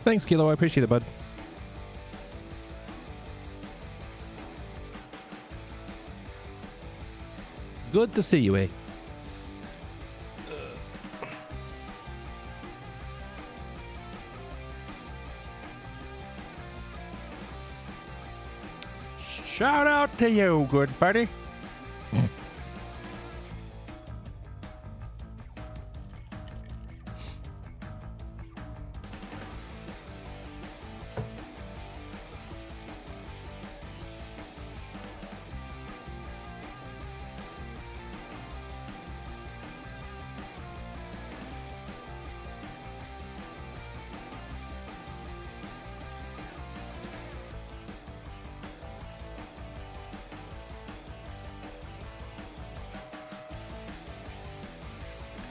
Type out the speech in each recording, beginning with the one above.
Thanks, Kilo. I appreciate it, bud. Good to see you, eh? Shout out to you, good buddy.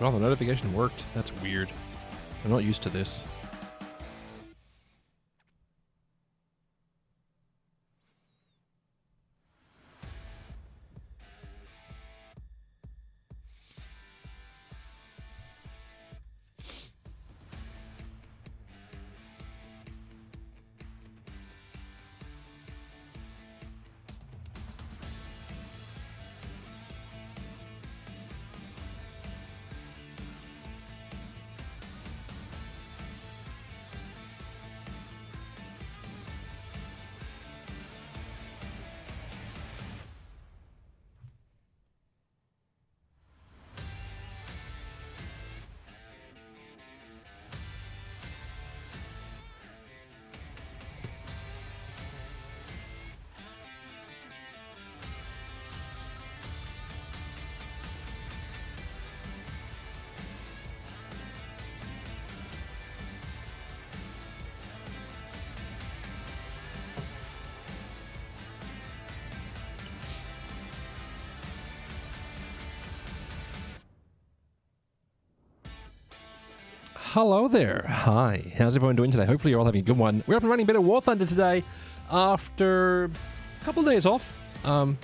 Well, the notification worked. That's weird. I'm not used to this. Hello there. Hi. How's everyone doing today? Hopefully you're all having a good one. We're up and running a bit of War Thunder today after a couple of days off. I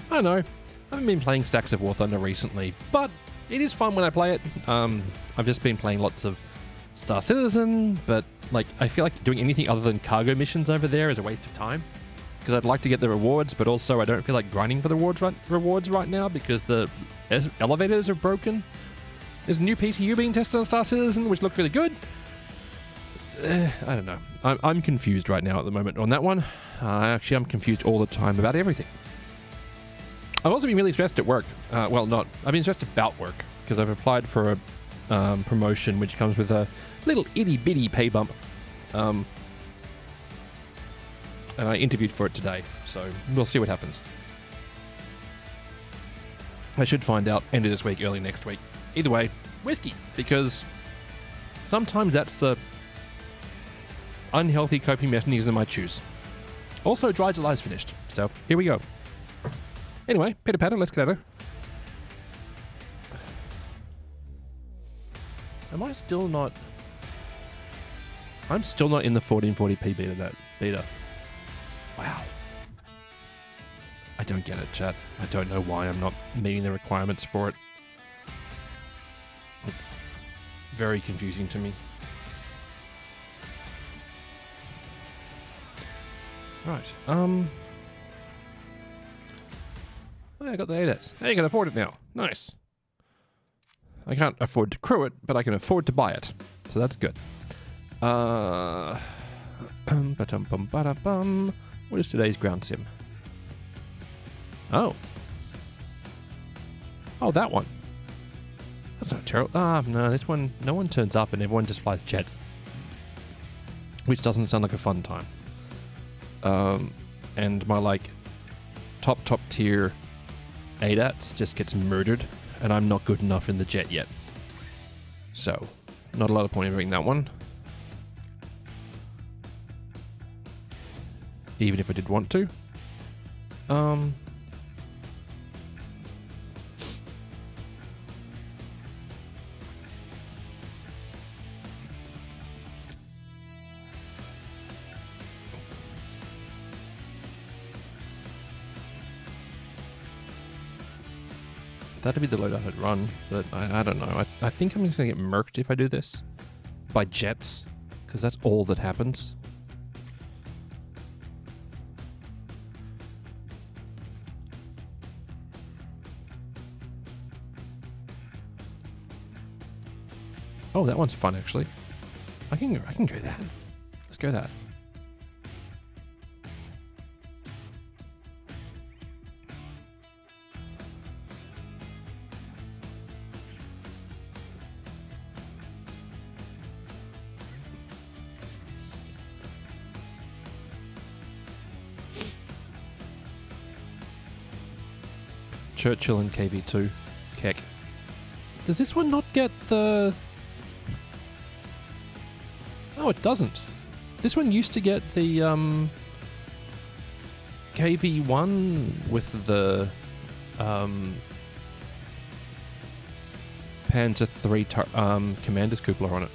don't know. I haven't been playing stacks of War Thunder recently, but it is fun when I play it. I've just been playing lots of Star Citizen, but like I feel like doing anything other than cargo missions over there is a waste of time because I'd like to get the rewards, but also I don't feel like grinding for the rewards right now because the elevators are broken. There's a new PTU being tested on Star Citizen, which looked really good. I don't know. I'm confused right now at the moment on that one. Actually, I'm confused all the time about everything. I've also been really stressed at work. I've been stressed about work because I've applied for a promotion which comes with a little itty-bitty pay bump. And I interviewed for it today, so we'll see what happens. I should find out end of this week, early next week. Either way, whiskey, because sometimes that's the unhealthy coping mechanism I choose. Also, Dry July's finished, so here we go. Anyway, pitter patter, let's get at it. I'm still not in the 1440p beta. Wow. I don't get it, chat. I don't know why I'm not meeting the requirements for it. It's very confusing to me. Right. I got the ADAS. Hey, you can afford it now. Nice. I can't afford to crew it, but I can afford to buy it. So that's good. What is today's ground sim? Oh, that one. That's not terrible. No, this one, no one turns up and everyone just flies jets. Which doesn't sound like a fun time. And my, top tier ADATs just gets murdered, and I'm not good enough in the jet yet. So, not a lot of point in doing that one. Even if I did want to. That'd be the loadout I'd run, but I don't know. I think I'm just going to get murked if I do this by jets, because that's all that happens. Oh, that one's fun actually. I can go that. Let's go that. Churchill and KV2. Keck. Does this one not get the... Oh, it doesn't. This one used to get the KV1 with the Panzer III Commander's Cupola on it.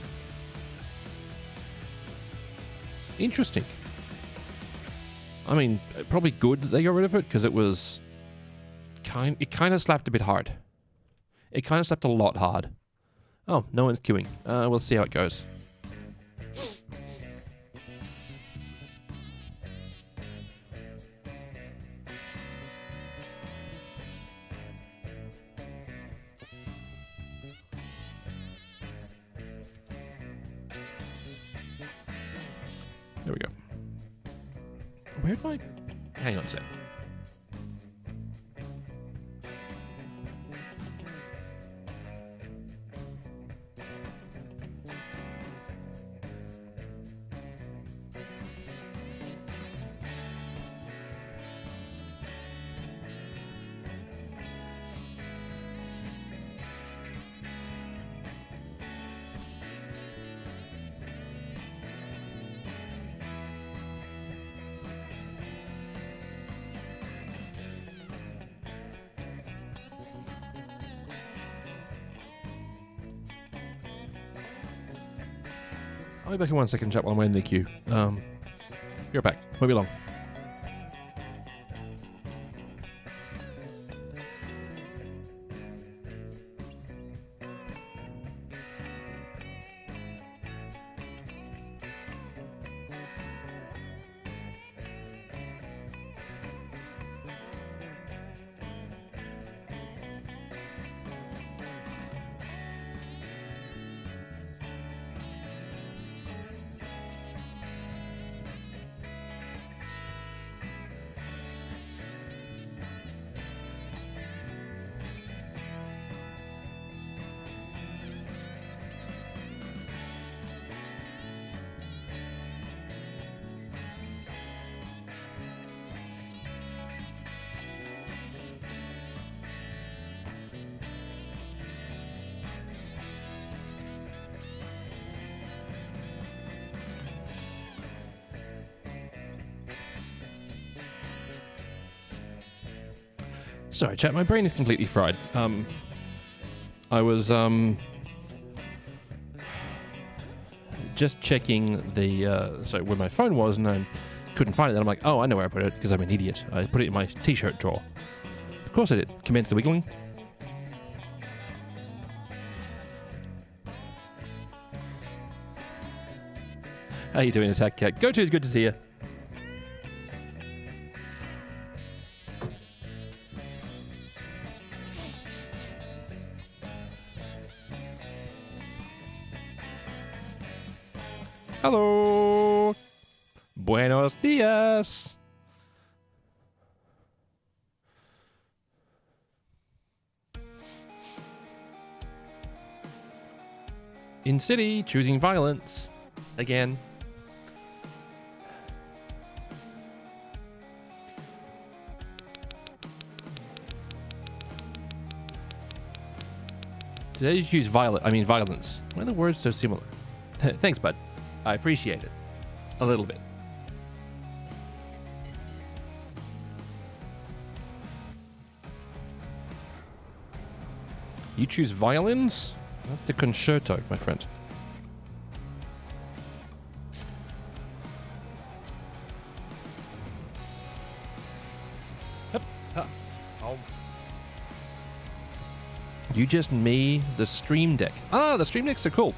Interesting. I mean, probably good that they got rid of it because it was it kind of slapped a bit hard. It kind of slapped a lot hard. Oh, no one's queuing. We'll see how it goes. There we go. Where'd my... Hang on a sec. I'll be back in 1 second, chat, while I'm in the queue. You're back. Won't be long. Sorry, chat, my brain is completely fried. I was just checking the where my phone was, and I couldn't find it. Then I'm like, oh, I know where I put it because I'm an idiot. I put it in my t-shirt drawer. Of course I did. Commence the wiggling. How you doing, Attack Cat? Go to, it's good to see you. Hello. Buenos dias. In city, choosing violence. Again. Did I just use violence? Why are the words so similar? Thanks, bud. I appreciate it. A little bit. You choose violins? That's the concerto, my friend. Oh. You just me the Stream Deck. Ah, the Stream Decks are cool.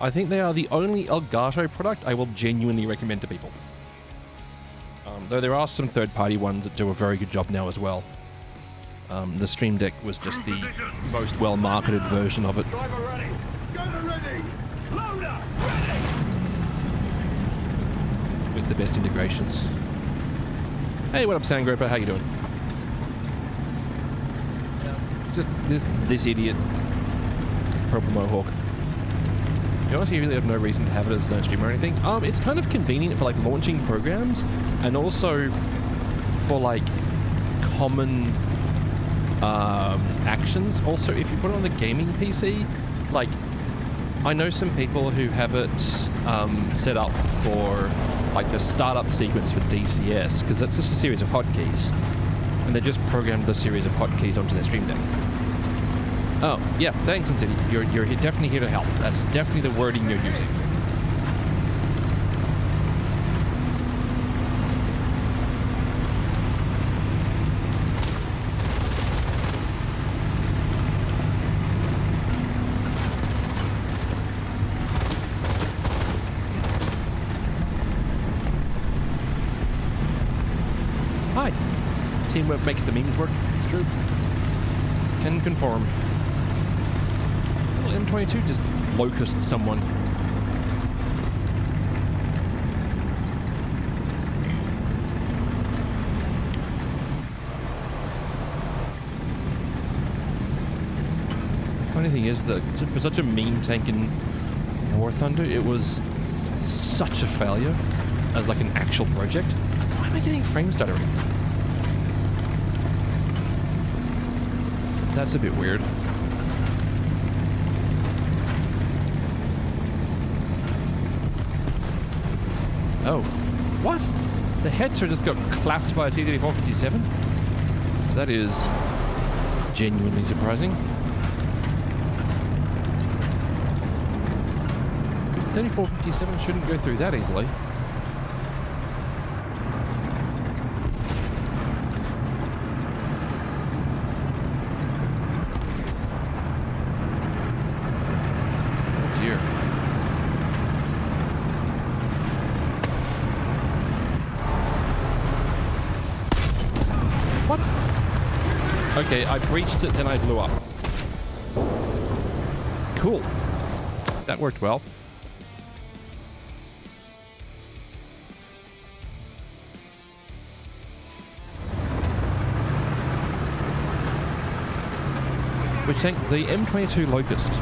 I think they are the only Elgato product I will genuinely recommend to people. Though there are some third-party ones that do a very good job now as well. The Stream Deck was just the most well-marketed version of it. Driver ready. Gunner ready. Loader ready. With the best integrations. Hey, what up, Sandgroper? How you doing? It's just this idiot. Purple Mohawk. You honestly really have no reason to have it as no stream or anything. It's kind of convenient for like launching programs and also for like common actions. Also, if you put it on the gaming PC, like I know some people who have it set up for like the startup sequence for DCS, because that's just a series of hotkeys, and they just programmed the series of hotkeys onto their Stream Deck. Oh, yeah, thanks, City. You're definitely here to help. That's definitely the wording you're using. Hi. Teamwork makes the memes work. It's true. Can conform. M22 just locust someone. Funny thing is that for such a meme tank in War Thunder, it was such a failure as like an actual project. Why am I getting frame stuttering? That's a bit weird. Oh, what? The headser just got clapped by a T-3457? That is genuinely surprising. 3457 shouldn't go through that easily. Oh dear. What? Okay, I breached it, then I blew up. Cool. That worked well. Which tank? The M22 Locust.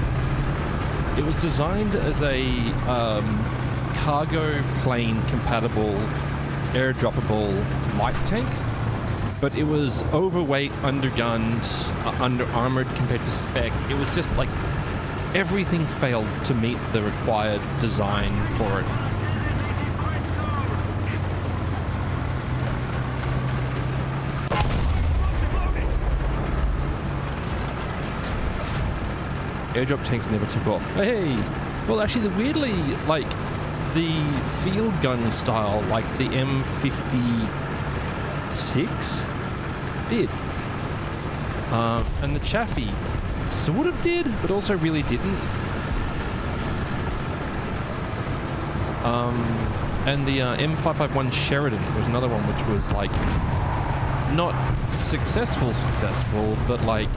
It was designed as a cargo plane compatible, airdroppable light tank. But it was overweight, undergunned, under-armored compared to spec. It was just like everything failed to meet the required design for it. Airdrop tanks never took off. Hey! Well, actually, weirdly, like, the field gun style, like the M56, did. And the Chaffee sort of did, but also really didn't. And the M551 Sheridan was another one which was like not successful, but like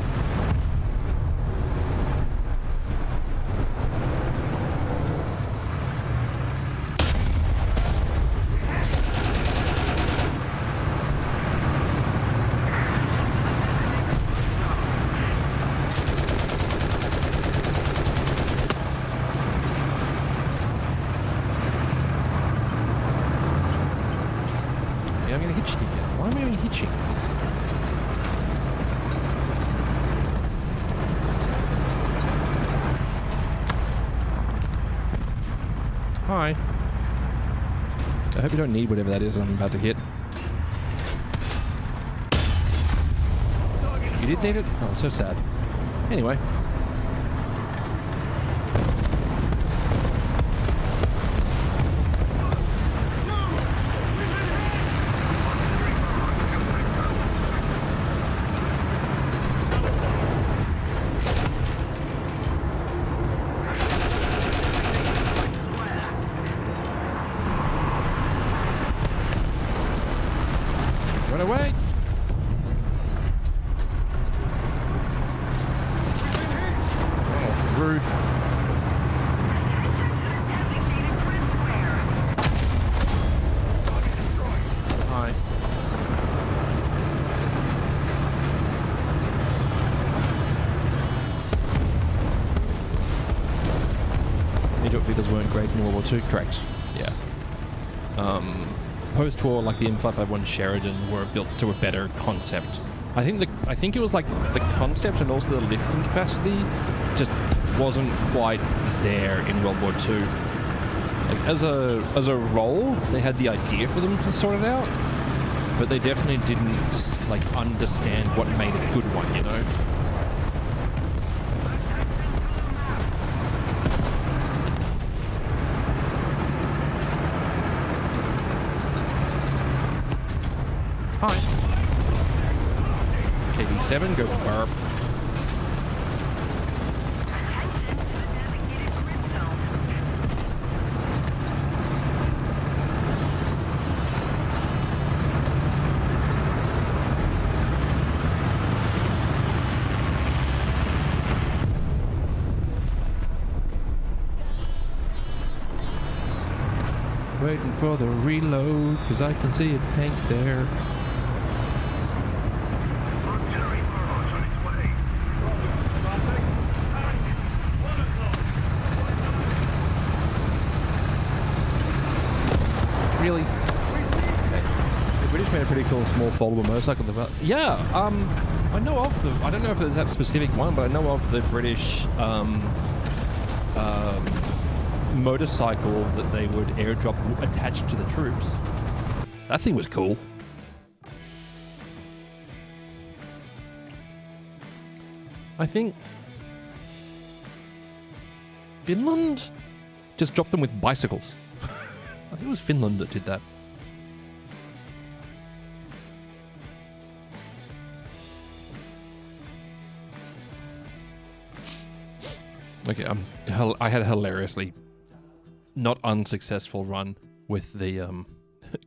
Hi. I hope you don't need whatever that is I'm about to hit. You did need it? Oh, so sad. Anyway. great in World War II. Correct. Yeah. Post-war, like the M551 Sheridan were built to a better concept. I think it was like the concept and also the lifting capacity just wasn't quite there in World War II. Like as a role, they had the idea for them to sort it out, but they definitely didn't like understand what made a good one, you know? Hi. KV7, go for burp. Waiting for the reload, because I can see a tank there. Artillery barrage on its way. Really? The British made a pretty cool small foldable motorcycle. Yeah, I know of the. I don't know if there's that specific one, but I know of the British motorcycle that they would airdrop attached to the troops. That thing was cool. I think Finland just dropped them with bicycles. I think it was Finland that did that. Okay, I had a hilariously not unsuccessful run with the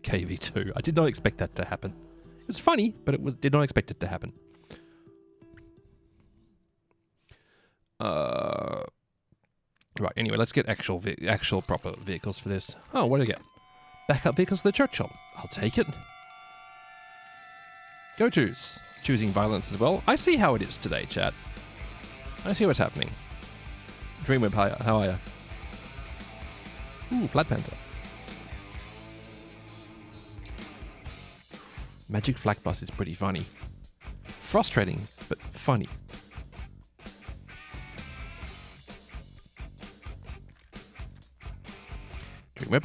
KV2. I did not expect that to happen. It was funny, but did not expect it to happen. Right, anyway, let's get actual proper vehicles for this. Oh, what do I get? Backup vehicles to the Churchill. I'll take it. Go-tos. Choosing violence as well. I see how it is today, chat. I see what's happening. Dreamweb, how are you? Ooh, Flat Panther. Magic Flak Bus is pretty funny. Frustrating, but funny. Dreamweb.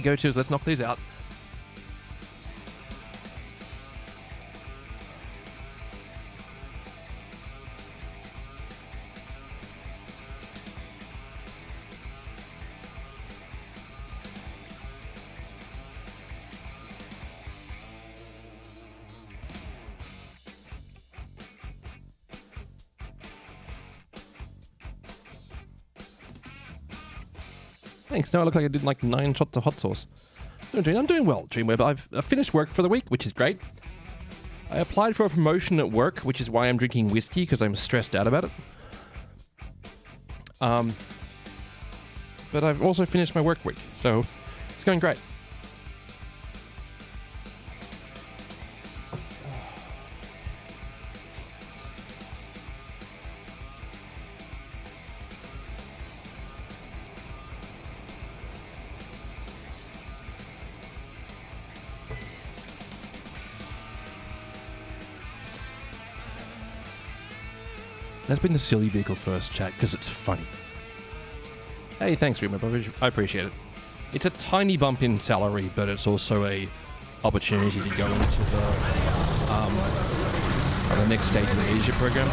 Go-tos, let's knock these out. Thanks. Now I look like I did like 9 shots of hot sauce. I'm doing well, Dreamweb. I've finished work for the week, which is great. I applied for a promotion at work, which is why I'm drinking whiskey, because I'm stressed out about it. But I've also finished my work week, so it's going great. Let's bring the silly vehicle first, chat, because it's funny. Hey, thanks, Remember. I appreciate it. It's a tiny bump in salary, but it's also a opportunity to go into the next stage of the leadership program.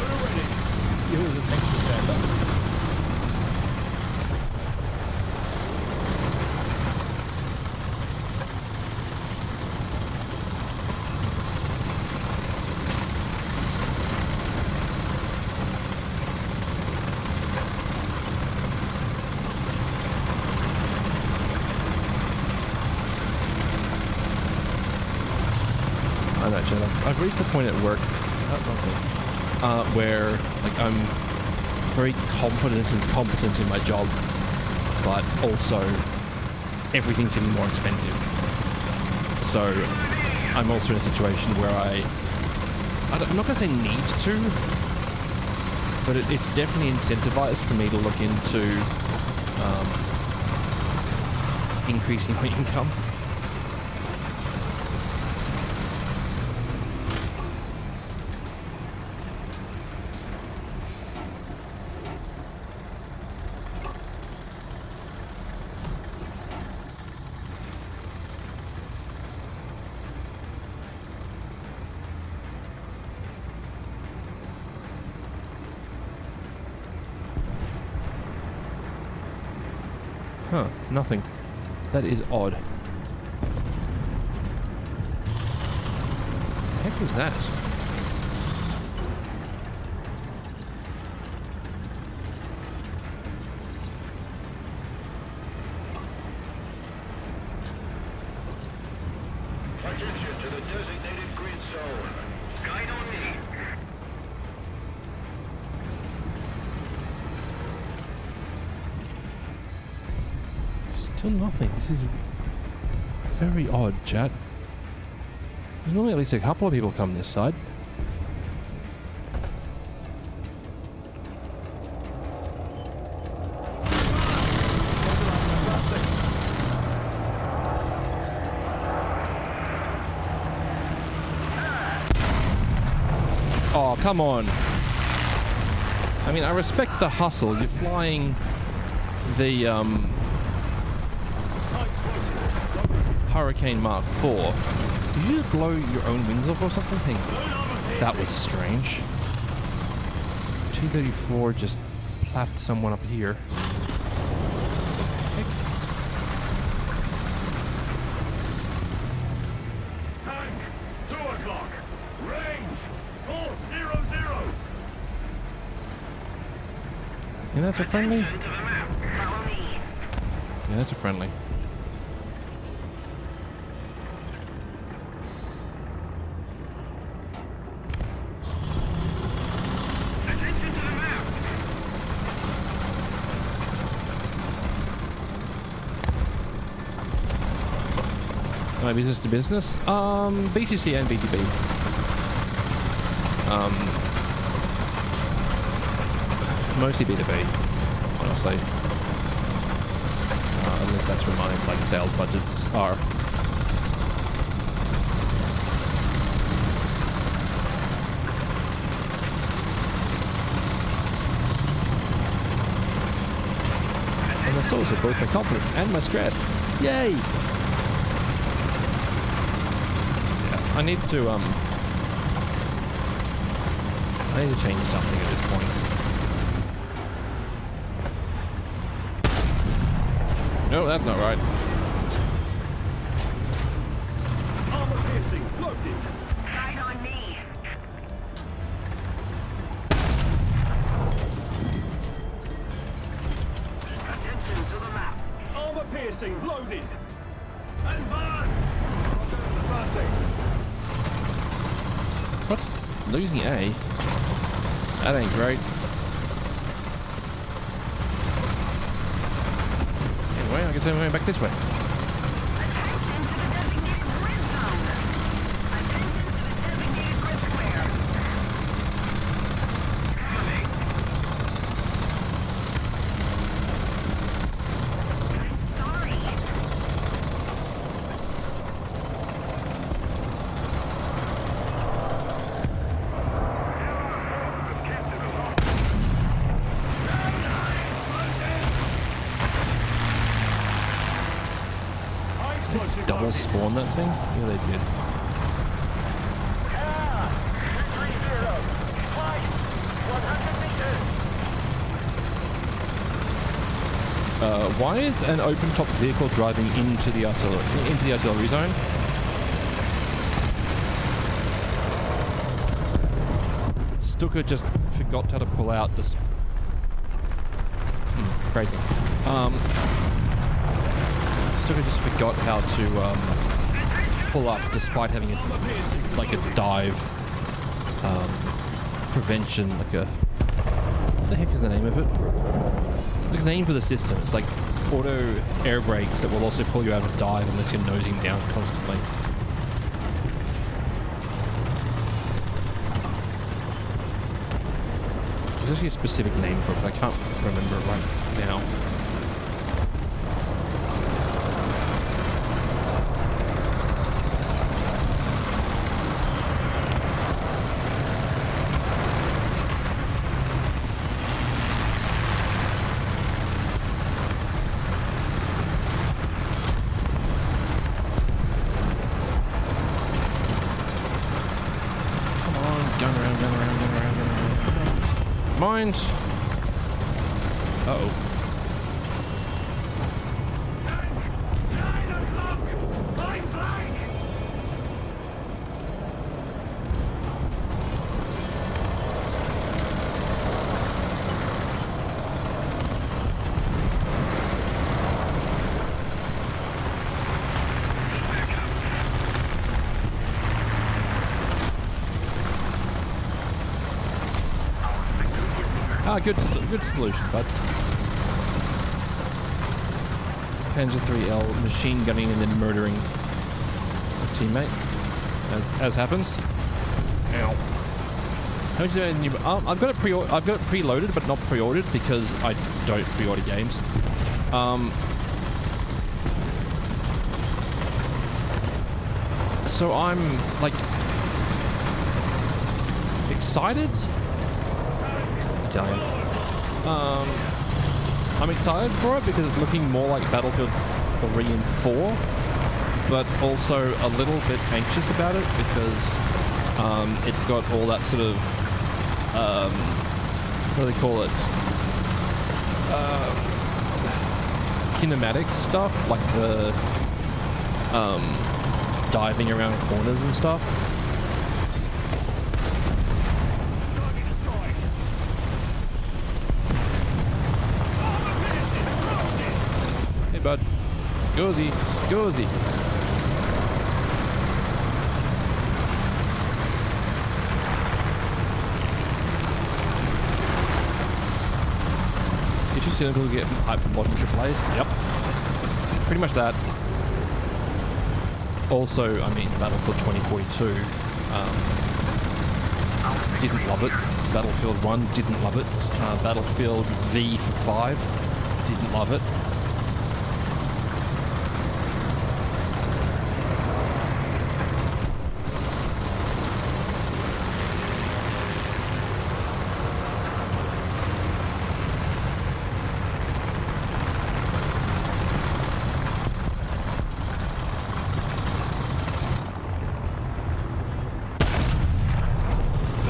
I've reached the point at work where like I'm very confident and competent in my job, but also everything's getting more expensive. So I'm also in a situation where I'm not going to say need to, but it's definitely incentivized for me to look into increasing my income. Huh, nothing. That is odd. The heck was that? Attention to the designated grid zone. Guide on me. Still nothing. This is very odd, chat. There's normally at least a couple of people come this side. Oh, come on. I mean, I respect the hustle. You're flying the Hurricane Mark IV. Did you just blow your own wings off or something? That was strange. T-34 just plapped someone up here. Heck? Tank, 2 o'clock. Range, 400. Yeah, that's a friendly. To the map. Follow me. Yeah, that's a friendly. Attention to the map. My business to business? BTC and BTB. Mostly B2B, honestly. Unless that's where my like sales budgets are. And the source of both my confidence and my stress. Yay! Yeah, I need to change something at this point. No, that's not right. Armor piercing, loaded. Guide on me. Attention to the map. Armor piercing, loaded. Advance. Advancing. What? Losing A? That ain't great. Anyway, I guess I'm going back this way. Attention to the designated grid zone. Attention to the designated grid square. Coming. Sorry. High explosive Double loaded. spawn that thing? Yeah, they did. 230. Flight, 100 meters. Why is an open-top vehicle driving into the artillery zone? Stuka just forgot how to pull out this. Crazy. Stuka just forgot how to pull up despite having a dive prevention, like a. What the heck is the name of it? The name for the system. It's like auto air brakes that will also pull you out of dive unless you're nosing down constantly. There's actually a specific name for it, but I can't remember it right now. Mind. Uh-oh. 9 o'clock! Point blank! Ah, good solution, bud. Panzer 3L machine gunning and then murdering a teammate, as happens. Ow. How much is it in your, I've got it preloaded, but not pre-ordered because I don't pre-order games. So I'm like excited. Italian. I'm excited for it because it's looking more like Battlefield 3 and 4, but also a little bit anxious about it because it's got all that sort of what do they call it? Kinematic stuff, like the diving around corners and stuff. Bud. Scusi. Did you see people get hyped for modern AAAs? Yep. Pretty much that. Also, I mean, Battlefield 2042 didn't love it. Battlefield 1 didn't love it. Battlefield V for 5 didn't love it.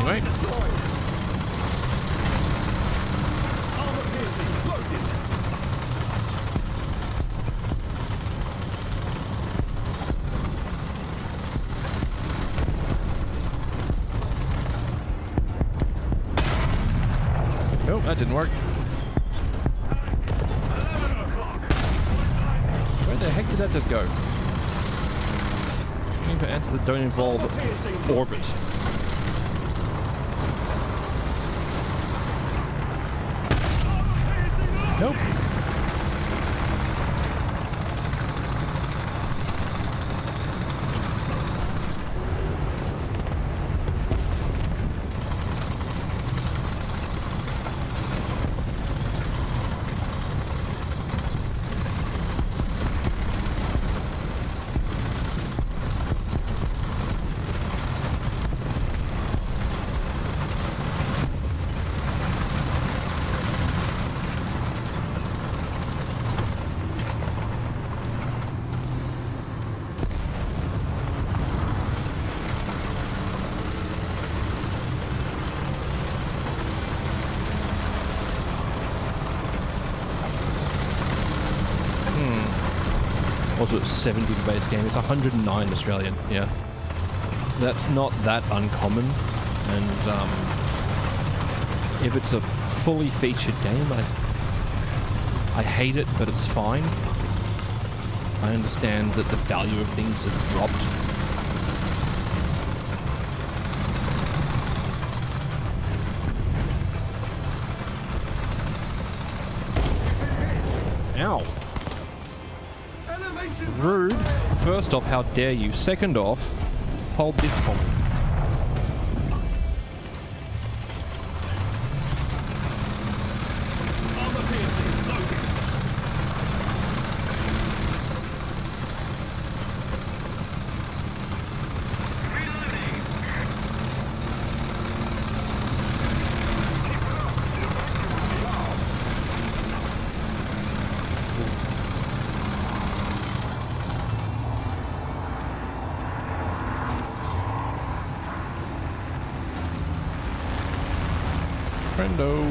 Right. Armor piercing loaded! Nope, that didn't work. 11 o'clock! Where the heck did that just go? Looking for answers that don't involve orbit. Nope. Also, it's 70 the base game. It's 109 Australian. Yeah, that's not that uncommon. And if it's a fully featured game, I hate it, but it's fine. I understand that the value of things has dropped. Ow. Rude. First off, how dare you? Second off, hold this for me. friendo.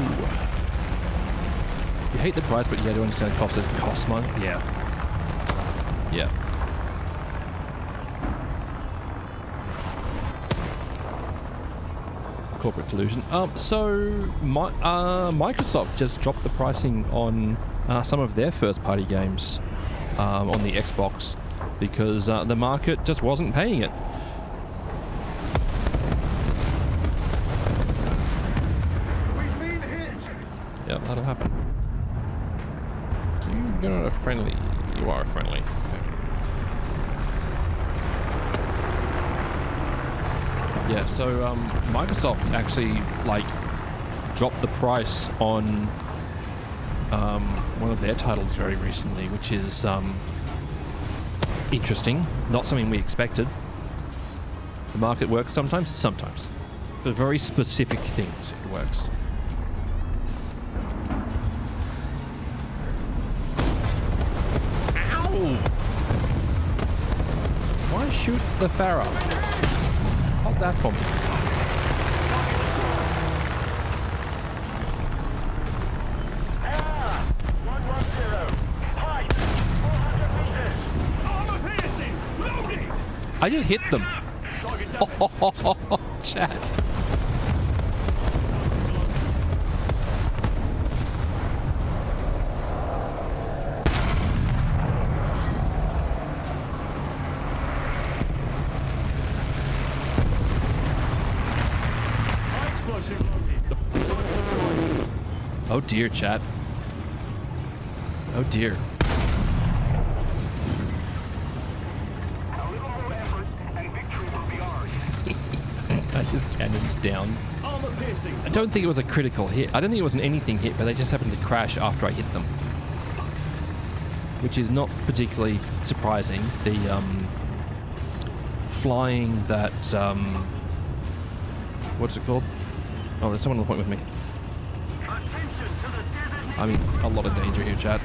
You hate the price, but you do understand it costs money. Yeah. Yeah. Corporate collusion. Microsoft just dropped the pricing on some of their first-party games on the Xbox because the market just wasn't paying it. We've been hit. Yep, that'll happen. You're not a friendly. You are a friendly. Okay. Yeah, so Microsoft actually dropped the price on one of their titles very recently, which is interesting. Not something we expected. The market works sometimes. For very specific things, it works. Ow! Why shoot the Pharaoh? Hold that for me. Ah! 110. Height 400 meters. Armor piercing. Loading. I just hit them. Target down. Oh, chat. Explosive loading. Oh dear, chat. Oh dear. A little more effort and victory will be ours. I just cannoned down. Armor piercing. I don't think it was a critical hit. I don't think it was an anything hit, but they just happened to crash after I hit them. Which is not particularly surprising. The flying that what's it called? Oh, there's someone on the point with me. Attention to the designated. I mean, a lot of danger here, chat.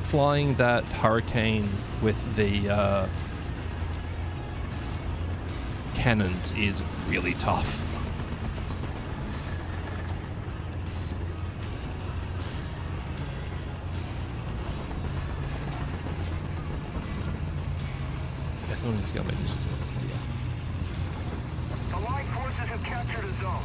Flying that hurricane with the cannons is really tough. Allied forces have captured a zone.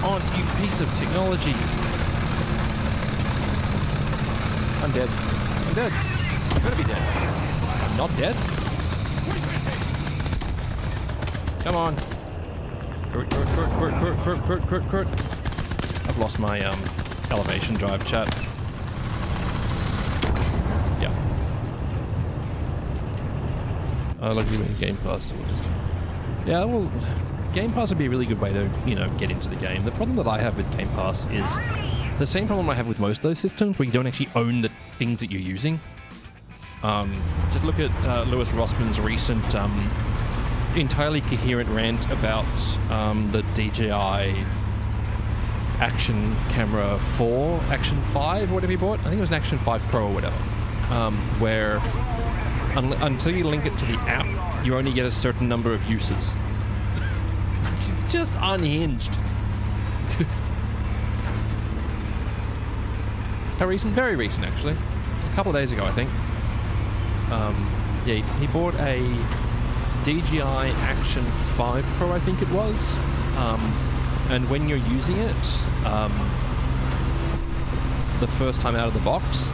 On, you piece of technology. I'm dead. I'm dead. I'm gonna be dead. I'm not dead. Come on. Kurt. I've lost my elevation drive, chat. Yeah. Luckily we're in Game Pass, so we'll just... Yeah, well, Game Pass would be a really good way to, get into the game. The problem that I have with Game Pass is the same problem I have with most of those systems, where you don't actually own the things that you're using. Just look at Lewis Rossman's recent entirely coherent rant about the DJI Action Camera 4, Action 5, or whatever he bought. I think it was an Action 5 Pro or whatever. Where until you link it to the app, you only get a certain number of uses. It's just unhinged. How recent? Very recent, actually. A couple of days ago, I think. Yeah, he bought a DJI Action 5 Pro, I think it was. And when you're using it, the first time out of the box,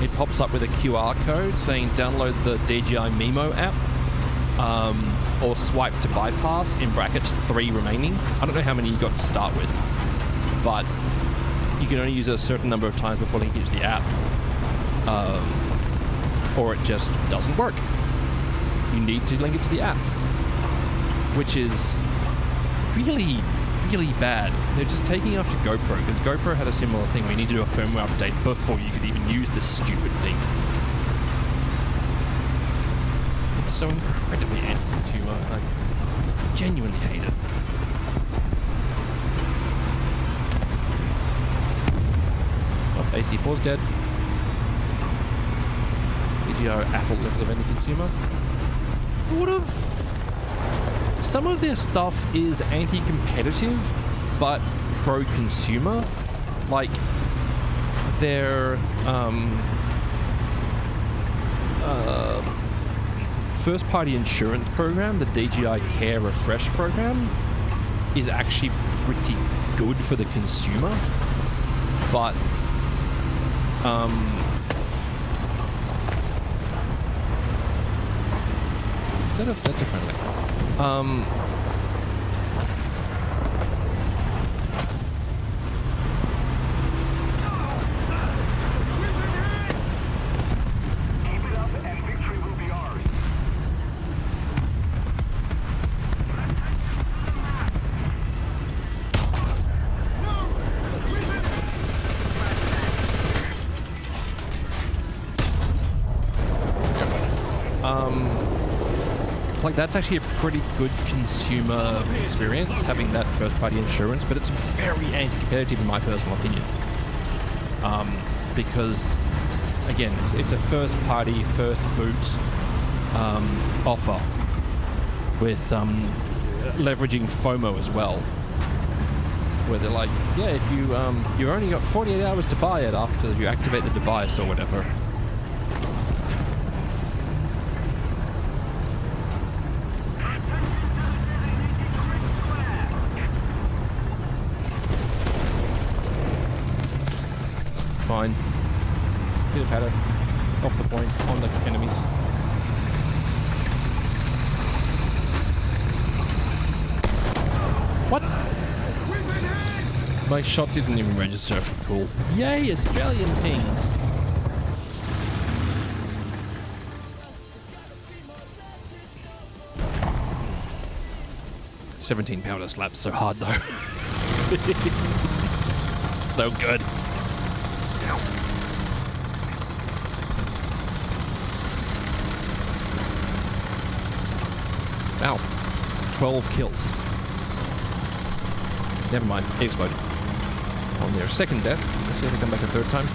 it pops up with a QR code saying download the DJI Mimo app, or swipe to bypass, in brackets 3 remaining. I don't know how many you got to start with, but you can only use it a certain number of times before linking it to the app, or it just doesn't work. You need to link it to the app, which is really, really bad. They're just taking after GoPro, because GoPro had a similar thing where you need to do a firmware update before you could even use this stupid thing. It's so incredibly anti-consumer. I genuinely hate it. AC4's dead. DGR Apple levels of any consumer. Sort of. Some of their stuff is anti-competitive, but pro-consumer. Like their first-party insurance program, the DGI Care Refresh program, is actually pretty good for the consumer, but that's a friendly. Keep it up and victory will be ours. Like that's actually a pretty good consumer experience having that first-party insurance, but it's very anti-competitive in my personal opinion. Because again, it's a first-party, first boot offer with leveraging FOMO as well, where they're like, yeah, if you only got 48 hours to buy it after you activate the device or whatever. Fine. Pitter patter. Off the point. On the enemies. What? My shot didn't even register. Cool. Yay, Australian things! £17 powder slaps so hard though. So good. Ow. 12 kills. Never mind. He exploded. On their second death. Let's see if they come back a third time.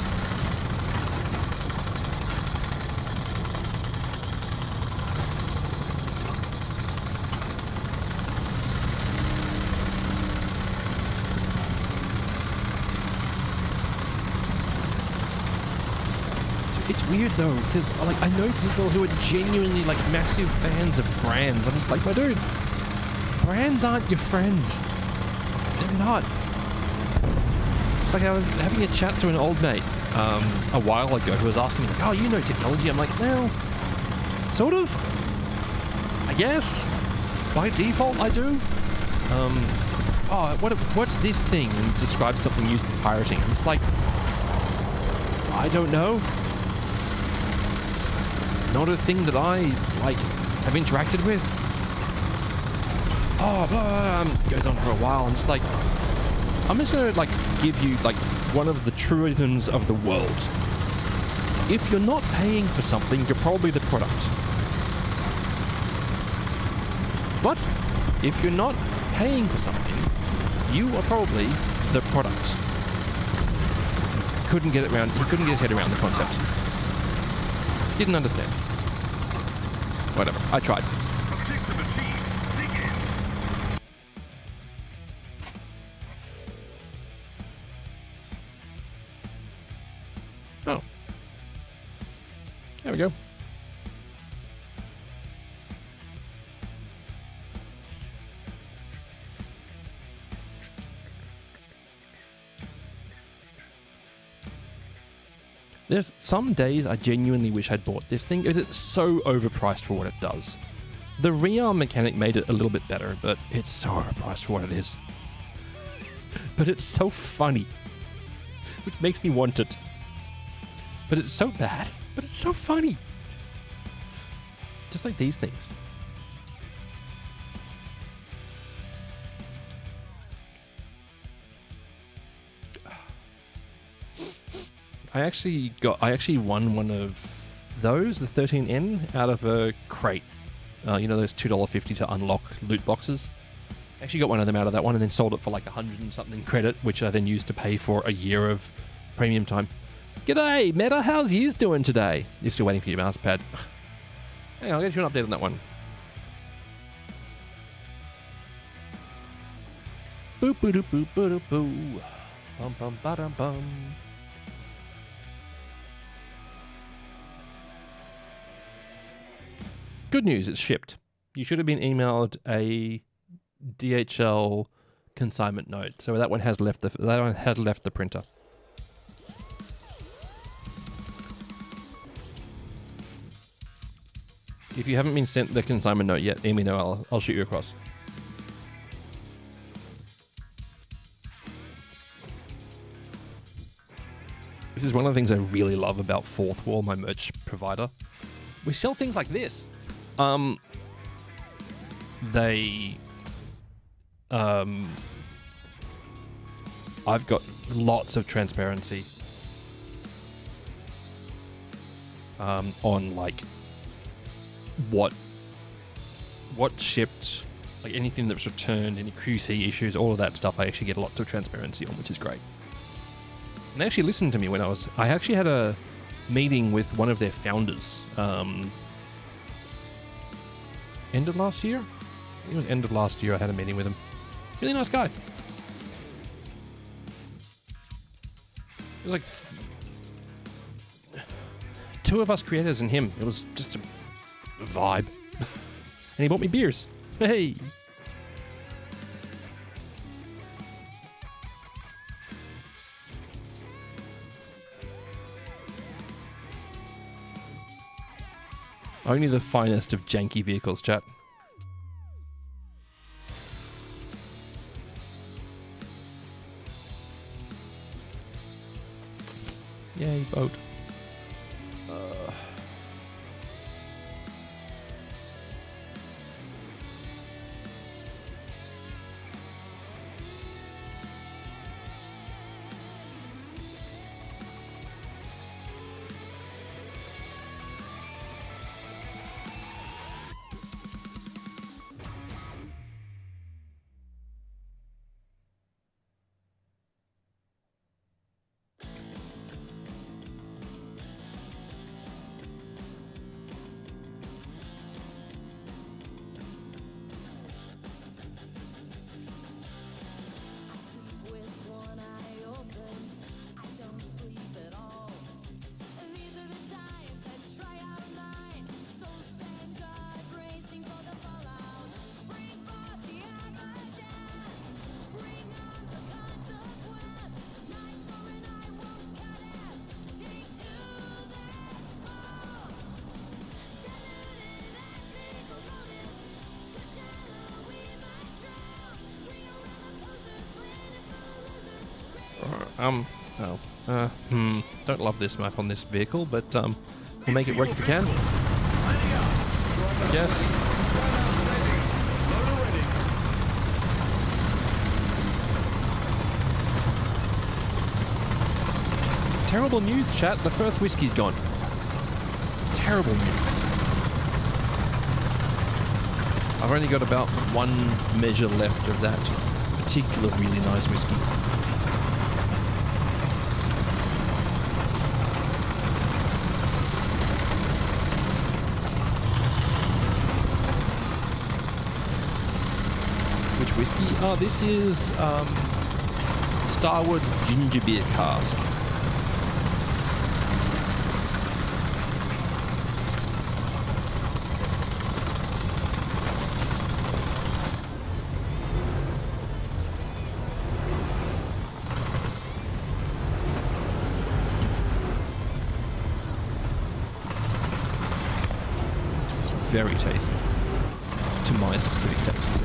It's weird though, because like I know people who are genuinely like massive fans of brands. I'm just like, my dude, brands aren't your friend. They're not. It's like I was having a chat to an old mate a while ago who was asking me like, oh, you know technology? I'm like, well, sort of. I guess. By default, I do. Oh, what's this thing? And describe something used for pirating. I'm just like, I don't know. Not a thing that I like have interacted with. Oh, goes on for a while. I'm just like, I'm just gonna like give you like one of the truisms of the world. If you're not paying for something, you're probably the product. But if you're not paying for something, you are probably the product. He couldn't get his head around the concept. Didn't understand. Whatever. I tried. Objective achieved. Dig in. Oh. There we go. There's some days I genuinely wish I'd bought this thing. It's so overpriced for what it does. The rearm mechanic made it a little bit better, but it's so overpriced for what it is. But it's so funny, which makes me want it. But it's so bad, but it's so funny. Just like these things. I actually won one of those, the 13N, out of a crate. You know those $2.50 to unlock loot boxes? I actually got one of them out of that one and then sold it for like 100 and something credit, which I then used to pay for a year of premium time. G'day, Meta. How's yous doing today? You're still waiting for your mouse pad. Hang on, I'll get you an update on that one. Boop boop boop boop boop boop. Bum bum ba dum bum. Good news, it's shipped. You should have been emailed a DHL consignment note, so that one has left the printer. If you haven't been sent the consignment note yet, let me know. I'll shoot you across. This is one of the things I really love about Fourth Wall, my merch provider. We sell things like this. I've got lots of transparency on like what shipped, like anything that's returned, any QC issues, all of that stuff. I actually get lots of transparency on, which is great. And they actually listened to me when I actually had a meeting with one of their founders end of last year. I think it was end of last year I had a meeting with him. Really nice guy. It was like two of us creators and him. It was just a vibe. And he bought me beers. Hey! Only the finest of janky vehicles, chat. Yay, boat. Don't love this map on this vehicle, but we'll make it work if we can. Yes. Terrible news, chat. The first whiskey's gone. Terrible news. I've only got about one measure left of that particular really nice whiskey. Whiskey. Oh, this is Starwood's ginger beer cask. It's very tasty to my specific tastes.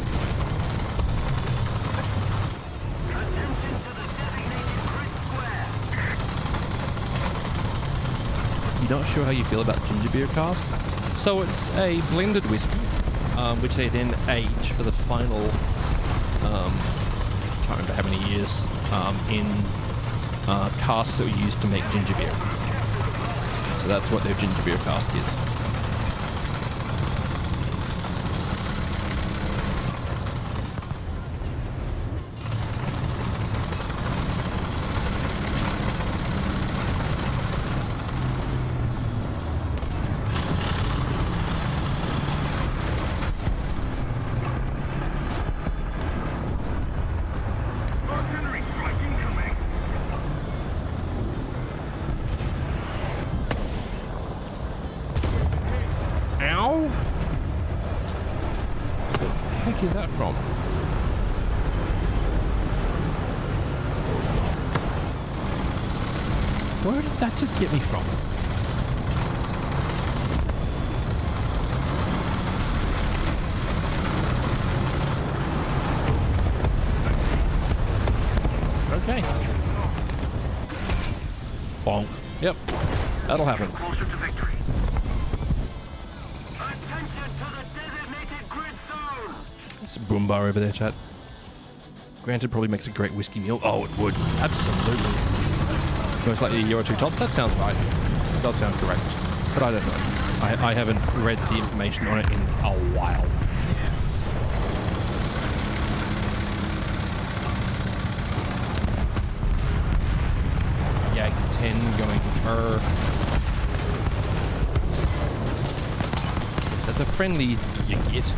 Not sure how you feel about ginger beer cask. So it's a blended whiskey, which they then age for the final, can't remember how many years, in casks that were used to make ginger beer. So that's what their ginger beer cask is. Ow! What the heck is that from? Where did that just get me from? Okay. Bonk. Yep. That'll happen. Closer to victory. Attention to the designated grid zone! It's a boombar over there, chat. Granted, probably makes a great whiskey meal. Oh, it would. Absolutely. Most likely a year or two tops. That sounds right. It does sound correct. But I don't know. I haven't read the information on it in a while. Yeah, 10 going per. That's a friendly you get.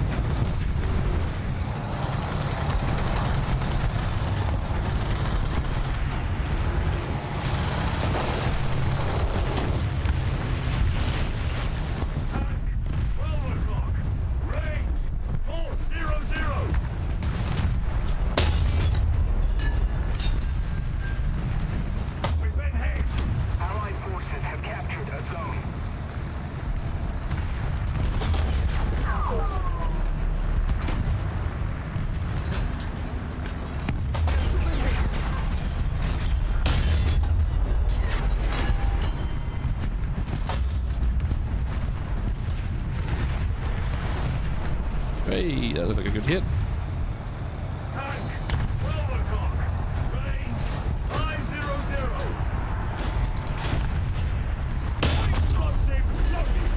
Enemy forces have captured the zone. Overclock. Range 400. We've been hit. Allied forces have captured a zone. Hey, that looks like a good hit. Tank. Overclock. Range 500. Explosive loading.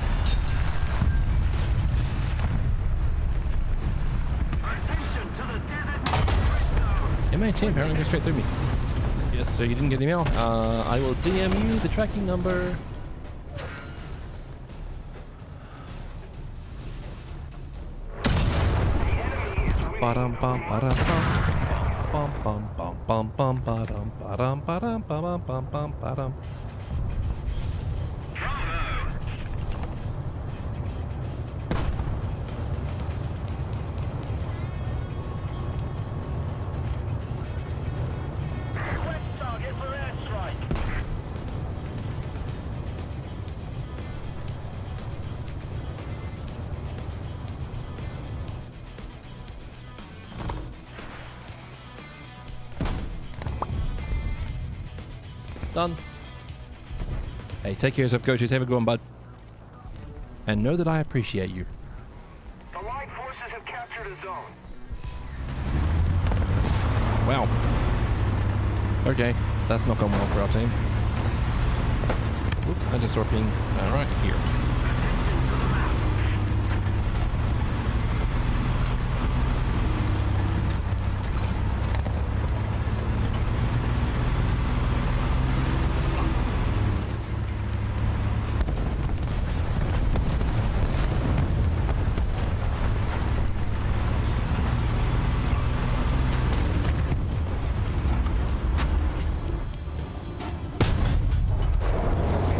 Attention to the designated grid zone! MA10 apparently goes straight through me. Yes, so you didn't get the email. I will DM you the tracking number. Ba-dum bum ba-dum bum bum bum bum bum ba-dum ba-dum ba-dum ba-dum bum bum ba-dum. Request target for airstrike. Done. Hey, take care of yourself, coaches. Have a good one, bud. And know that I appreciate you. Allied forces have captured a zone. Wow. Okay, that's not gone well for our team. Oop, I just saw a ping right here.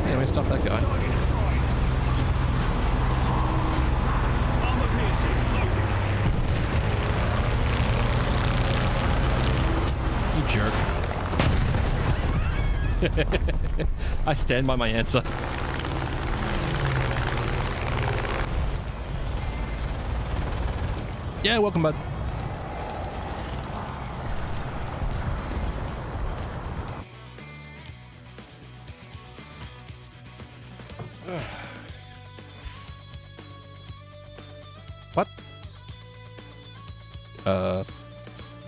Anyway, stop that guy. Armor piercing loading. You jerk. I stand by my answer. Yeah, welcome, bud. What?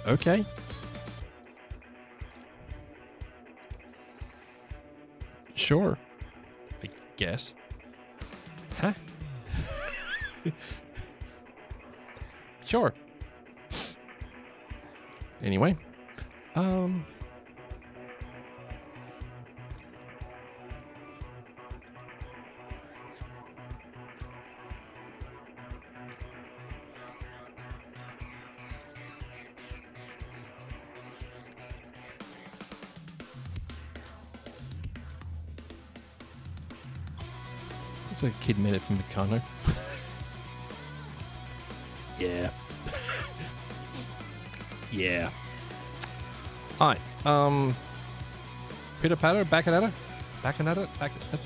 Okay. Sure. I guess. Huh? Sure. Anyway. It's like a kid made it from Meccano. Yeah. Yeah. Alright, pitter patter, back at it. Back at it, back at it.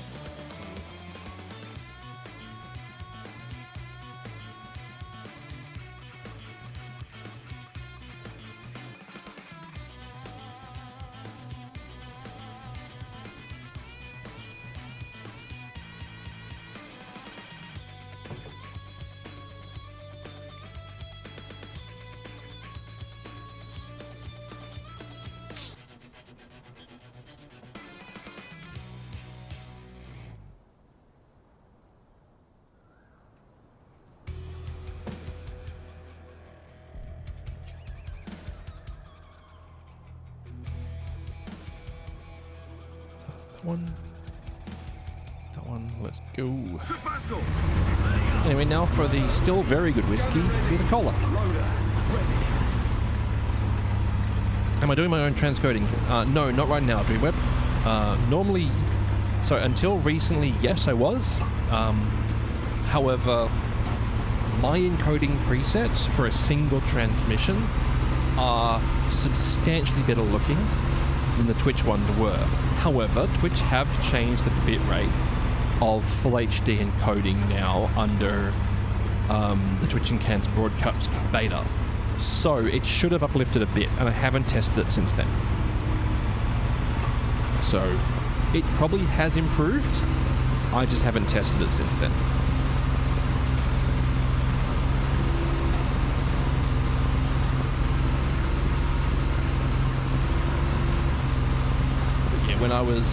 That one, let's go. Anyway, now for the still very good whiskey, the cola. Am I doing my own transcoding? No, not right now, Dreamweb. Normally, so until recently, yes, I was. However, my encoding presets for a single transmission are substantially better looking than the Twitch ones were. However, Twitch have changed the bitrate of Full HD encoding now under the Twitch Enhanced Broadcast beta. So it should have uplifted a bit, and I haven't tested it since then. So it probably has improved. I just haven't tested it since then. When I was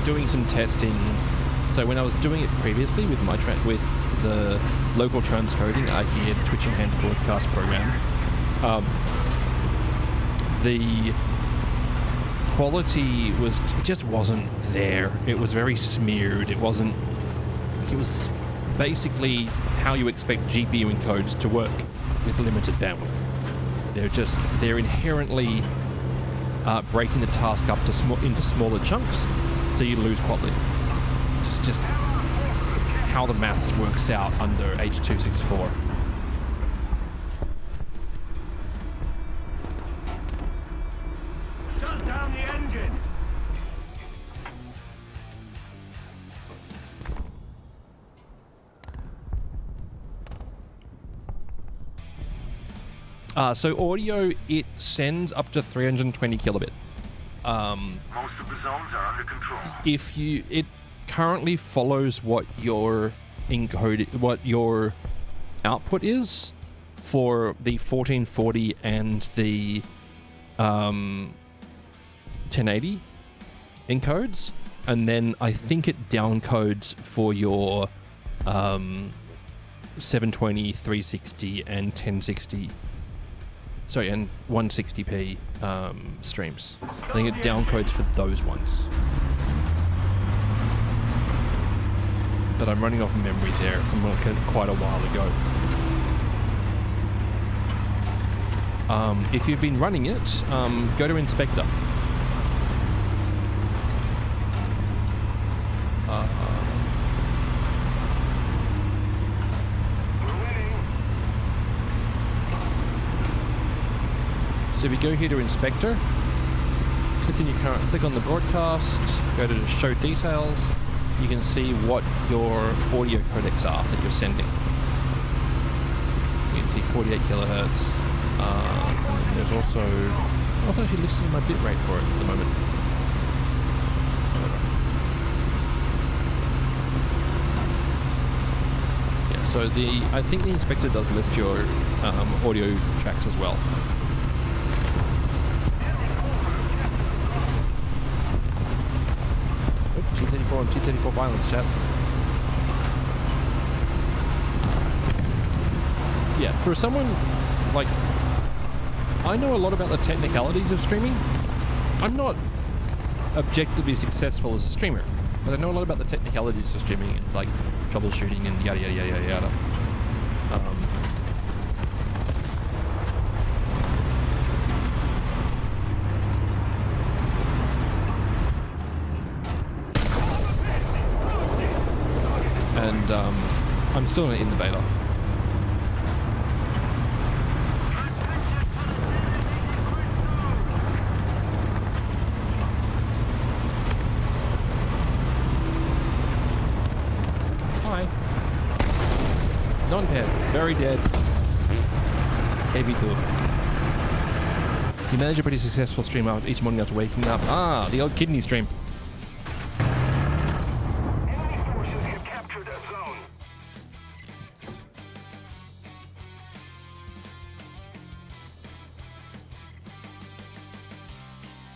doing some testing, so when I was doing it previously with my with the local transcoding, aka the Twitch Enhanced Broadcast program, the quality just wasn't there. It was very smeared. It wasn't like, it was basically how you expect GPU encodes to work with limited bandwidth. They're inherently breaking the task up into smaller chunks, so you lose quality. It's just how the maths works out under H.264. Shut down the engine! So audio, it sends up to 320 kilobit. Most of the zones are under control. It currently follows what your output is for the 1440 and the 1080 encodes, and then I think it downcodes for your 720, 360, and 1060. Sorry, and 160p streams. I think it downcodes for those ones. But I'm running off memory there from quite a while ago. If you've been running it, go to Inspector. So if you go here to Inspector, click on the broadcast, go to Show Details, you can see what your audio codecs are that you're sending. You can see 48 kilohertz. And there's also actually listing my bitrate for it at the moment. Yeah, so I think the Inspector does list your audio tracks as well. T34 and T34 violence, chat. Yeah, for someone like, I know a lot about the technicalities of streaming. I'm not objectively successful as a streamer, but I know a lot about the technicalities of streaming and like troubleshooting and yada yada yada yada. I'm still in the beta. Hi. Non-pet. Very dead. KB2. You manage a pretty successful stream out each morning after waking up. Ah, the old kidney stream. Enemy forces have captured a zone.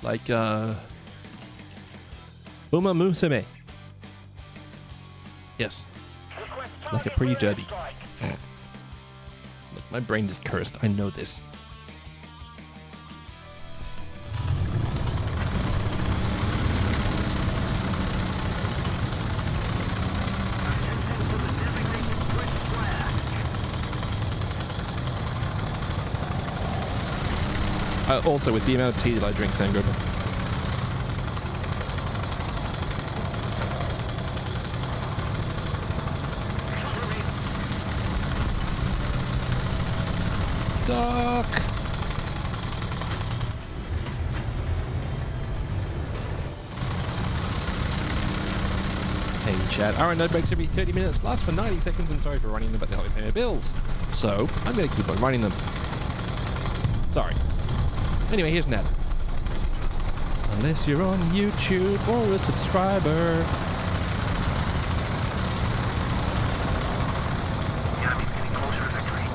Like, Uma Museme. Yes. Like a pretty dirty. Look, my brain is cursed. I know this. Also, with the amount of tea that I drink, Sam Gerber. Duck. Hey chat, our night breaks every 30 minutes, last for 90 seconds. I'm sorry for running them, but they help me pay my bills. So, I'm going to keep on running them. Sorry. Anyway, here's Ned. Unless you're on YouTube or a subscriber. Enemy's getting closer to victory.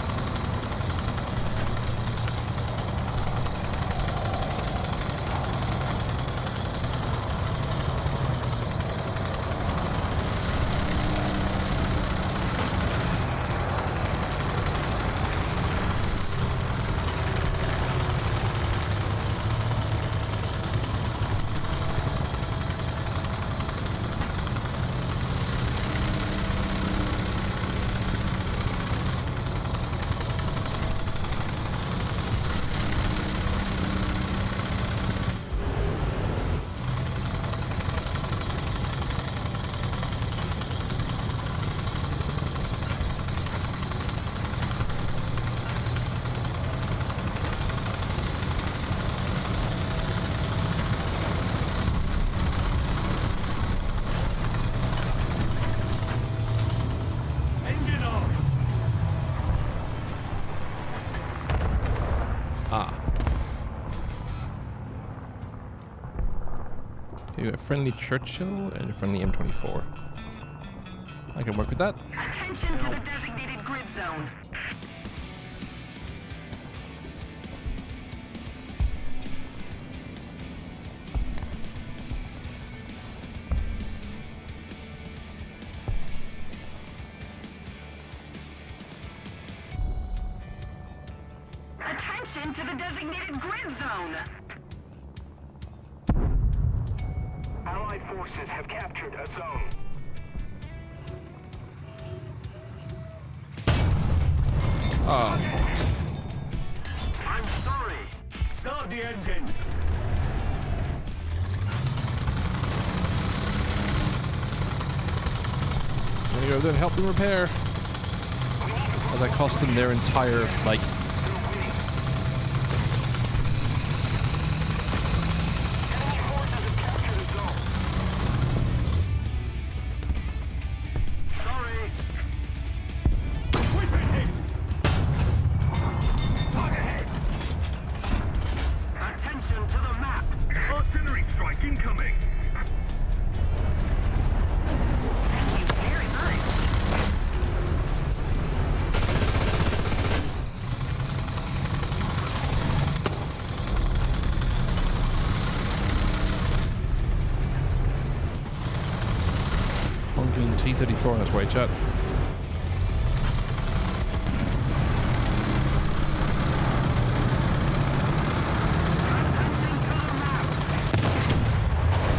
You have a friendly Churchill and a friendly M24. I can work with that. Attention to the designated grid zone. Attention to the designated grid zone. Allied forces have captured a zone. Oh. I'm sorry. Start the engine. I'm gonna go there and help them repair. As I cost them their entire, like... Enemy forces have captured a zone. Sorry. We've been hit. Target hit. Attention to the map. Artillery strike incoming. Thank you very much. Honking T-34 on its way, chat.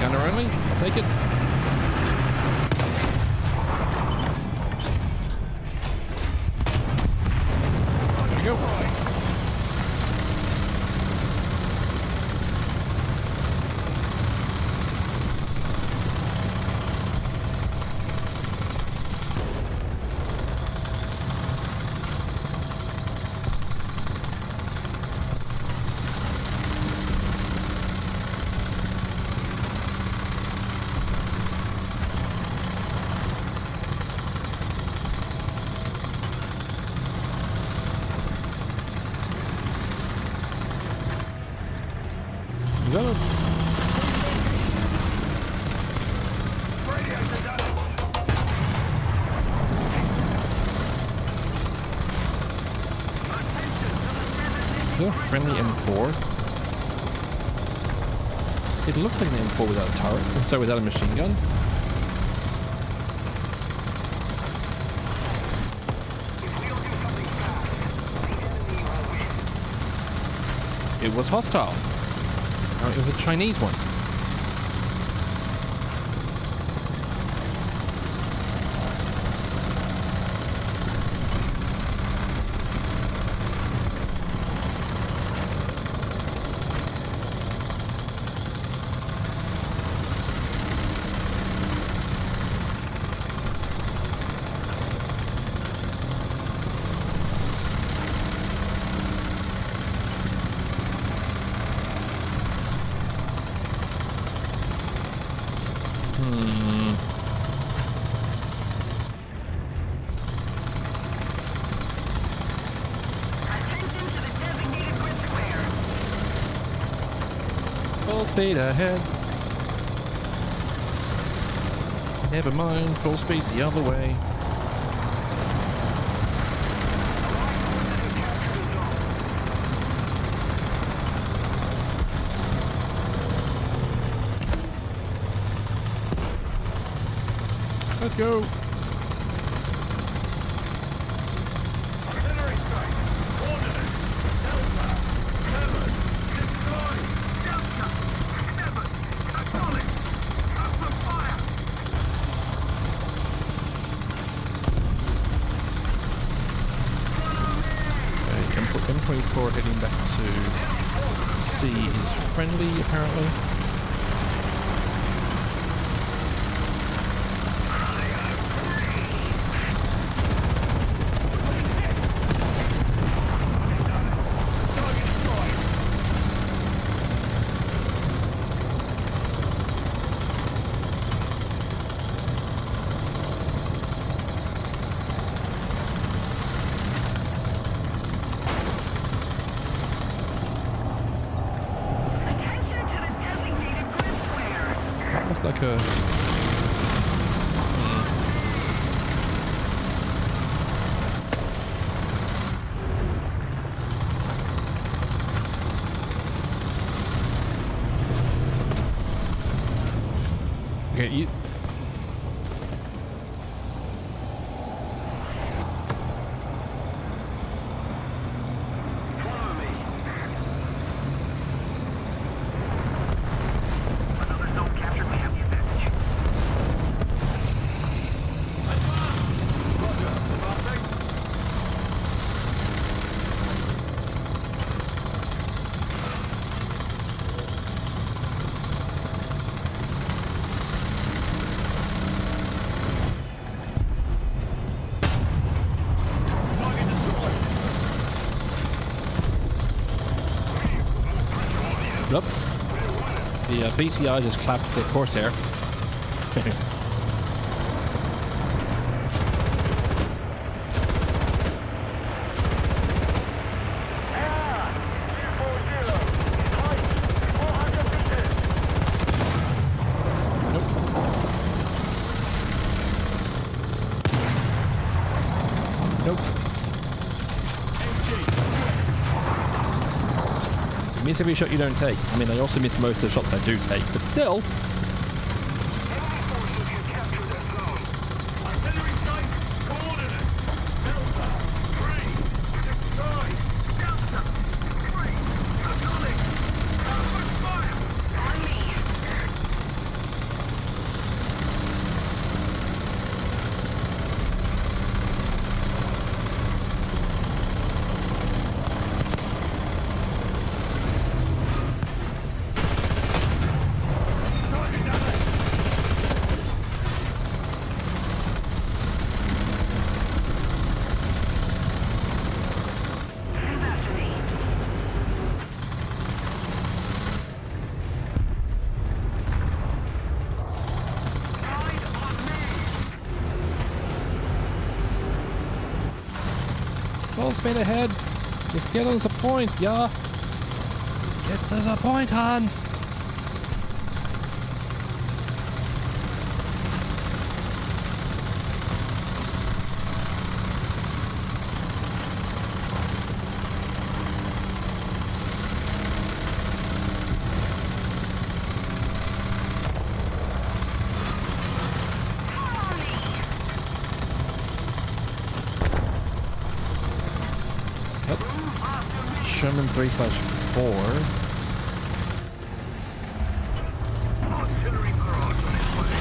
Gunner only? I'll take it. There we go. go. Radiator damage. Is that a friendly M4? It looked like an M4 without a turret, so without a machine gun. If we don't do something fast, the enemy will win. It was hostile. Oh, it was a Chinese one. Attention to the designated grid square. Full speed ahead. Never mind, full speed the other way. Let's go. Artillery strike. Coordinates. Delta. 7. Destroy. Delta 7. Acknowledge. Open fire. Okay, M24 heading back to C is friendly, apparently. Attention to the designated grid square. That was like a... Okay, you... Follow me. Another zone captured. We have the advantage. Roger. Passing. Target destroyed. Nope. The BTI just clapped the Corsair. Nope. Nope. You miss every shot you don't take. I mean, I also miss most of the shots I do take, but still. Enemy forces have captured that zone. Artillery strike. Coordinates. Delta. 3. Destroy. Delta 3. Acknowledge. Open fire. On me. Target damage. Move after me. Eyes on me. Full speed ahead. Just get on the point, yeah. Get to the point, Hans. Sherman 3/4. Artillery barrage on its way.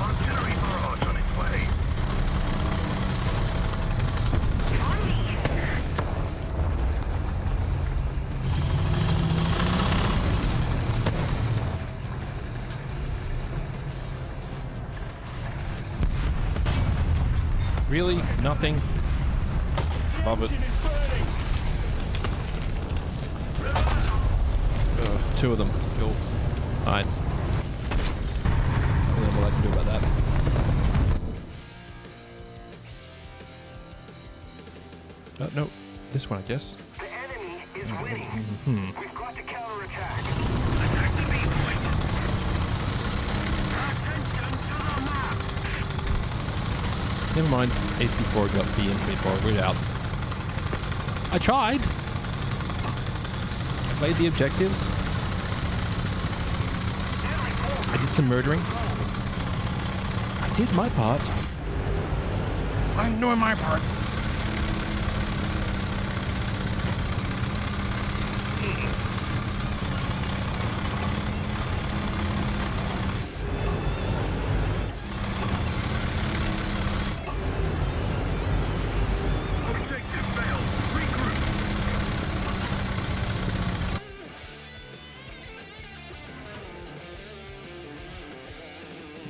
Artillery barrage on its way. Really? Nothing? Love it. Two of them. Cool. Alright. I don't know what I can do about that. No. This one, I guess. The enemy is winning. We've got to counterattack. Attack the B point. Attention to the map. Never mind. AC4 got the infantry forward out. I tried. I played the objectives. I did some murdering. I did my part. I'm doing my part. Objective failed. Regroup.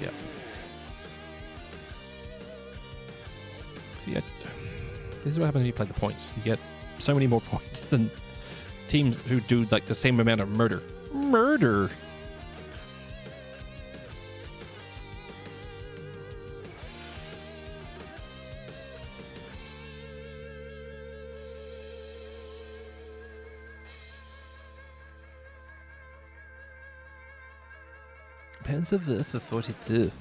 Yeah. See, this is what happens when you play the points. You get so many more points than teams who do like the same amount of murder. Murder! Panzerwürfe 42.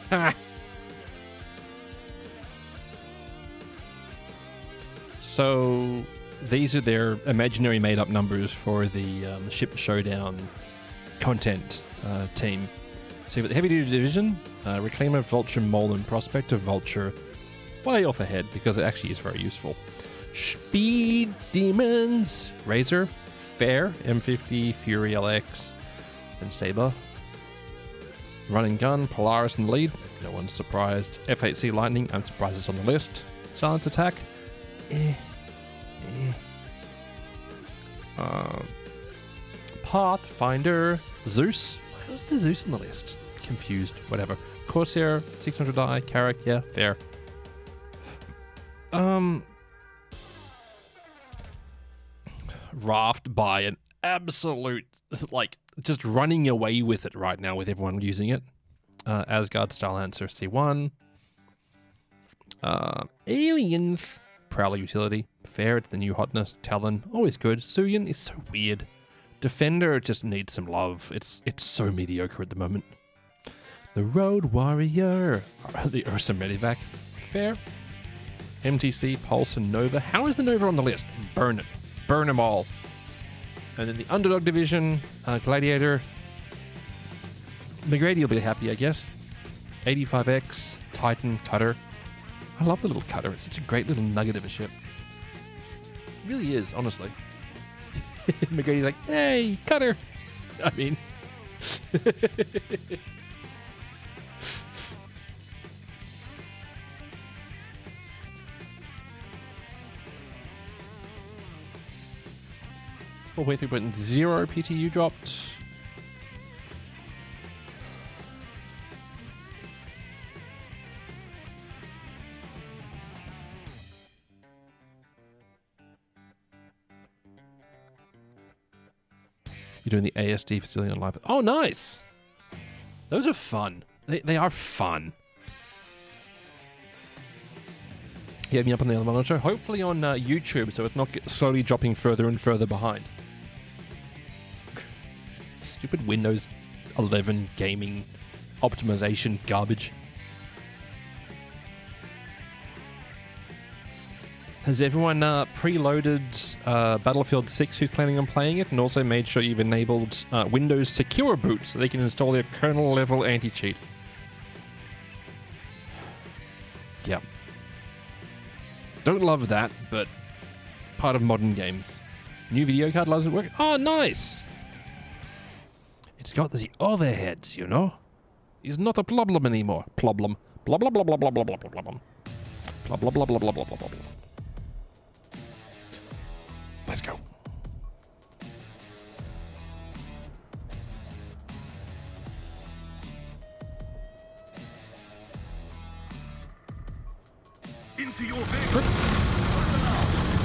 Ha! So these are their imaginary made-up numbers for the Ship Showdown content team. So you've got the Heavy Duty Division, Reclaimer, Vulture, Mole, and Prospector. Vulture way off ahead because it actually is very useful. Speed Demons, Razor, Fair, M50, Fury LX, and Saber. Run and Gun, Polaris in the lead. No one's surprised. F8C Lightning, I'm surprised it's on the list. Silent Attack. Pathfinder. Zeus. Why was the Zeus on the list? Confused. Whatever. Corsair, 600i. Carrack, yeah, fair. Raft by an absolute, like, just running away with it right now with everyone using it. Asgard Style Answer C1. Aliens. Prowler Utility. Fair, it's the new hotness. Talon, always good. Suyin is so weird. Defender just needs some love. It's so mediocre at the moment. The Road Warrior. The Ursa Medivac. Fair. MTC, Pulse, and Nova. How is the Nova on the list? Burn it. Burn them all. And then the Underdog Division, Gladiator. McGrady will be happy, I guess. 85X, Titan, Cutter. I love the little cutter. It's such a great little nugget of a ship. It really is, honestly. McGrady's like, hey, cutter. I mean... 4.3.0 PTU dropped. You're doing the ASD facility on live. Oh, nice. Those are fun. They are fun. You have me up on the other monitor, hopefully on YouTube, so it's not slowly dropping further and further behind. Stupid Windows 11 gaming optimization garbage. Has everyone preloaded Battlefield 6 who's planning on playing it, and also made sure you've enabled Windows Secure Boot so they can install their kernel level anti-cheat? Yeah. Don't love that, but part of modern games. New video card doesn't work. Oh, nice! It's got the overheads, you know? It's not a problem anymore. Problem. Blah blah blah blah blah blah blah blah blah. Blah blah blah blah blah blah blah blah. Let's go. Into your vehicle.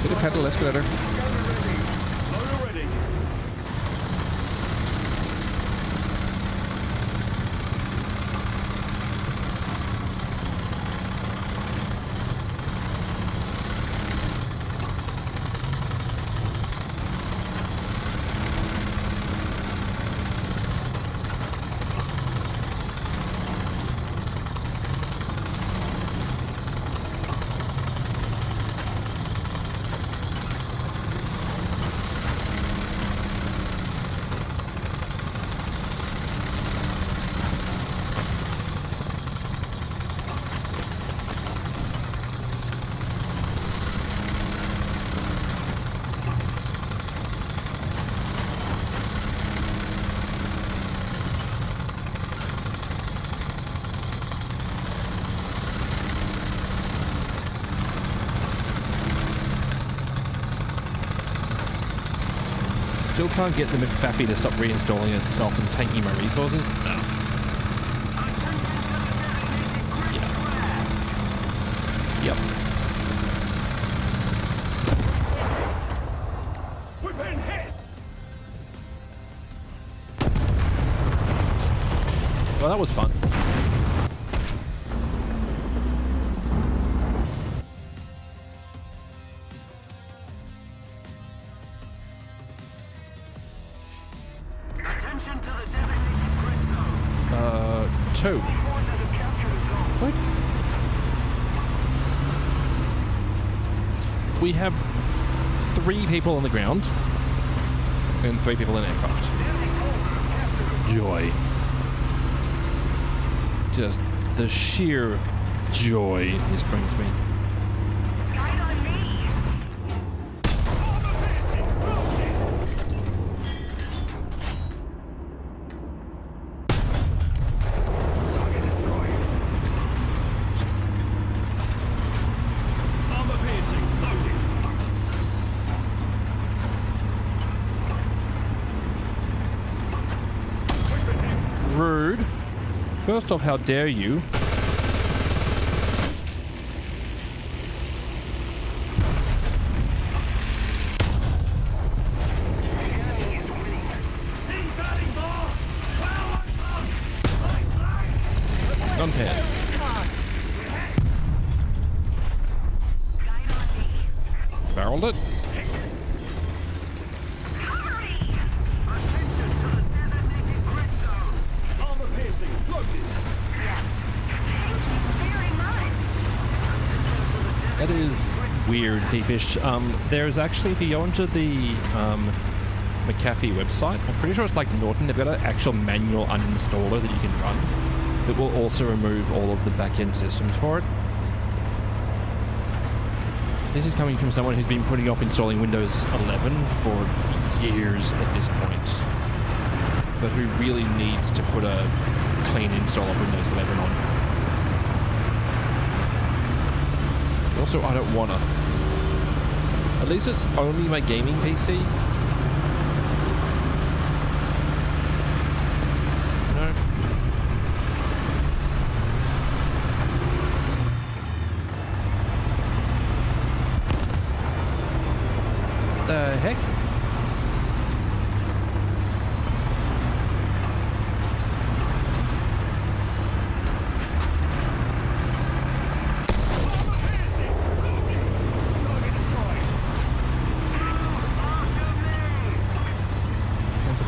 Hit a pedal escalator. Loader ready. Still can't get the McFappy to stop reinstalling itself and taking my resources? No. Yep. We've been hit. Well, that was fun. Attention to the designated grid zone. 2. What? We have 3 people on the ground and 3 people in aircraft. Joy. Just the sheer joy this brings me. Guide on me. Armor piercing. Loading. Rude. First off, how dare you? Unpaired. Barreled it. Armor piercing. Loading. Very much. That is weird, P-Fish. There's actually, if you go onto the McAfee website, I'm pretty sure it's like Norton, they've got an actual manual uninstaller that you can run that will also remove all of the back-end systems for it. This is coming from someone who's been putting off installing Windows 11 for years at this point, but who really needs to put a clean install of Windows 11 on. Also, I don't wanna. At least it's only my gaming PC.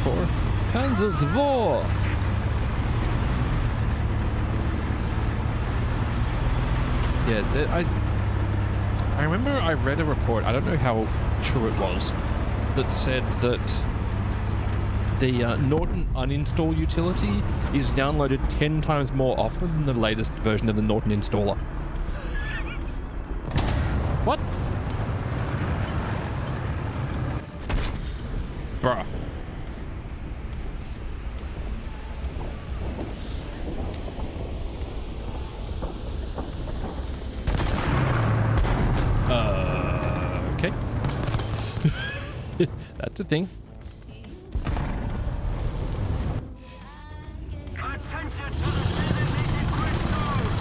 for Panzersvor. Yeah, I remember I read a report, I don't know how true it was, that said that the Norton uninstall utility is downloaded 10 times more often than the latest version of the Norton installer. What? Bruh. Okay. That's a thing. Attention to the designated grid zone.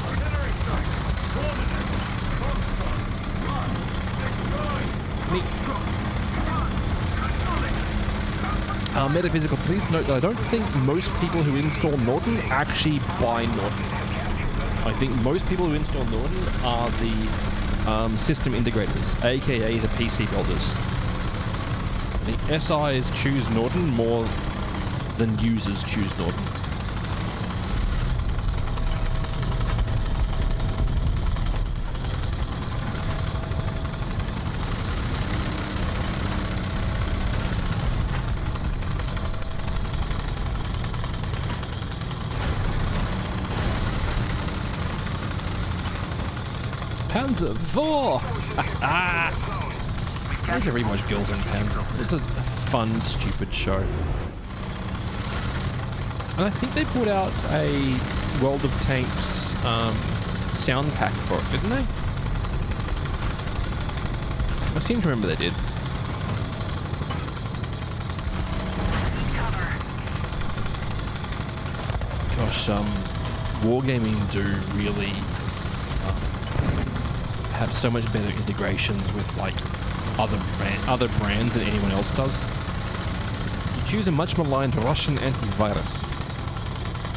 Artillery strike. Coordinates. Foxtrot. Run. Destroy. Metaphysical, please note that I don't think most people who install Norton actually buy Norton. I think most people who install Norton are the system integrators, aka the PC builders. The SIs choose Norton more than users choose Norton. Panzer IV! I can read much girls in Panzer. It's a fun, stupid show. And I think they put out a World of Tanks sound pack for it, didn't they? I seem to remember they did. Gosh, Wargaming do really have so much better integrations with like other brands than anyone else does. You choose a much maligned Russian antivirus.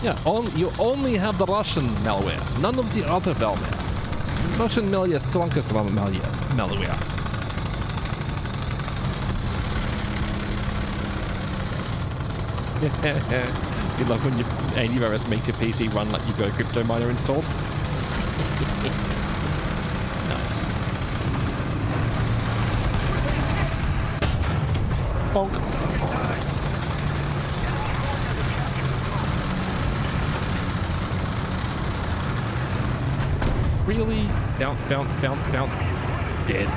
Yeah, you only have the Russian malware, none of the other malware. Russian malware is strongest malware. You love when your antivirus makes your PC run like you've got a crypto miner installed. Nice. Bonk. Really? Bounce, bounce, bounce, bounce. Dead.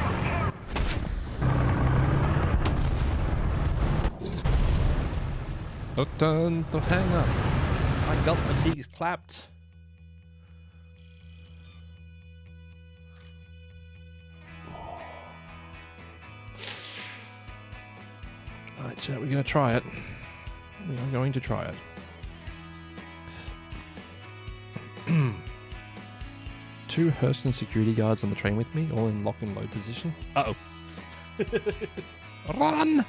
Return to hang up. I got the cheeks clapped. Alright, chat, we're gonna try it. We are going to try it. Two Hurston security guards on the train with me, all in lock and load position. Uh-oh. Run!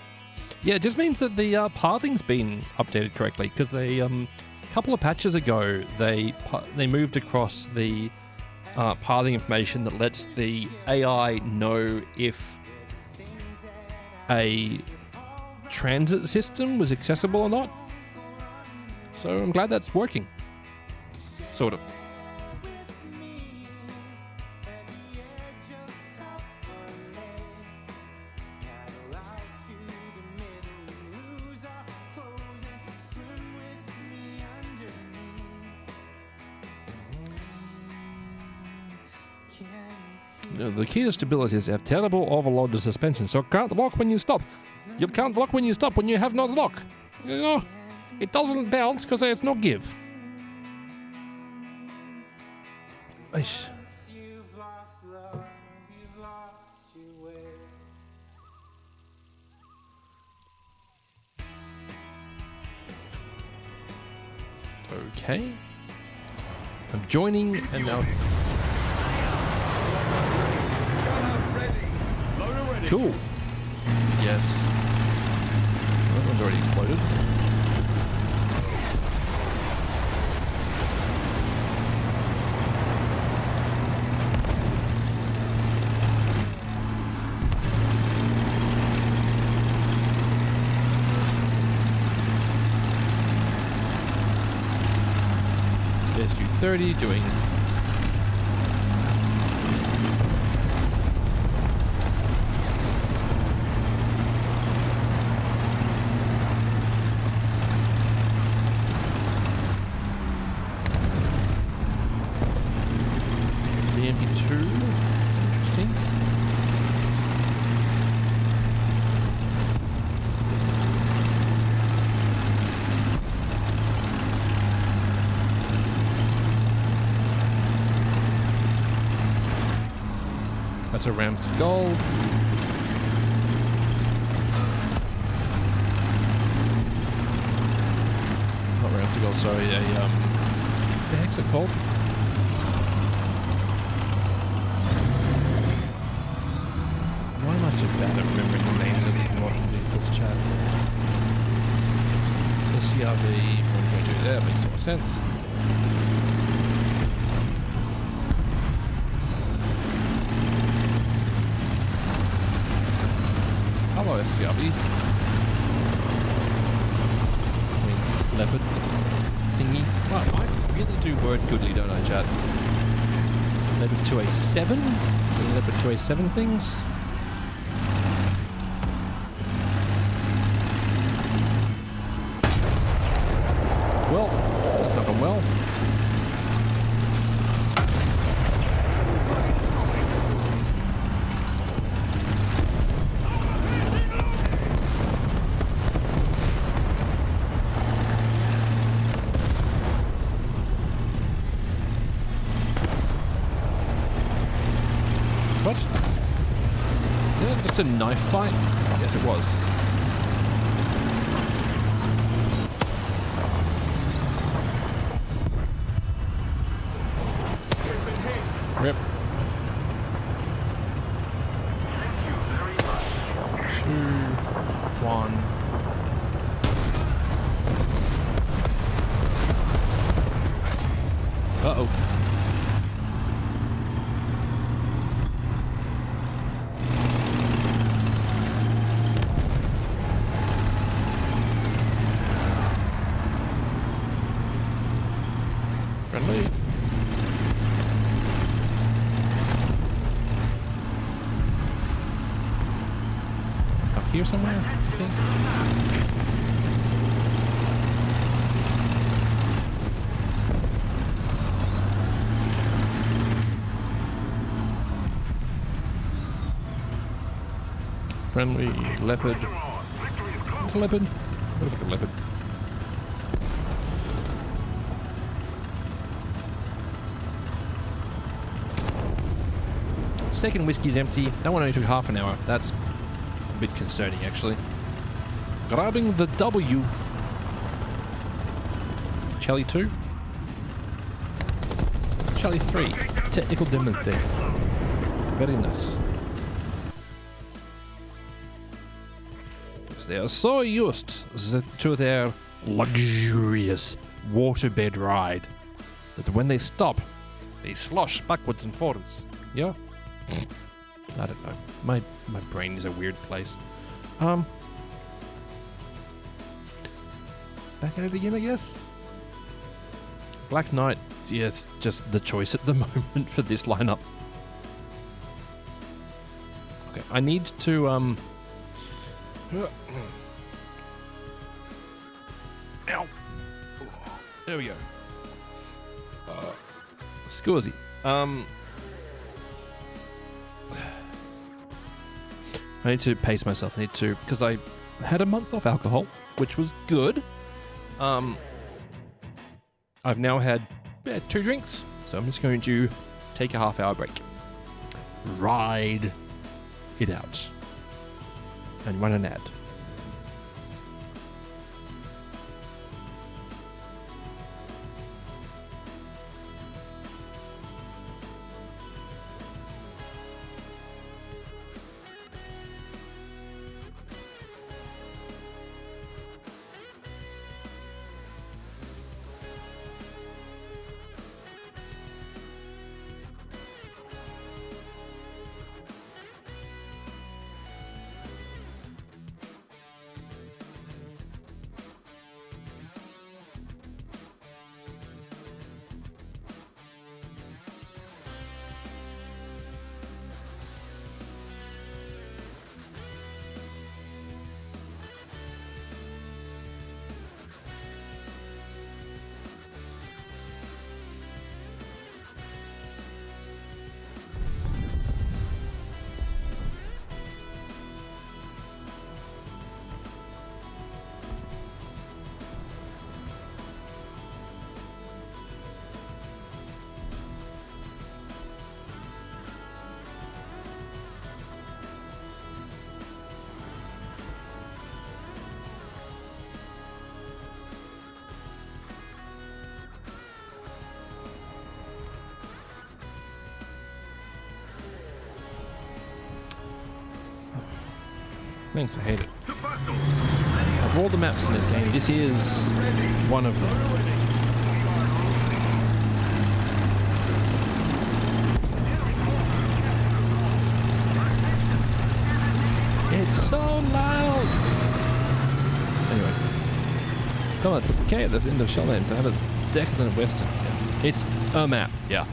Yeah, it just means that the pathing's been updated correctly, because they, a couple of patches ago, they moved across the pathing information that lets the AI know if a transit system was accessible or not. So I'm glad that's working. Sort of. The key to stability is to have terrible overloaded suspension, so it can't lock when you stop. You can't lock when you stop when you have no lock. You know, it doesn't bounce because it's no give. Eish. Okay. I'm joining and now... Cool. Yes. That one's already exploded. 30 doing. The MP2. Interesting. That's a Ram Skull. Not Ram Skull, sorry, what the heck's it called? Why am I so bad at remembering the names of these modern vehicles, chat? SCRV 122, that makes more sense. Hello, SCRV. I mean, leopard thingy. Wow, I really do word goodly, don't I, chat? Leopard 2A7? The Leopard 2A7 things? Well, that's not gone well. What? Yeah, just a knife fight? Yes, it was. Rip. 2, 1. Uh-oh. Friendly. Up here somewhere, I think. Friendly leopard. It's a leopard. What about a leopard? Second whiskey's empty. That one only took half an hour. That's a bit concerning, actually. Grabbing the W. Charlie 2. Charlie 3. Technical demente. Very nice. They are so used to their luxurious waterbed ride that when they stop, they slosh backwards and forwards. Yeah? I don't know. My brain is a weird place. Back at it again, I guess? Black Knight, yes, just the choice at the moment for this lineup. Okay, I need to, Ow. There we go. Scusi. I need to pace myself. I need to, because I had a month off alcohol, which was good. I've now had 2 drinks, so I'm just going to take a half-hour break. Ride it out. And run an ad. Thanks, I hate it. Of all the maps in this game, this is one of them. It's so loud! Anyway. Come on, okay, that's the end of Shellland to have a decadent western. Yeah. It's a map, yeah.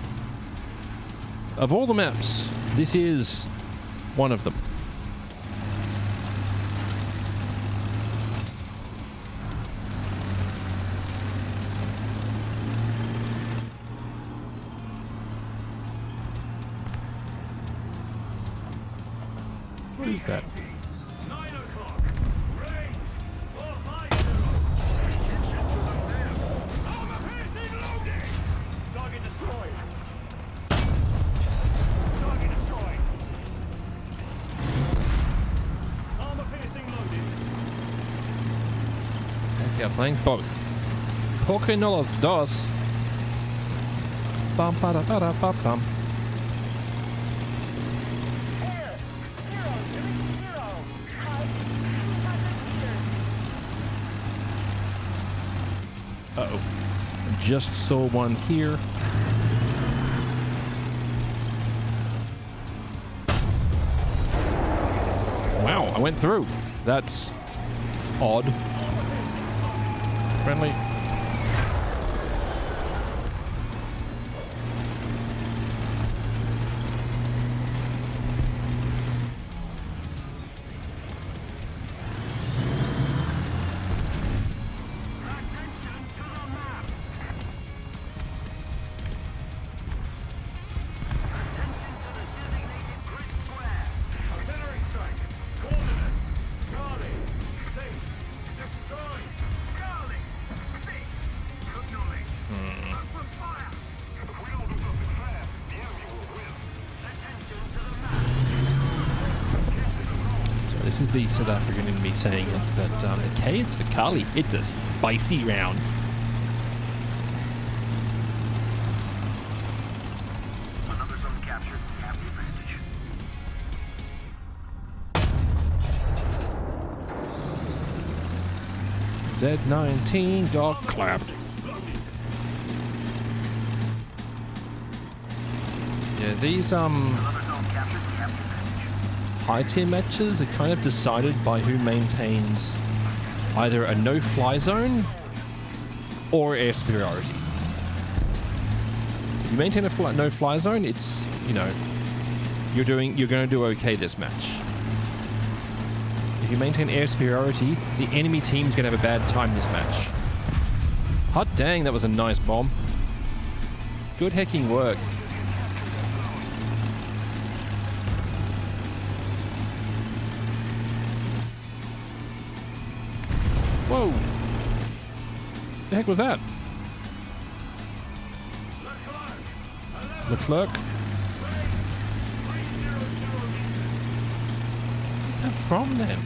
Of all the maps, this is one of them. What is that? 9 o'clock. Range. 450. Armor piercing loading. Target destroyed. Target destroyed. Armor piercing loading. Okay, I'm playing both. Porque no los dos. Bum ba da ba da ba bum. Uh-oh. Just saw one here. Wow, I went through. That's odd. Friendly. Artillery strike. Coordinates. Charlie. 6. Destroy. Charlie. 6. Acknowledge. Open fire. If we don't do something fast, the enemy will win. Attention to the map. So this is the South African in me saying it, but the K is for Carly. It's a spicy round. Another zone captured. Have the advantage. Z19 got clapped. Yeah, these Another zone captured. Have the advantage. high tier matches are kind of decided by who maintains either a no-fly zone or air superiority. If you maintain a no-fly zone, it's, you know, you're going to do okay this match. If you maintain air superiority, the enemy team's going to have a bad time this match. Hot dang, that was a nice bomb. Good hacking work. Whoa! The heck was that? Leclerc? Where's that from then?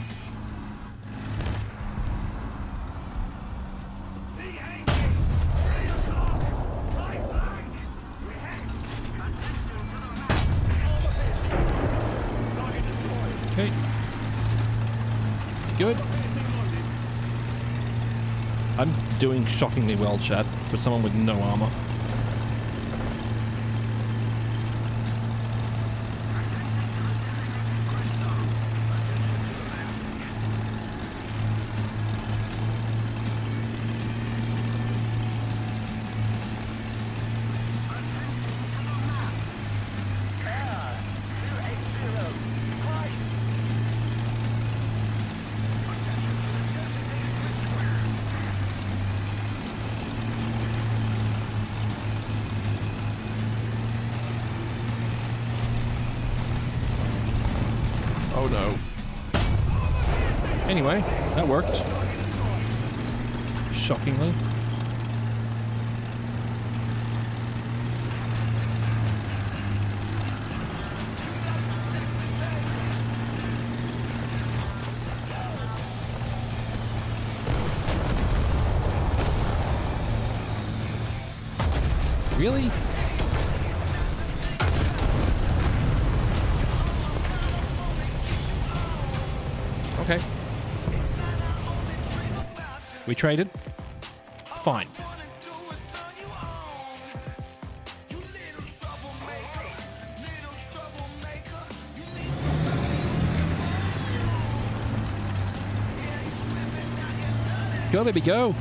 Okay. Good. I'm doing shockingly well, chat, for someone with no armor. Oh no. Anyway, that worked. Shockingly. Really? Okay. We traded. Fine. Go, baby, go.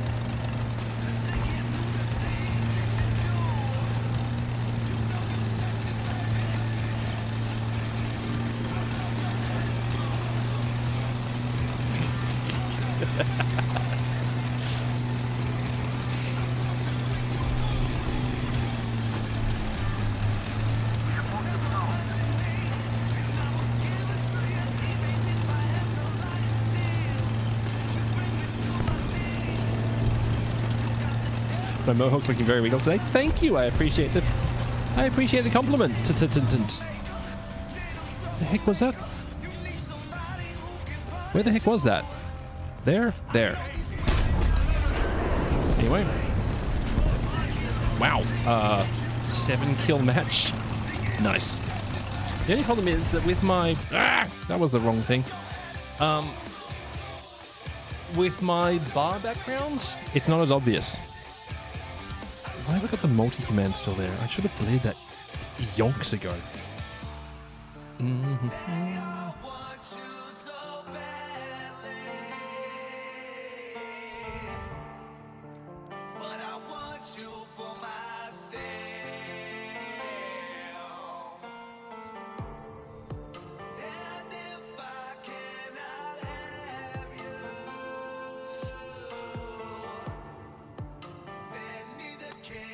My mohawk's looking very regal today. Thank you. I appreciate the compliment. The heck was that? Where the heck was that? There? There. Anyway. Wow. 7-kill match. Nice. The only problem is that with my... that was the wrong thing. With my bar background, it's not as obvious. Why have I got the multi-command still there? I should have played that yonks ago.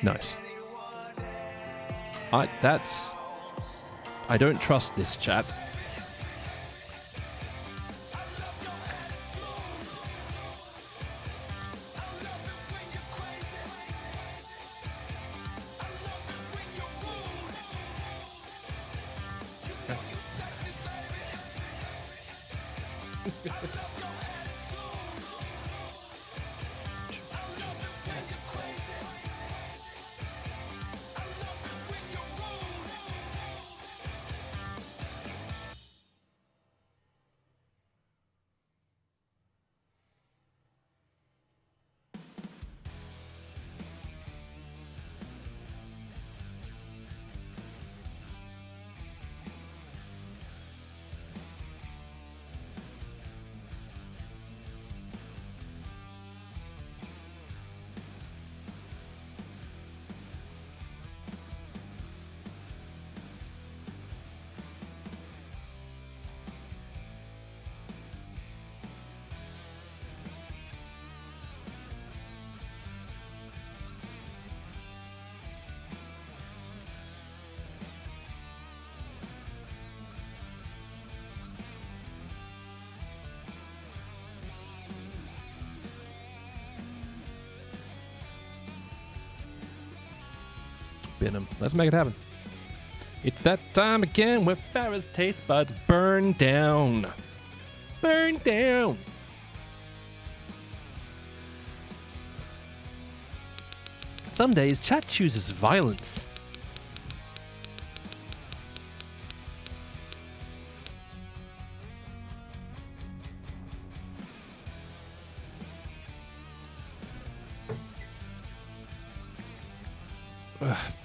Nice. I don't trust this chat. Benham. Let's make it happen. It's that time again where Farrah's taste buds burn down. Burn down. Some days chat chooses violence.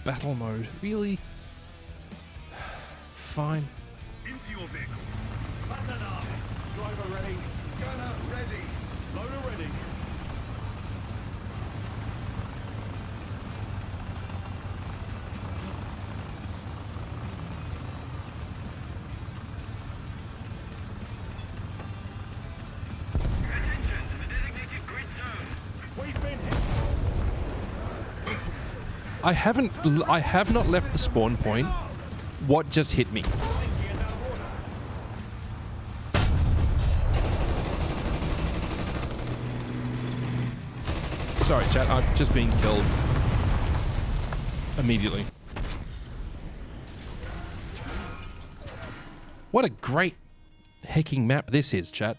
Battle mode. Really? Fine. Into your vehicle. Button up. Driver ready. Gunner ready. Loader ready. Attention to the designated grid zone. We've been hit. I have not left the spawn point. What just hit me? Sorry, chat. I'm just being killed immediately. What a great hacking map this is, chat.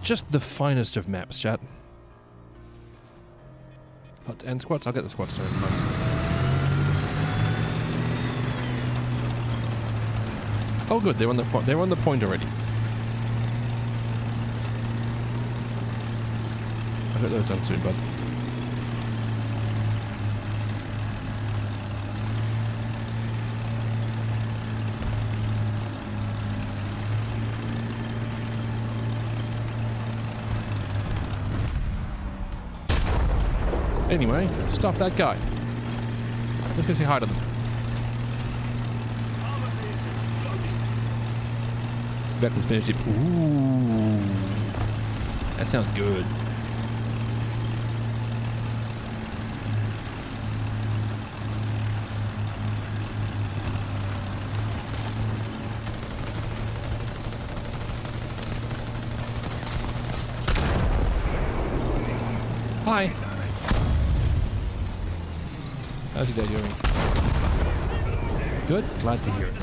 Just the finest of maps, chat. And squats? I'll get the squats to Oh, good. They're on the they're on the point already. I'll get those done soon, bud. Anyway, stop that guy. Let's go say hi to them. Back to the Spanish dip. Ooh. That sounds good. Hi. How's your day doing? Good. Glad to hear it.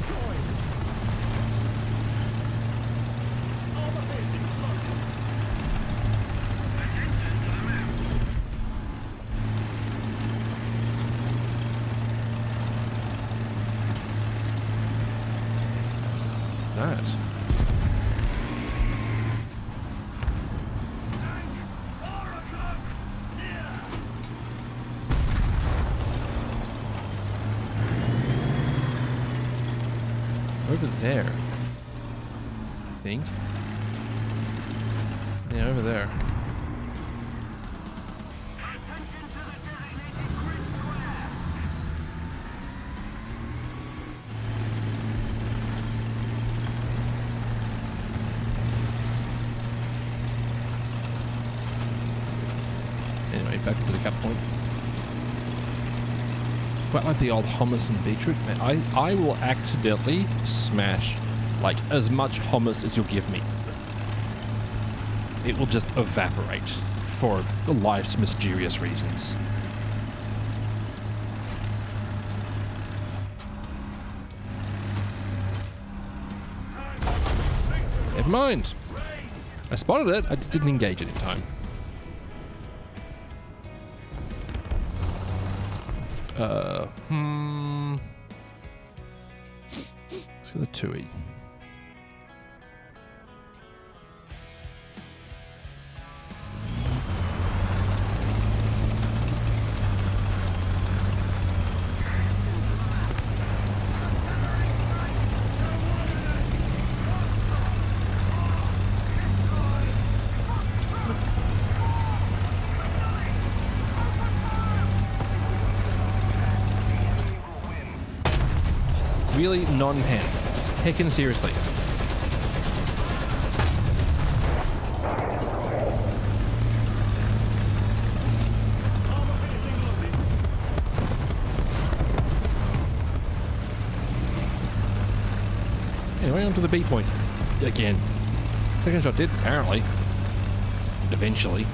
Nice. Over there, I think. Yeah, over there. Attention to the designated grid square. Anyway, back to the cap point. Quite like the old hummus and beetroot. Man, I will accidentally smash like as much hummus as you'll give me. It will just evaporate for life's mysterious reasons. Never mind. I spotted it, I just didn't engage it in time. Let's go the 2E. Really non-pen. Heckin' seriously. Anyway, on to the B point. Again. Second shot did, apparently. Eventually.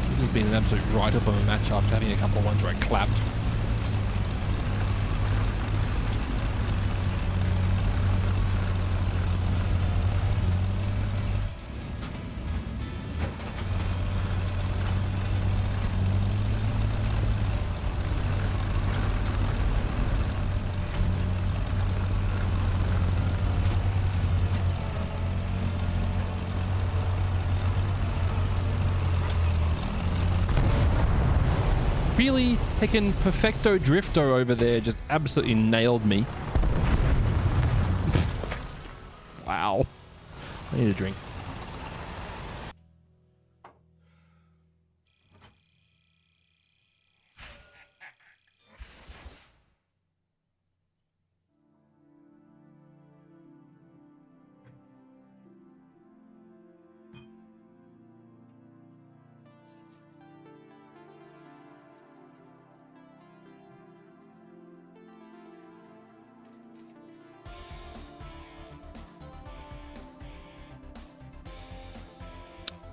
This has been an absolute write-off of a match after having a couple of ones where I clapped. Really heckin' perfecto drifter over there just absolutely nailed me. Wow. I need a drink.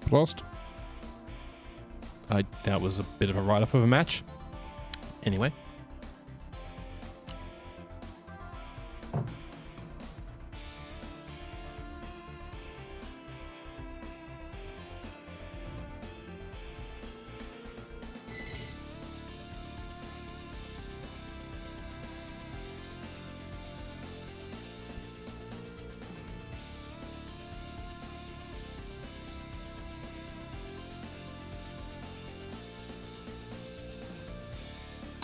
Lost. That was a bit of a write-off of a match. Anyway.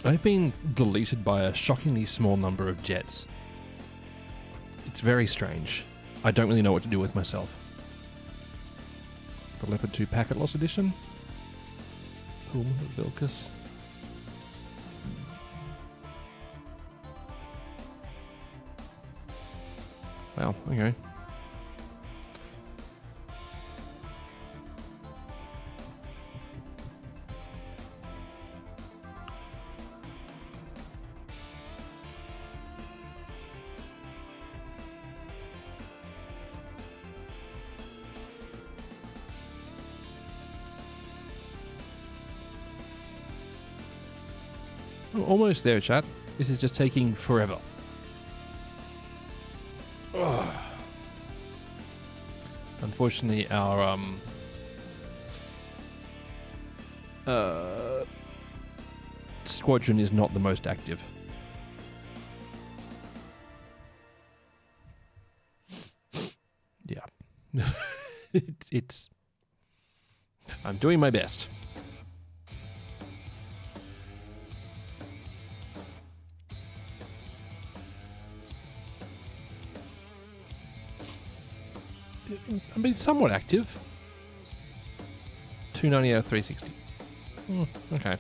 I've been deleted by a shockingly small number of jets. It's very strange. I don't really know what to do with myself. The Leopard 2 Packet Loss Edition. Puma, Vilcus. Wow, okay. We're almost there, chat. This is just taking forever. Ugh. Unfortunately, our squadron is not the most active. Yeah. it's I'm doing my best. I mean, somewhat active. 290 out of 360. Okay.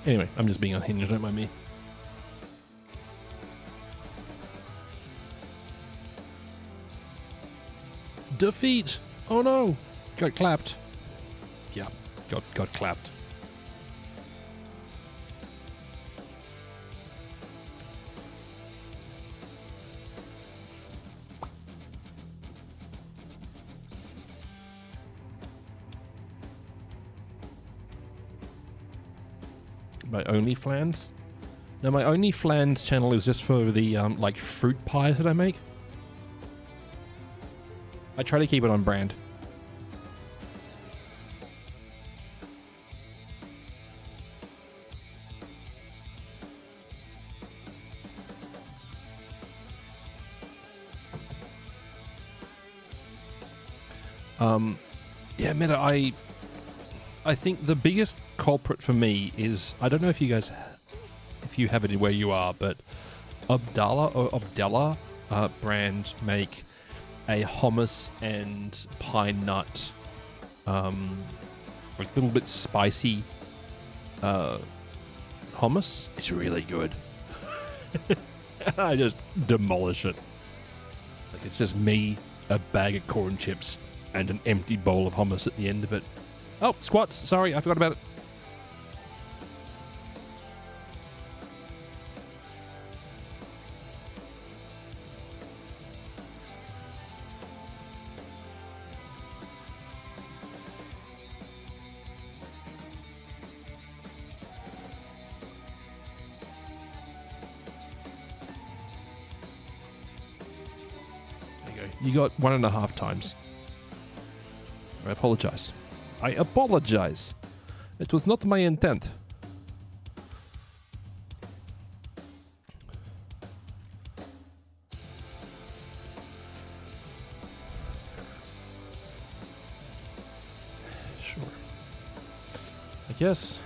Anyway, I'm just being unhinged, don't mind me. Defeat! Oh no! Got clapped. Yeah, got clapped. My OnlyFlans? No, my OnlyFlans channel is just for the like fruit pies that I make. I try to keep it on brand. Yeah, Meta, I think the biggest culprit for me is, I don't know if you guys, if you have it where you are, but Abdallah brand make a hummus and pine nut, like a little bit spicy hummus. It's really good. I just demolish it. Like, it's just me, a bag of corn chips, and an empty bowl of hummus at the end of it. Oh, squats. Sorry, I forgot about it. There you go. You got 1.5 times. I apologize. I apologize. It was not my intent. Sure. I guess.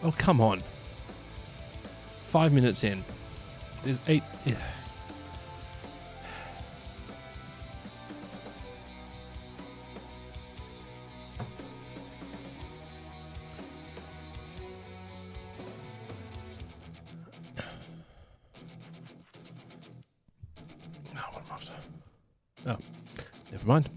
Oh, come on. 5 minutes in. There's 8. Yeah. Oh, never mind.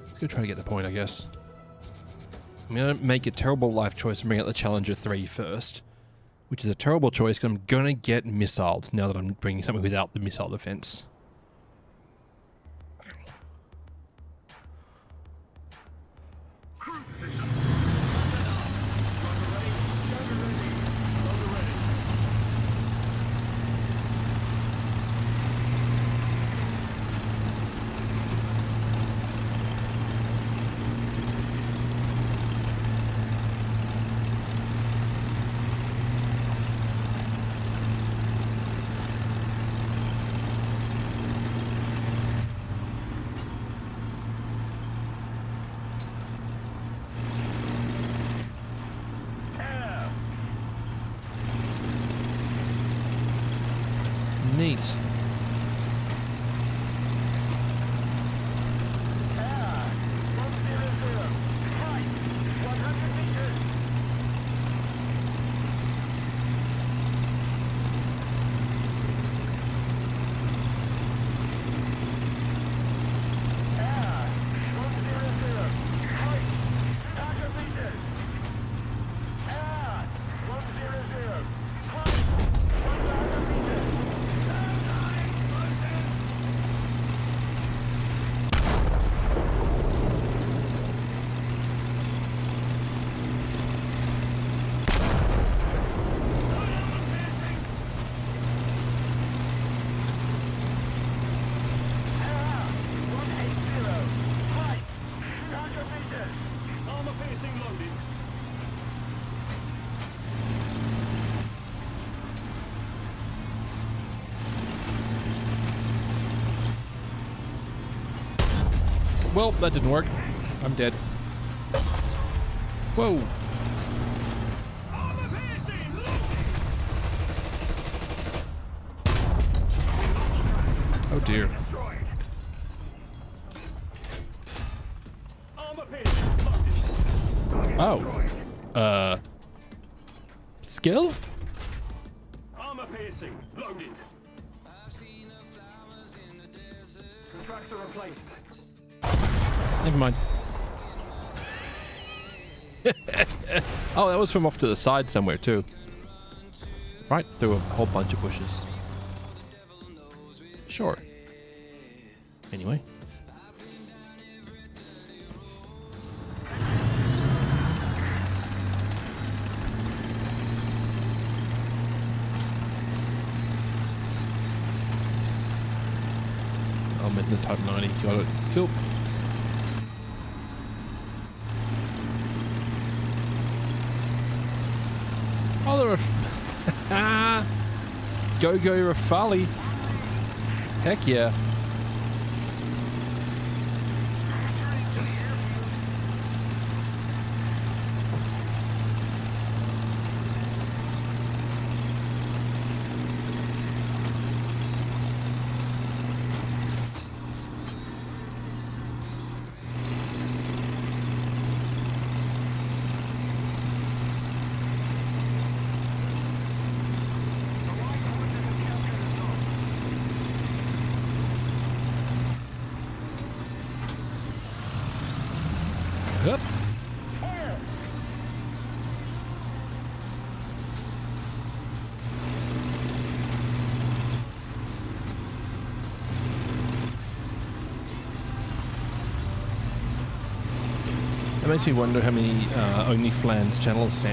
Let's go try to get the point, I guess. I'm going to make a terrible life choice and bring out the Challenger 3 first, which is a terrible choice because I'm going to get missiled now that I'm bringing something without the missile defense. Crew position. Rotor ready. Rotor ready. Rotor ready. Air. Neat. Air. 100. Flight. 100 meters. Air. 100. Flight. 200 meters. Air. 100. Flight. 100 meters. Armor piercing loaded. Well, that didn't work. I'm dead. Whoa. Armor piercing loaded. Oh dear. Destroyed. Armor piercing loaded. Oh. Skill? Armor piercing loaded. Contracts are replaced. Never mind. Oh, that was from off to the side somewhere too. Right through a whole bunch of bushes. Sure. Anyway. I'm in the Type 90. Got it. Cool. Oh, there are... Go Rafali. Heck yeah. Yep. That makes me wonder how many OnlyFans channels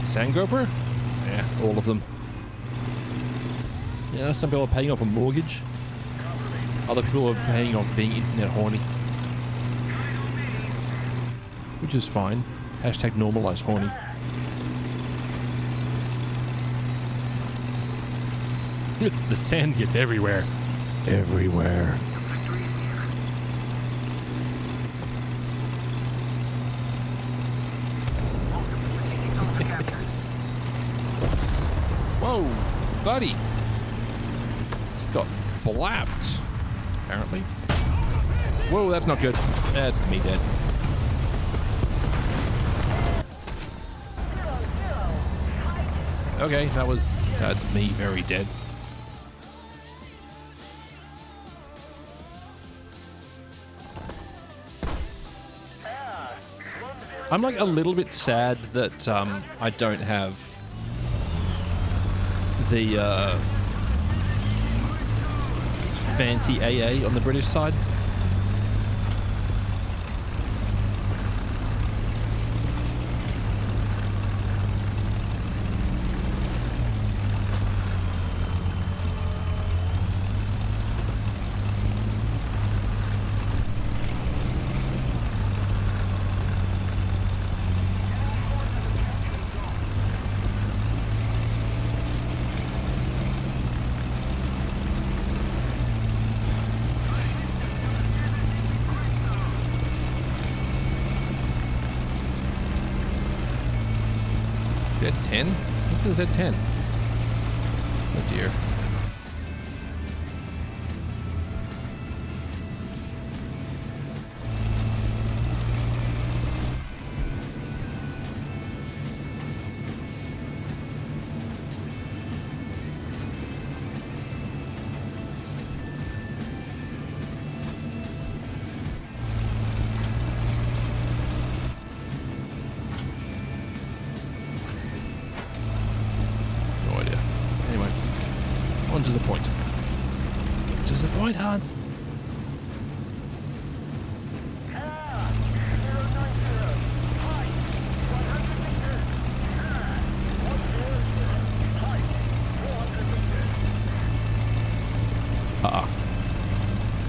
Sandgroper? Yeah, all of them. You know, some people are paying off a mortgage. Other people are paying off being internet horny. Which is fine. Hashtag normalize horny. The sand gets everywhere. Everywhere. Whoa, buddy. He's got blapped, apparently. Whoa, that's not good. That's me dead. Okay, that's me very dead. I'm like a little bit sad that I don't have the fancy AA on the British side. Z10? What's the Z10? Oh dear. To the point. Get to the point, Hans.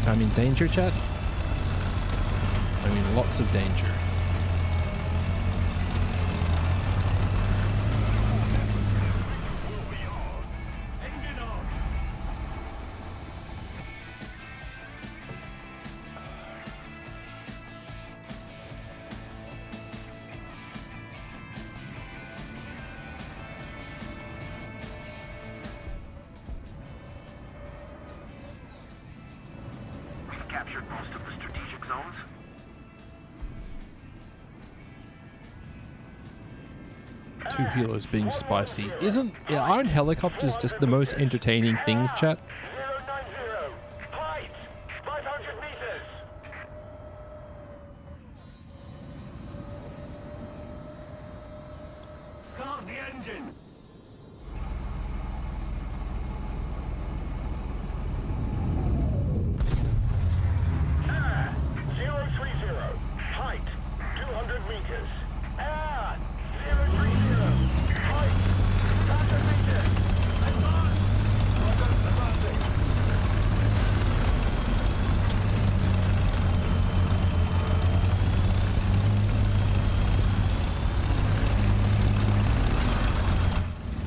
I'm in danger, chat. I'm in lots of danger. Captured most of the strategic zones. Two healers being spicy. Isn't aren't helicopters just the most entertaining things, chat? 090. Height 500 meters. Start the engine. Height 200 meters. Air 030. Height 100 meters. Advance. Advancing.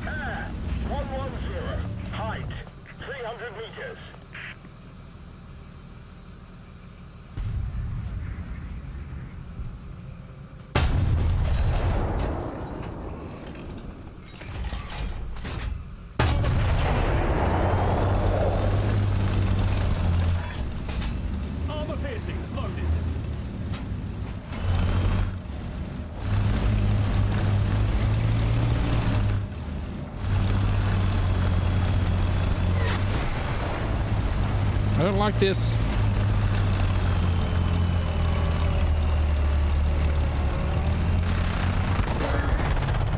Air 110. Height 300 meters. I don't like this.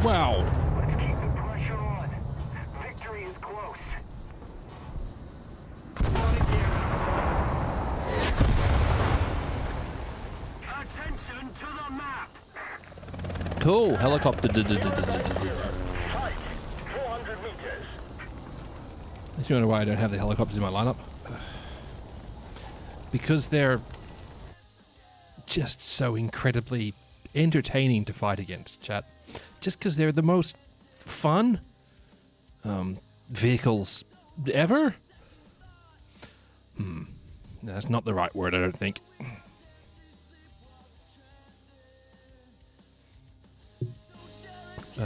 Wow. Let's keep the pressure on. Victory is close. Attention to the map. Cool. Helicopter. Height 400 meters. You wonder why I don't have the helicopters in my lineup? Because they're just so incredibly entertaining to fight against, chat. Just because they're the most fun vehicles ever? That's not the right word, I don't think.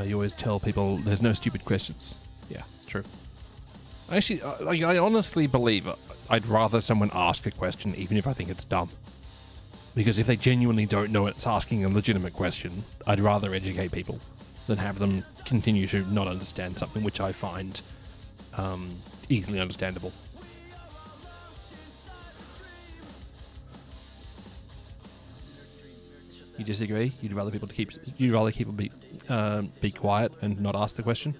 You always tell people there's no stupid questions. Yeah, it's True. Actually, I honestly believe I'd rather someone ask a question, even if I think it's dumb. Because if they genuinely don't know it's asking a legitimate question, I'd rather educate people than have them continue to not understand something which I find easily understandable. You disagree? You'd rather people be quiet and not ask the question?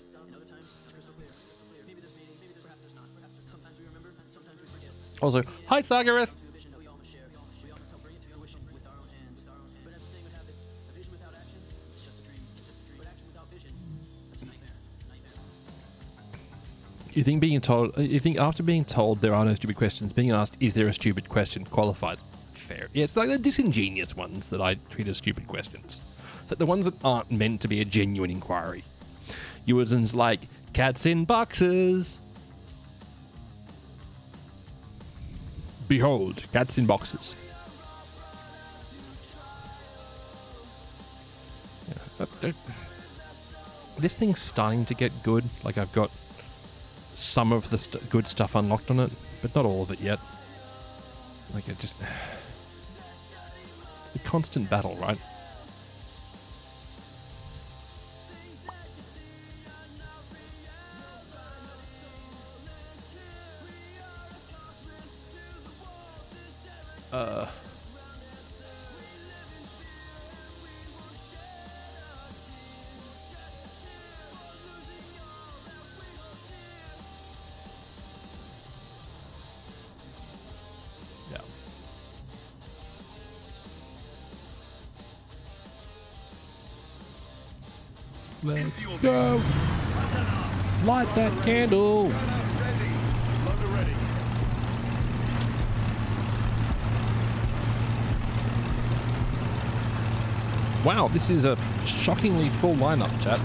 Also, hi Sagareth! You think after being told there are no stupid questions, being asked, is there a stupid question, qualifies? Fair. Yeah, it's like the disingenuous ones that I treat as stupid questions. It's like the ones that aren't meant to be a genuine inquiry. Yours like, cats in boxes. Behold, cats in boxes. Yeah, this thing's starting to get good. Like, I've got some of the good stuff unlocked on it, but not all of it yet. Like, it's the constant battle, right? Yeah. Let's go! Light that candle! Ready. Loader ready. Wow, this is a shockingly full lineup, chat.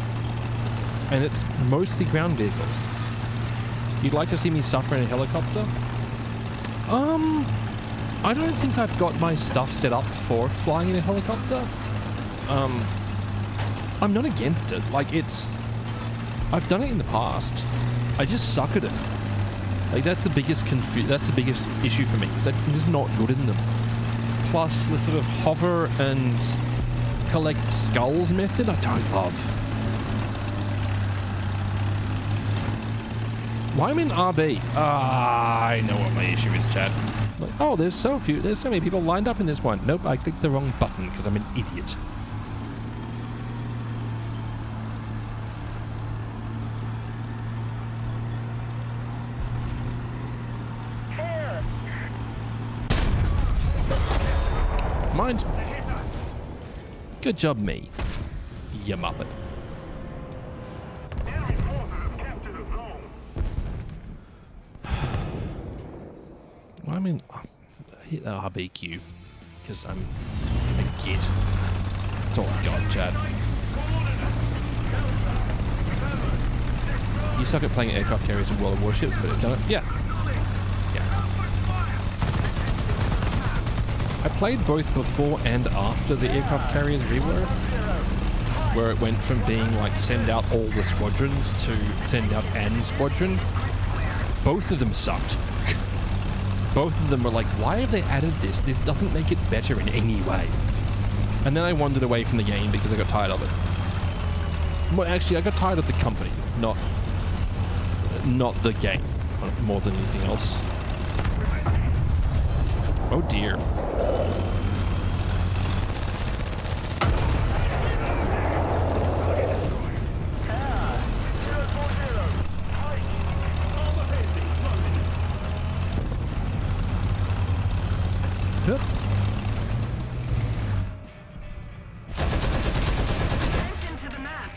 And it's mostly ground vehicles. You'd like to see me suffer in a helicopter? I don't think I've got my stuff set up for flying in a helicopter. I'm not against it. Like, I've done it in the past. I just suck at it. Like, that's the biggest issue for me, is that I'm just not good in them. Plus, the sort of hover and collect skulls method I don't love. Why am I in RB? I know what my issue is, chat. Like, oh, there's so many people lined up in this one. Nope, I clicked the wrong button because I'm an idiot. Mine's... Good job, me. You muppet. Enemy forces have captured a zone. I mean, I hit RBQ because I'm a git. That's all I got, Chad. You suck at playing aircraft carriers and World of Warships, but have done it. Yeah. I played both before and after the aircraft carriers rework, where it went from being like send out all the squadrons to send out an squadron. Both of them sucked. Both of them were like, why have they added this? This doesn't make it better in any way. And then I wandered away from the game because I got tired of it. Well, actually, I got tired of the company, not the game, more than anything else. Oh dear. Yep. Attention to the map.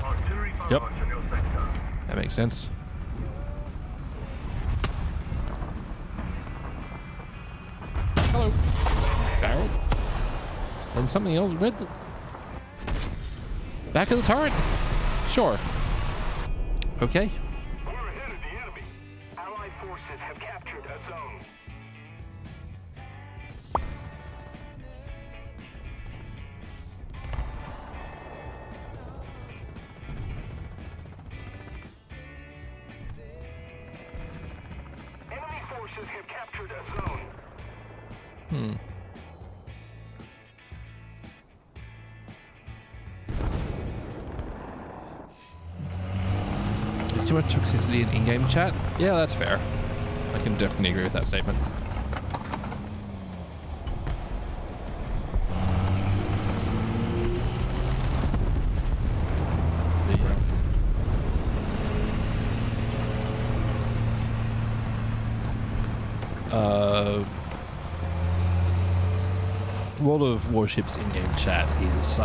Artillery Yep. barrage in your sector. That makes sense. Hello. Barrel. And something else. Where'd the... Back of the turret? Sure. Okay. We're ahead of the enemy. Allied forces have captured a zone. There's too much toxicity in in-game chat. Yeah, that's fair. I can definitely agree with that statement. World of Warships in-game chat is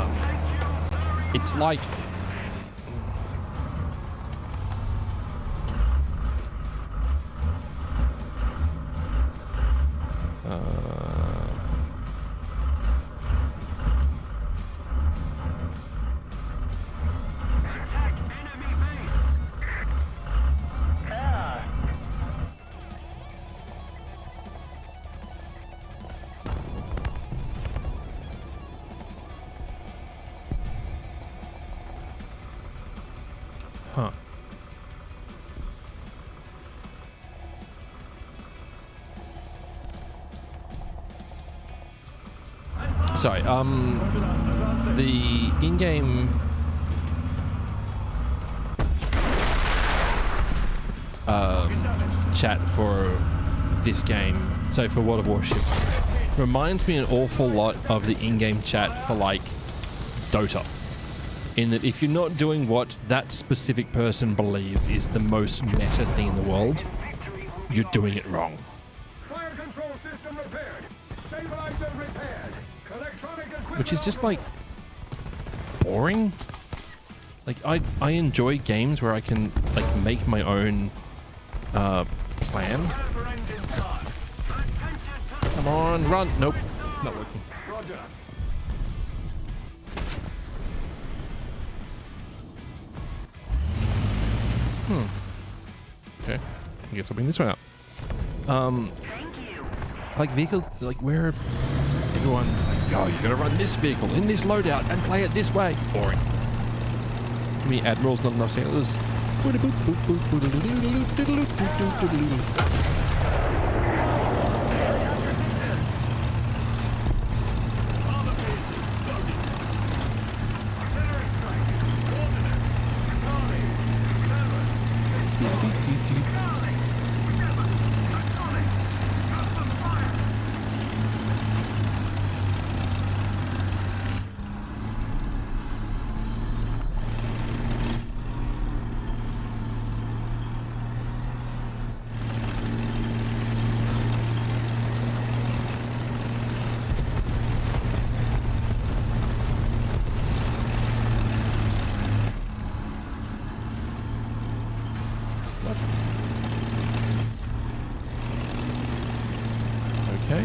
it's like huh. Sorry, the in-game chat for this game, so for World of Warships, reminds me an awful lot of the in-game chat for like Dota. In that if you're not doing what that specific person believes is the most meta thing in the world, you're doing it wrong. Fire control system repaired. Stabilizer repaired. Electronic equipment Which is just like boring. Like I enjoy games where I can like make my own plan. Come on, run. Nope, not working. Roger. Okay, I guess I'll bring this one out. Like vehicles, like where everyone's like, yo, you gotta run this vehicle in this loadout and play it this way. Boring. Too many admirals, not enough sailors. Artillery strike. Coordinates. Charlie. 7. Charlie. 7. Atomic. Open fire. Okay.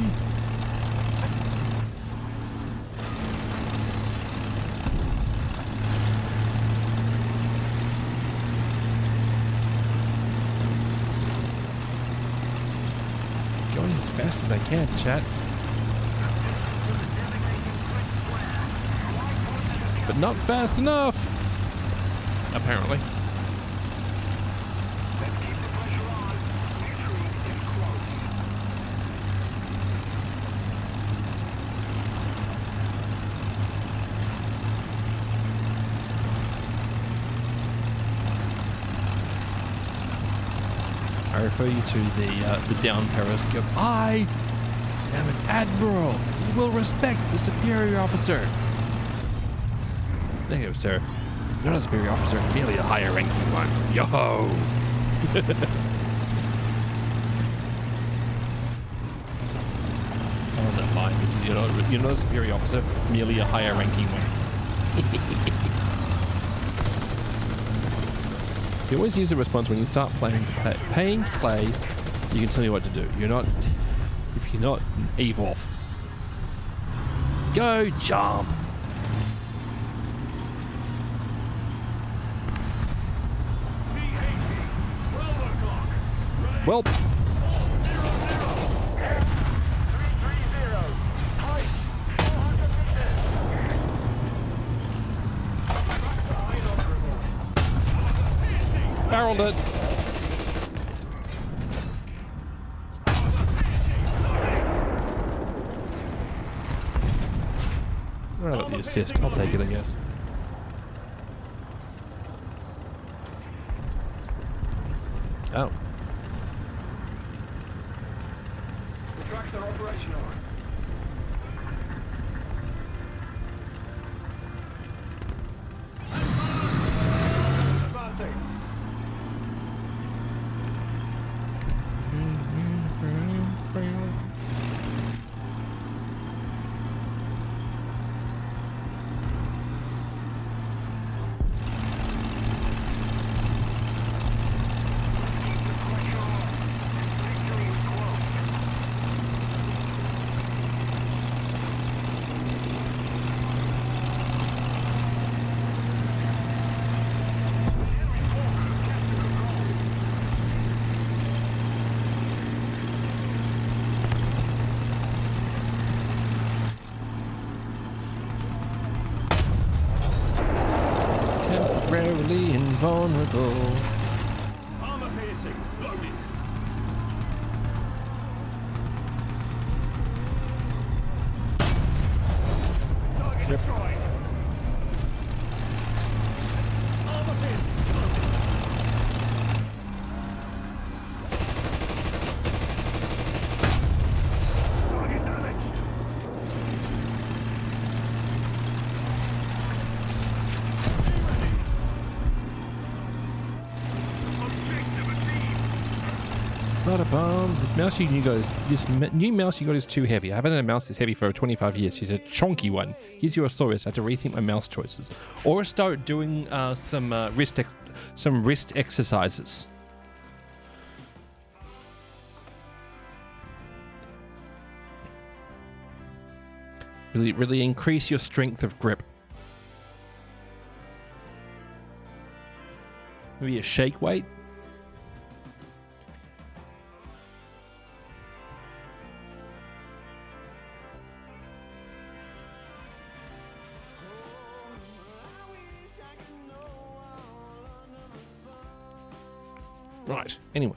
Going as fast as I can, chat. But not fast enough. Apparently. I refer you to the down periscope. I am an admiral. You will respect the superior officer. Negative, sir. You're not a superior officer, merely a higher ranking one. Yo! I love that line, which is you're not a superior officer, merely a higher ranking one. You always use the response when you start playing to play. Paying to play, you can tell me what to do. You're not, if you're not, evil. Go jump! Well, barreled it. I got the assist. I'll take it, I guess. Oh. The tracks are operational. Advancing. Temporarily invulnerable. Armor piercing. Loading. Target Yep. destroyed. Armor piercing. Loading. Target damaged. Objective achieved. Ba-da-bum. This new mouse you got is too heavy. I haven't had a mouse this heavy for 25 years. She's a chonky one. Here's your Saurus. I have to rethink my mouse choices, or start doing some wrist exercises. Really increase your strength of grip. Maybe a shake weight. Right. Anyway.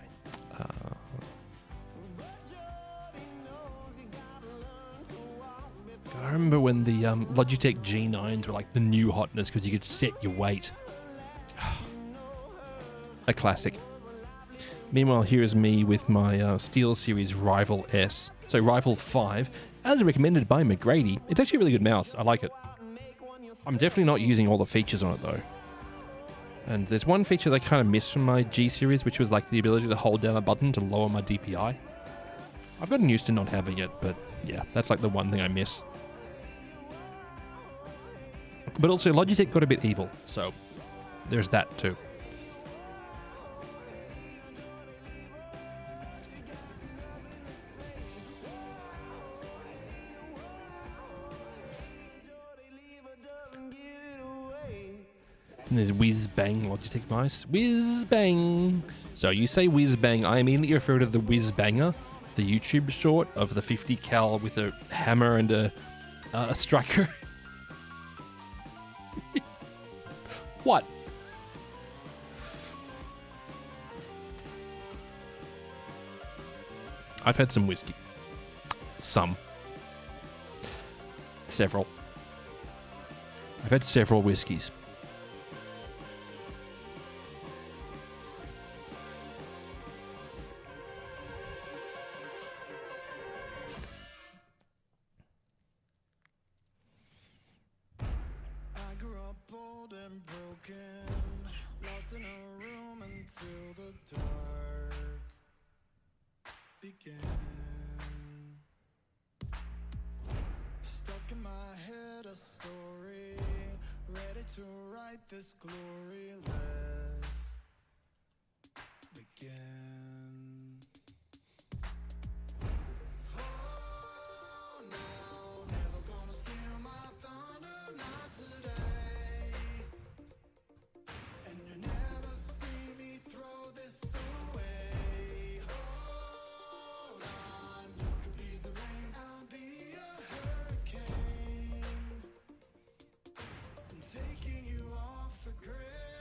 I remember when the Logitech G9s were like the new hotness because you could set your weight. A classic. Meanwhile, here is me with my SteelSeries Rival S. So Rival 5, as recommended by McGrady. It's actually a really good mouse. I like it. I'm definitely not using all the features on it though. And there's one feature that I kind of missed from my G series, which was like the ability to hold down a button to lower my DPI. I've gotten used to not having it, but yeah, that's like the one thing I miss. But also Logitech got a bit evil, so there's that too. And there's whiz bang Logitech mice. Whiz bang. So you say whiz bang, I immediately refer to the whiz banger, the YouTube short of the 50 cal with a hammer and a striker. What? I've had some whiskey. Some. Several. I've had several whiskeys. This glory, let's begin. Oh, no, never gonna steal my thunder, not today. And you never see me throw this away. Hold on, you could be the rain, I'll be a hurricane. I'm taking you off the grid.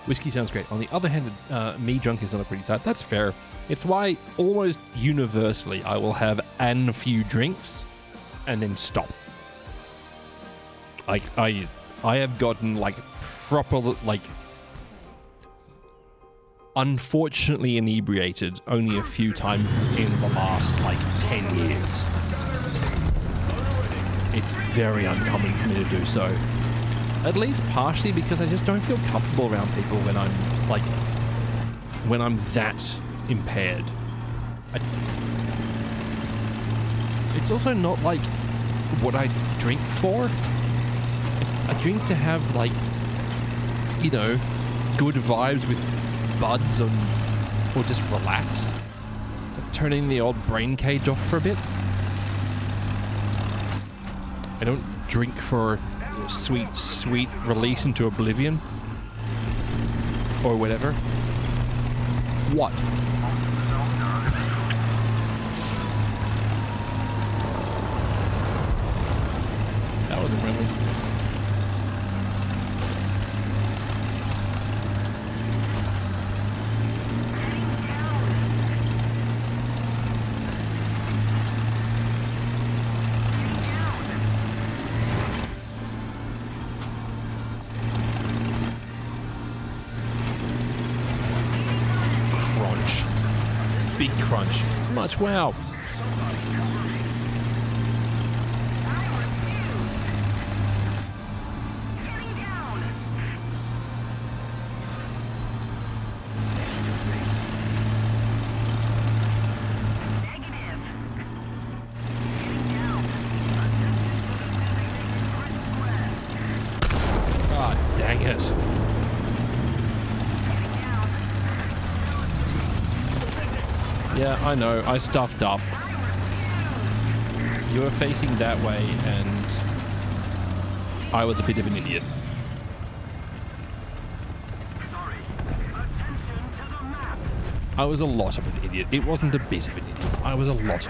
whiskey sounds great. On the other hand, me drunk is not a pretty sight. That's fair. It's why almost universally I will have a few drinks and then stop. Like I have gotten like proper like unfortunately inebriated only a few times in the last like 10 years. It's very uncommon for me to do so. At least partially because I just don't feel comfortable around people when I'm that impaired. It's also not like what I drink for. I drink to have like, you know, good vibes with buds or just relax. Turning the old brain cage off for a bit. I don't drink for sweet release into oblivion. Or whatever. What? That wasn't friendly. Big crunch. Much wow. Ah, dang it. Yeah, I know. I stuffed up. You were facing that way, and I was a bit of an idiot. I was a lot of an idiot. It wasn't a bit of an idiot. I was a lot.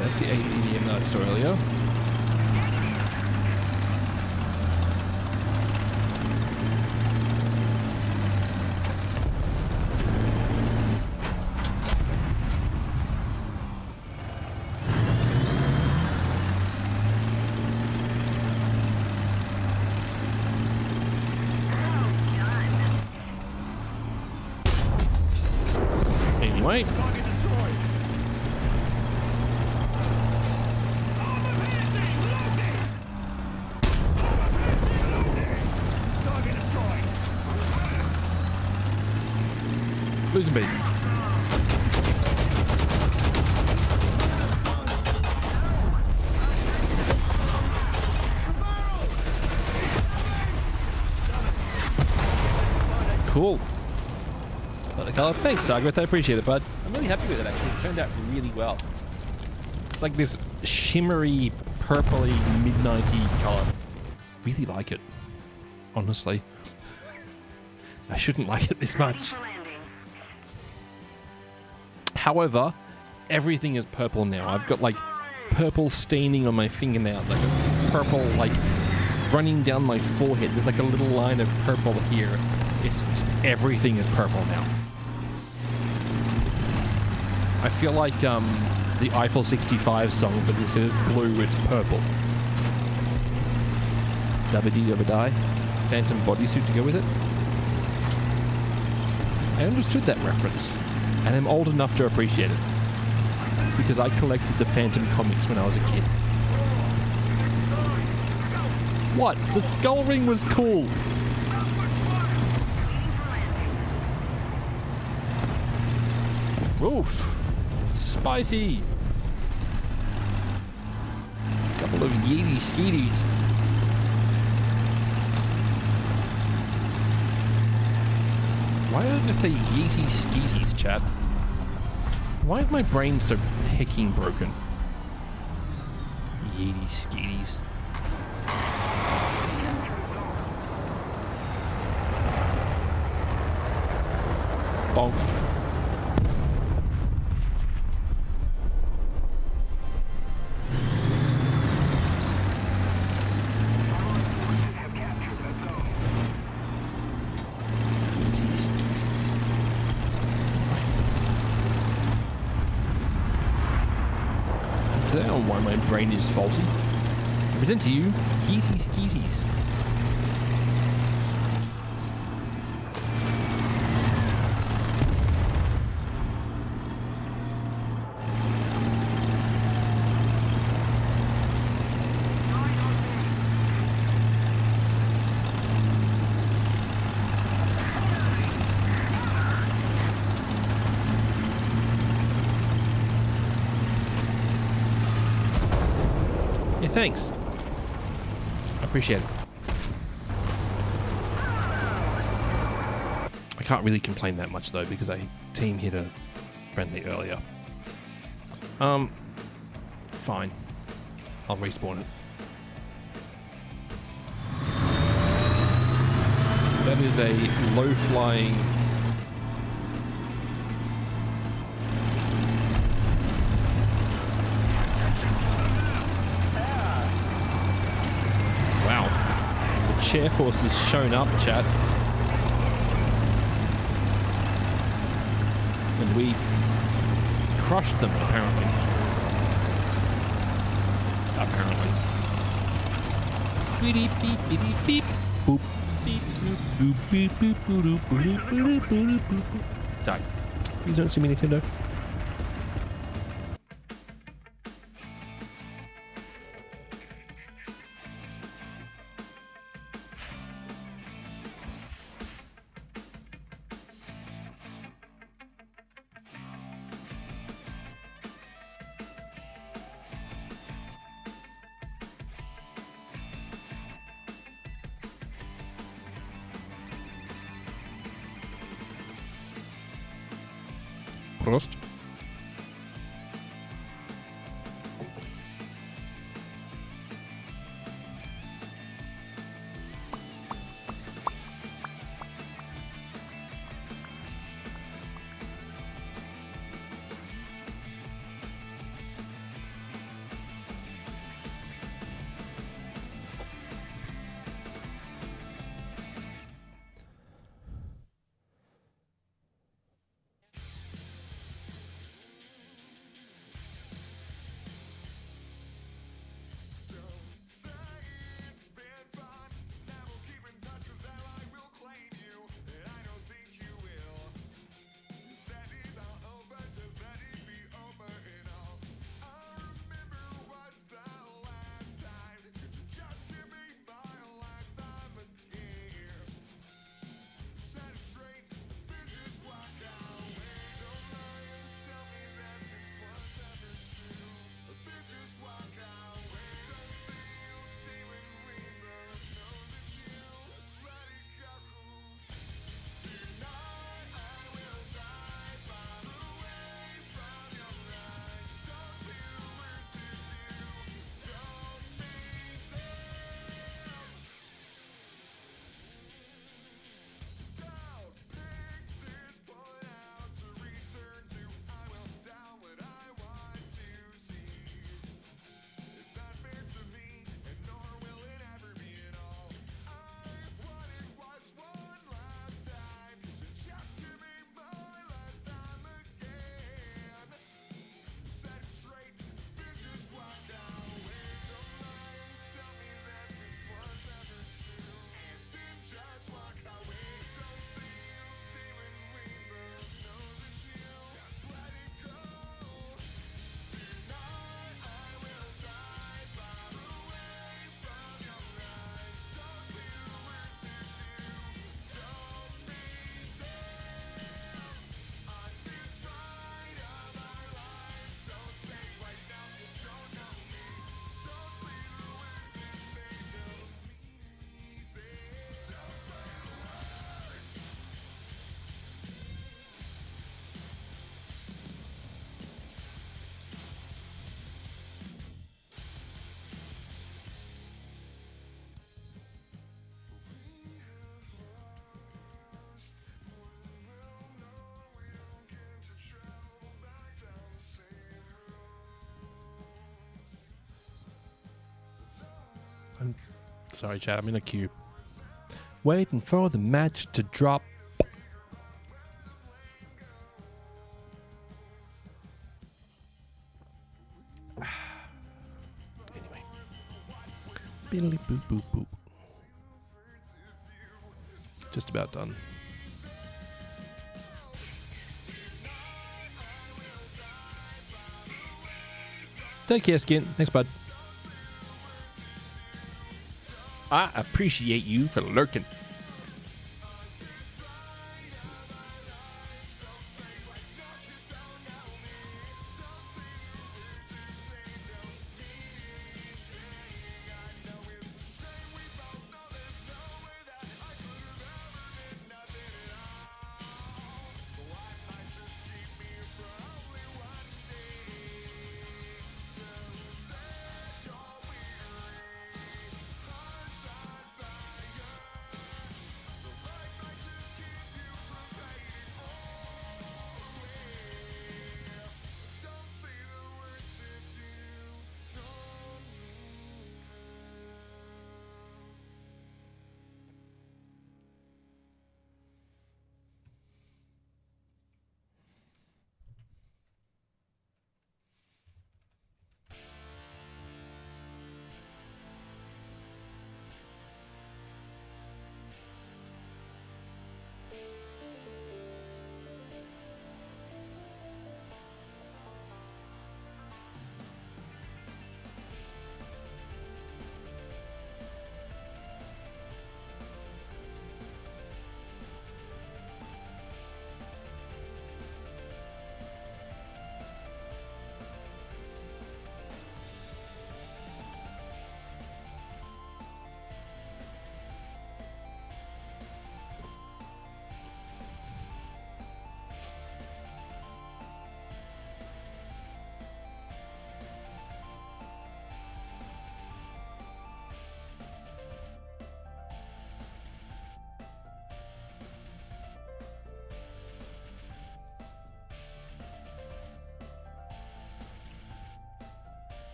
That's the ADM that I saw earlier. Anyway. Losing beat. Cool. Got the color. Thanks, Sargreth. I appreciate it, bud. I'm really happy with it, actually. It turned out really well. It's like this shimmery, purpley, midnighty color. Really like it. Honestly. I shouldn't like it this much. However, everything is purple now. I've got like purple staining on my fingernail, like a purple like running down my forehead. There's like a little line of purple here. It's everything is purple now. I feel like the Eiffel 65 song, but instead of blue, it's purple. Dabba-dee-dabba-die. Phantom bodysuit to go with it. I understood that reference, and I'm old enough to appreciate it, because I collected the Phantom comics when I was a kid. What? The skull ring was cool! Oof. Spicy. Couple of yeety skeeties. Why did I just say yeety skeeties, chat? Why is my brain so hecking broken? Yeety skeeties. Bonk. Today on why my brain is faulty. I present to you Yeety Skeeties. Yeah, thanks. I appreciate it. I can't really complain that much though because I team hit a friendly earlier. Fine. I'll respawn it. That is a low-flying... Wow. The chair force has shown up, chat. And we crushed them, apparently. Squeedy beep beep beep beep boop beep boop boop beep boop boop boop boop boop boop boop boop. Sorry, please don't sue me, Nintendo. Prost. Sorry, chat. I'm in a queue. Waiting for the match to drop. Anyway. Biddly boop boop boop. Just about done. Take care, Skin. Thanks, bud. I appreciate you for lurking.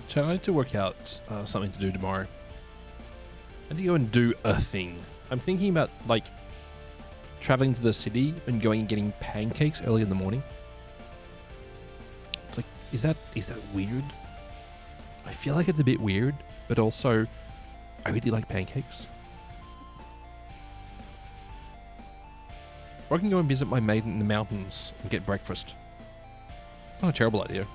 Chad, I need to work out something to do tomorrow. I need to go and do a thing. I'm thinking about, like, traveling to the city and going and getting pancakes early in the morning. It's like, is that weird? I feel like it's a bit weird, but also, I really like pancakes. Or I can go and visit my mate in the mountains and get breakfast. Not a terrible idea.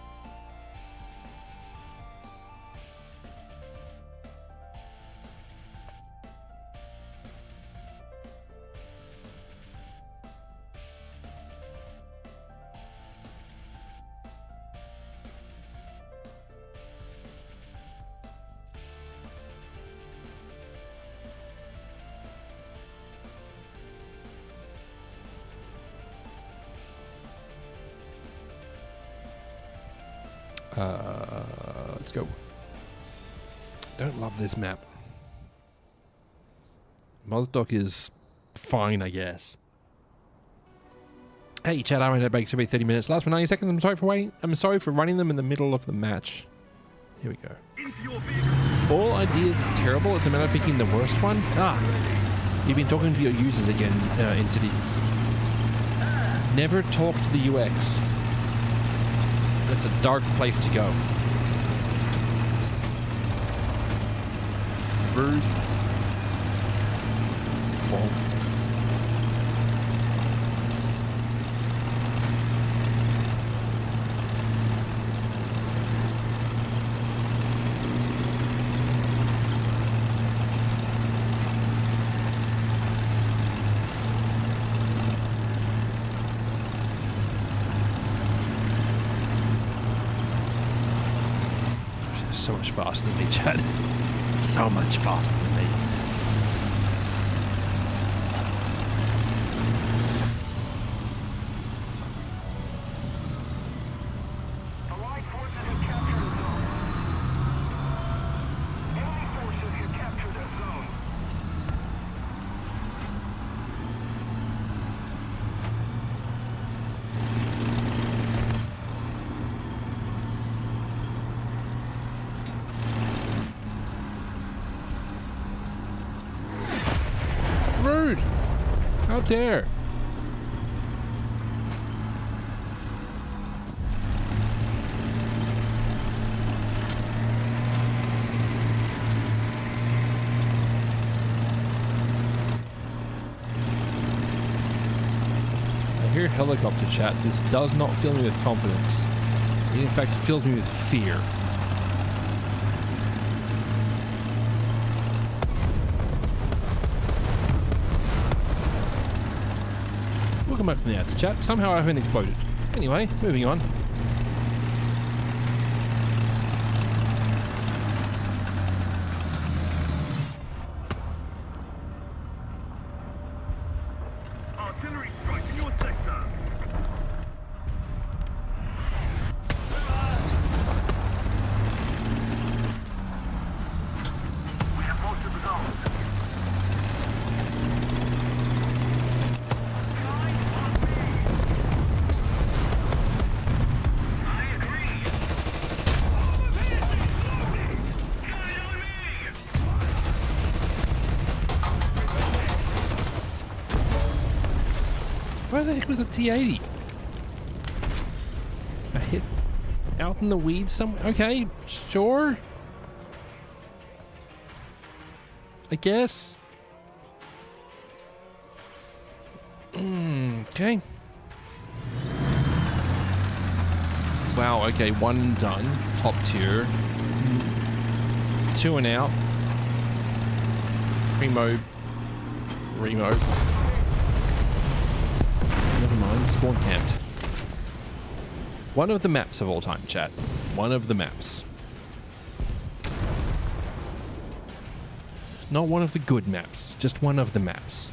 Let's go. Don't love this map. Mozdok is fine, I guess. Hey, chat, I ran out breaks every 30 minutes. Last for 90 seconds. I'm sorry for waiting. I'm sorry for running them in the middle of the match. Here we go. All ideas are terrible. It's a matter of picking the worst one. You've been talking to your users again, Entity. Never talk to the UX. That's a dark place to go. Rude. Well. So much faster than me, Chad. So much faster than me. Allied forces have captured a zone. Enemy forces have captured a zone. out there. I hear helicopter chat. This does not fill me with confidence. In fact, it fills me with fear. Welcome back from the ads chat. Somehow I haven't exploded. Anyway, moving on. Artillery strike in your sector. We have most of the zone. I agree. Where the heck was the T-80? I hit out in the weeds somewhere. Okay, sure. I guess. Okay. Wow, okay, one done. Top tier. 2 and out. Remo. Never mind, spawn camped. One of the maps of all time, chat. One of the maps. Not one of the good maps, just one of the maps.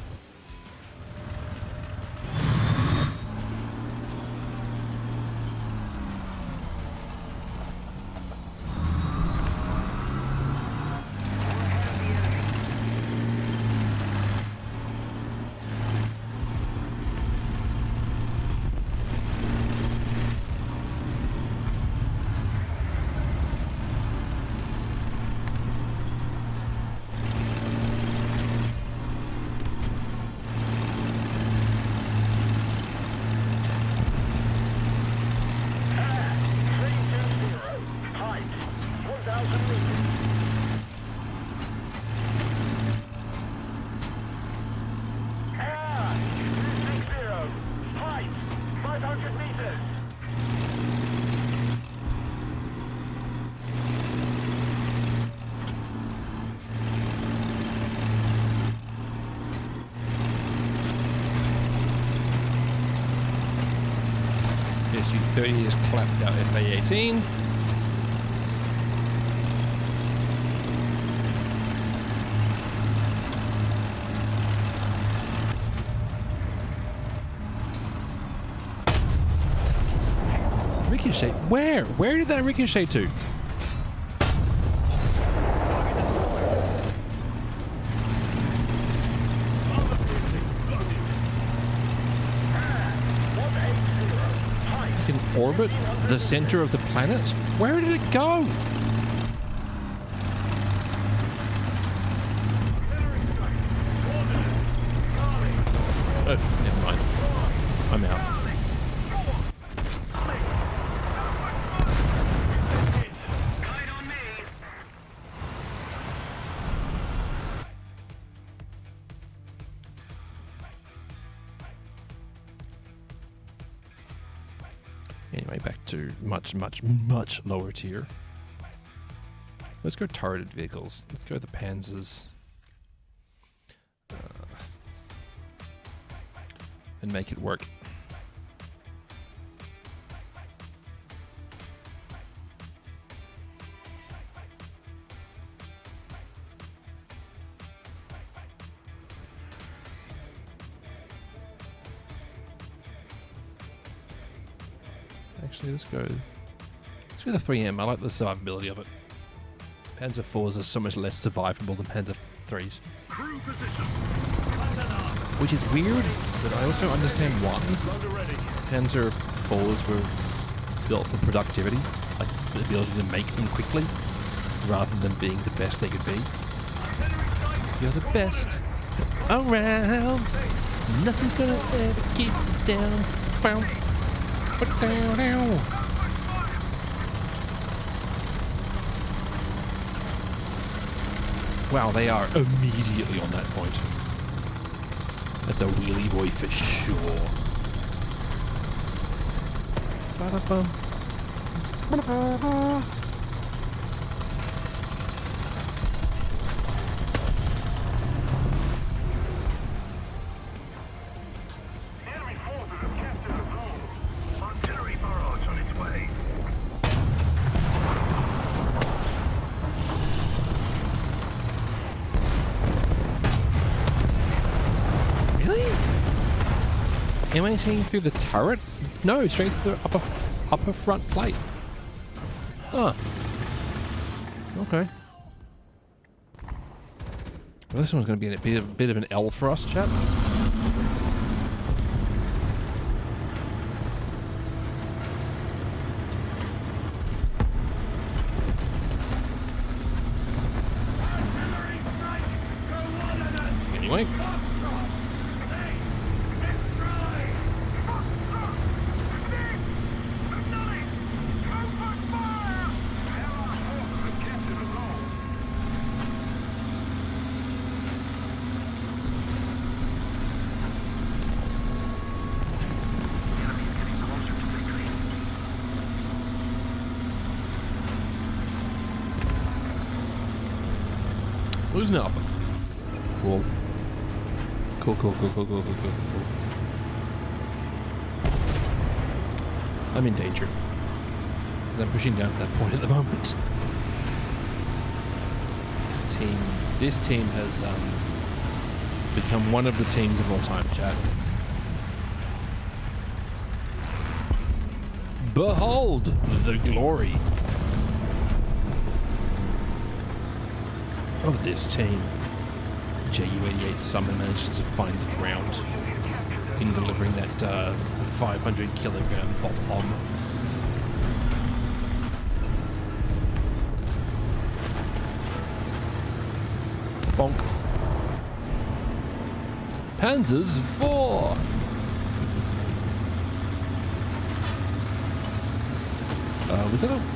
SU-30 has clapped out FA-18. Ricochet? Where? Where did that ricochet to? Orbit? The center of the planet? Where did it go? Oh, never mind. I'm out. Anyway, back to much lower tier. Let's go turreted vehicles. Let's go the Panzers. And make it work. Actually, let's go the 3M. I like the survivability of it. Panzer 4s are so much less survivable than Panzer 3s. Crew position. Which is weird, but I also understand why. Panzer 4s were built for productivity, like the ability to make them quickly, rather than being the best they could be. You're the best around. Nothing's gonna ever keep you down. Bow. Down, down. Wow, they are immediately on that point. That's a wheelie boy for sure. Ba-da-bum. Ba-da-ba-ba. Enemy forces have captured the zone. Artillery barrage on its way. Really? Am I seeing through the turret? No, straight through the upper front plate. Huh. Okay. Well, this one's going to be a bit of an L for us, chat. Anyway. Losing Alpha. Cool. Cool. I'm in danger. Because I'm pushing down to that point at the moment. This team has become one of the teams of all time, chat. Behold the glory of this team. JU-88 somehow managed to find the ground in delivering that 500 kilogram pop bomb. Bonk. Panzers 4!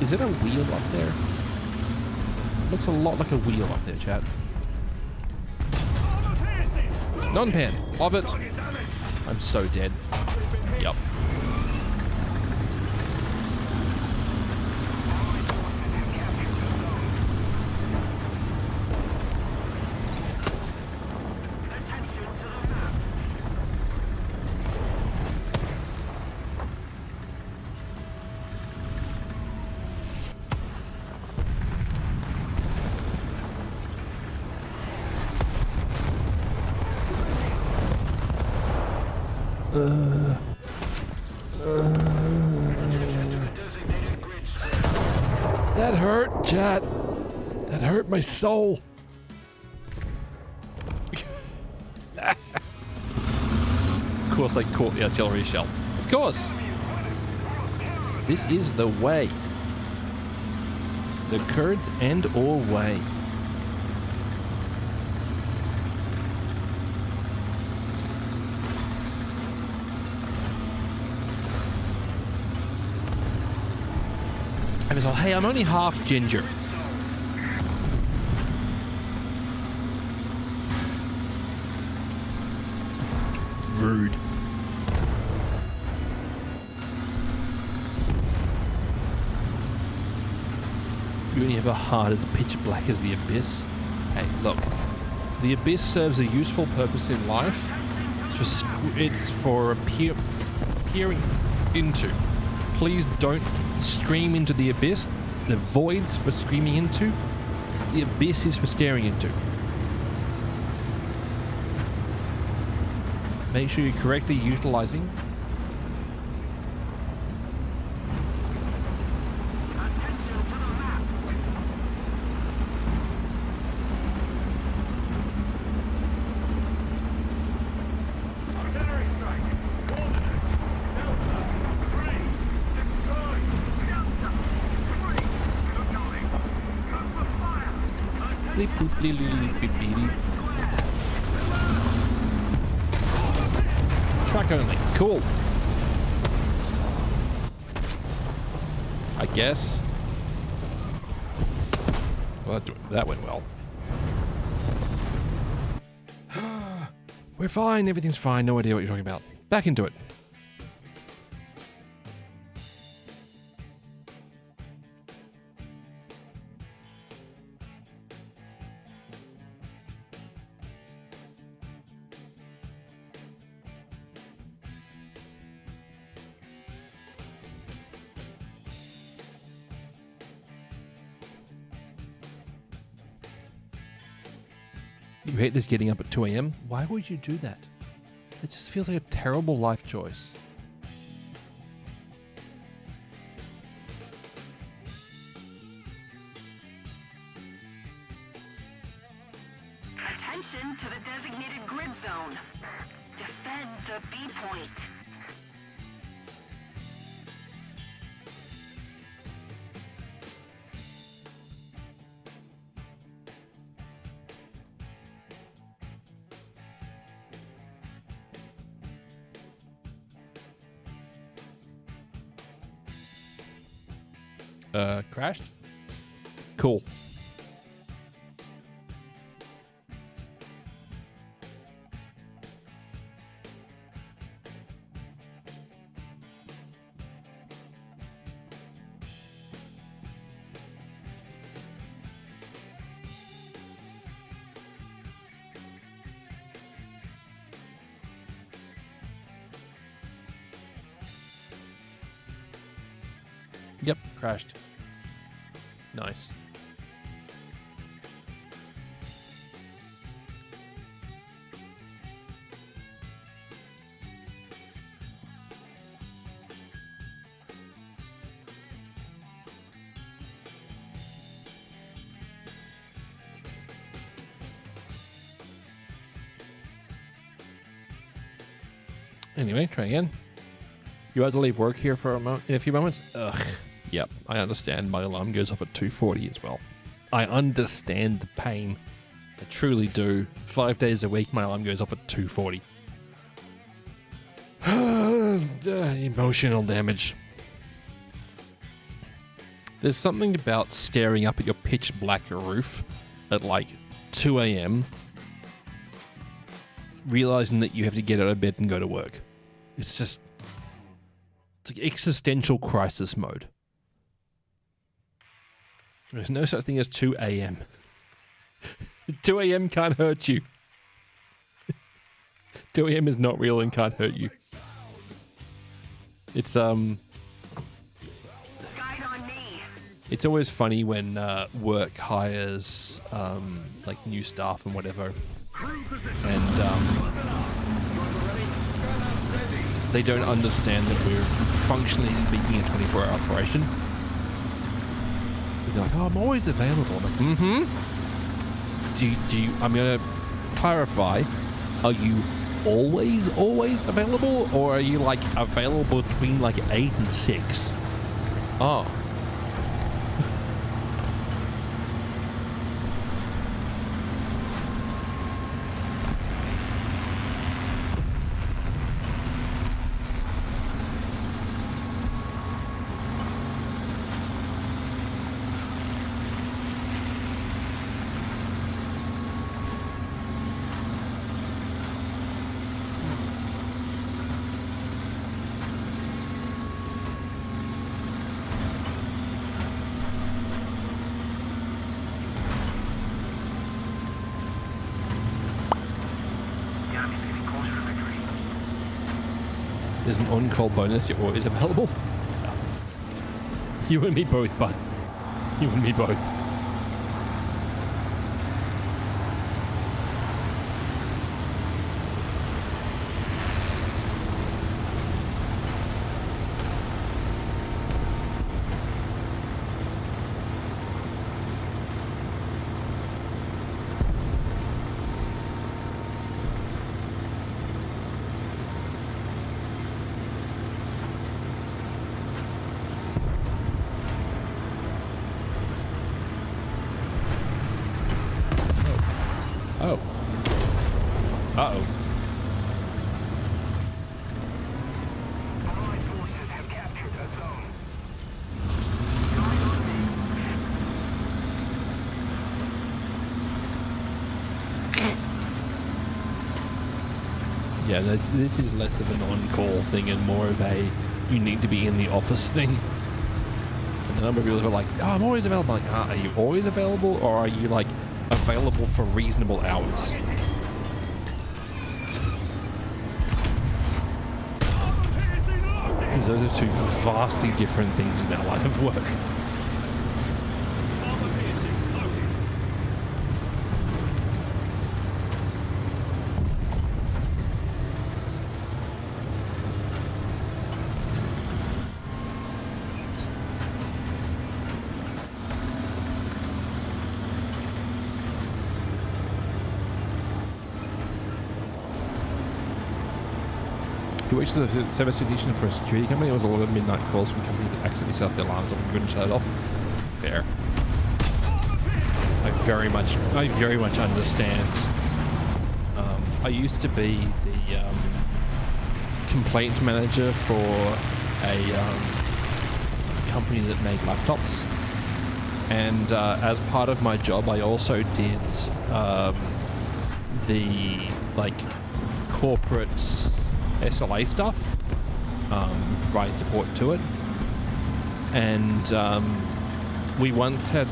Is it a wheel up there? Looks a lot like a wheel up there, chat. Non-pan. Love it. I'm so dead. Yup. That hurt, chat. That hurt my soul. Of course I caught the artillery shell. Of course. This is the way. The Kurds and or way. And it's all, hey, I'm only half ginger. Rude. You only have a heart as pitch black as the Abyss. Hey, look. The Abyss serves a useful purpose in life. It's for peering into. Please don't scream into the Abyss. The void's for screaming into. The Abyss is for staring into. Make sure you're correctly utilizing. Artillery strike. Coordinates. Delta. 3. Destroy. Delta. 3. Incoming. Cover fire. Bleep, bloop, bleep, bleep, bleep, bleep, bleep. Track only. Cool. I guess. Well, that went well. We're fine. Everything's fine. No idea what you're talking about. Back into it. You hate this getting up at 2 a.m.? Why would you do that? It just feels like a terrible life choice. Attention to the designated grid zone. Defend the B point. Crashed? Cool. Yep, crashed. Nice. Anyway, try again. You had to leave work here for in a few moments? Ugh. Yep, I understand my alarm goes off at 2:40 as well. I understand the pain. I truly do. 5 days a week, my alarm goes off at 2:40. Emotional damage. There's something about staring up at your pitch black roof at like 2 a.m. realizing that you have to get out of bed and go to work. It's like existential crisis mode. There's no such thing as 2 a.m. 2 a.m. can't hurt you. 2 a.m. is not real and can't hurt you. It's Guide on me. It's always funny when work hires like new staff and whatever, and they don't understand that we're functionally speaking a 24-hour operation. They're like, "Oh, I'm always available." I'm like, Do you? I'm gonna clarify. Are you always available, or are you like available between like 8 and 6? Oh. There's an on-call bonus. You're always available. You and me both, bud. You and me both. Yeah, this is less of an on-call thing and more of a you need to be in the office thing. And the number of people who are like, oh, I'm always available. Like, are you always available, or are you like available for reasonable hours? Because those are two vastly different things in our line of work. You watched the service technician for a security company. It was a lot of midnight calls from companies that accidentally set off their alarms and couldn't shut it off. Fair. I very much understand. I used to be the complaint manager for a company that made laptops, and as part of my job, I also did the like corporate SLA stuff, providing support to it. And we once had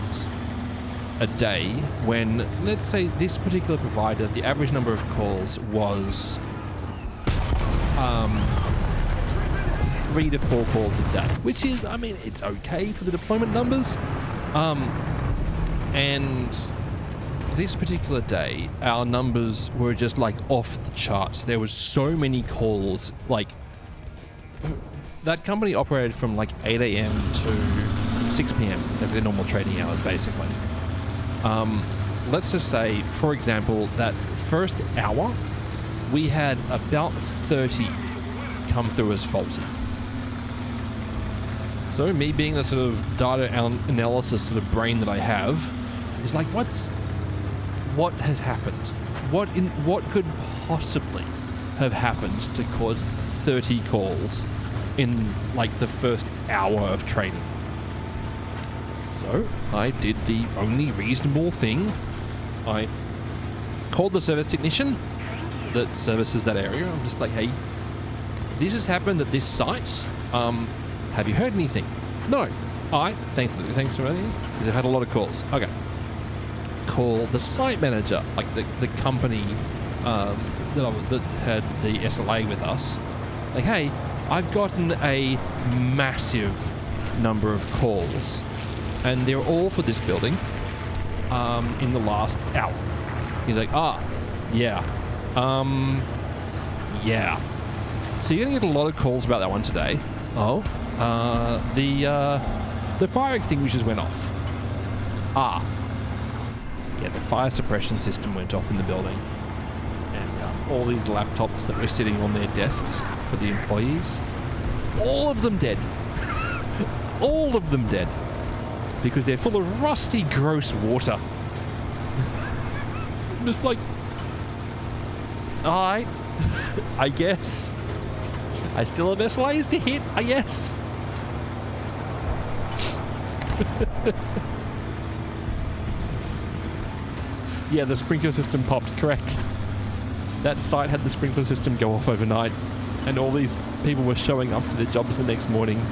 a day when, let's say, this particular provider, the average number of calls was 3 to 4 calls a day, which is, I mean, it's okay for the deployment numbers. And this particular day, our numbers were just like off the charts. There was so many calls. Like, that company operated from like 8 a.m. to 6 p.m. as their normal trading hours, basically. Let's just say, for example, that first hour, we had about 30 come through as faulty. So me being the sort of data analysis sort of brain that I have, is like, what has happened? What could possibly have happened to cause 30 calls in like the first hour of training? So I did the only reasonable thing. I called the service technician that services that area. I'm just like, hey, this has happened at this site. Have you heard anything? No. All right. Thanks for everything. Because I've had a lot of calls. Okay. Call the site manager, like the company that had the SLA with us. Like, hey, I've gotten a massive number of calls, and they're all for this building in the last hour. He's like, yeah. Yeah. So you're going to get a lot of calls about that one today. Oh, the fire extinguishers went off. Yeah, the fire suppression system went off in the building. And all these laptops that were sitting on their desks for the employees, all of them dead. All of them dead. Because they're full of rusty, gross water. Just like, alright, I guess. I still have SLAs to hit, I guess. Yeah, the sprinkler system popped, correct. That site had the sprinkler system go off overnight, and all these people were showing up to their jobs the next morning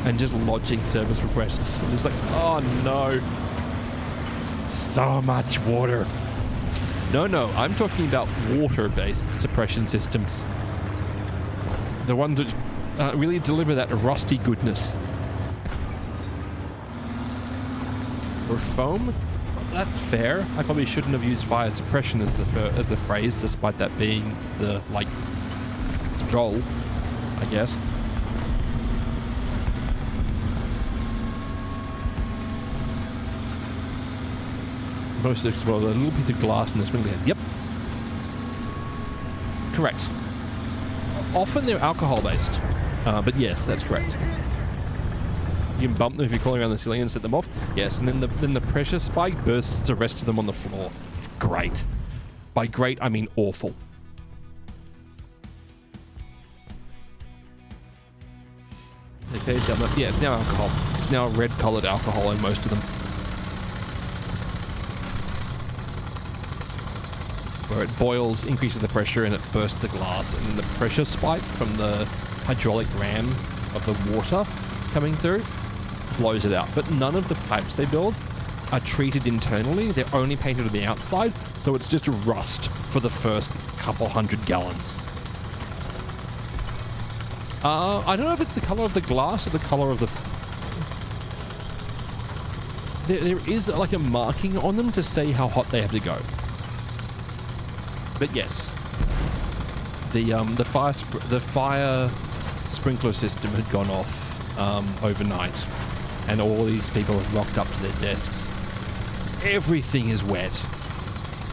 and just lodging service requests. And it's like, oh no. So much water. No, I'm talking about water-based suppression systems. The ones that really deliver that rusty goodness. Or foam? That's fair. I probably shouldn't have used fire suppression as the phrase, despite that being the, like, goal, I guess. Most of well, a little piece of glass in this window. Yep. Correct. Often they're alcohol-based, but yes, that's correct. You can bump them if you're crawling around the ceiling and set them off. Yes, and then the pressure spike bursts the rest of them on the floor. It's great. By great, I mean awful. Okay, yeah, it's now alcohol. It's now red-coloured alcohol in most of them. where it boils, increases the pressure, and it bursts the glass, and then the pressure spike from the hydraulic ram of the water coming through blows it out. But none of the pipes they build are treated internally. They're only painted on the outside, so it's just rust for the first couple 100 gallons. I don't know if it's the color of the glass or the color of the... There is like a marking on them to say how hot they have to go. But yes, the fire sprinkler system had gone off overnight, and all these people have rocked up to their desks. Everything is wet.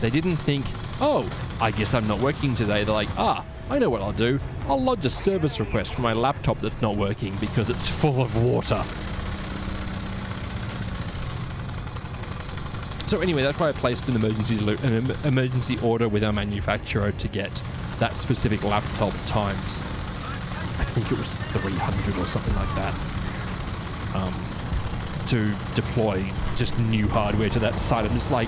They didn't think, oh, I guess I'm not working today. They're like, I know what I'll do. I'll lodge a service request for my laptop that's not working because it's full of water. So anyway, that's why I placed an emergency order with our manufacturer to get that specific laptop times, I think it was 300 or something like that, to deploy just new hardware to that site. I'm just like,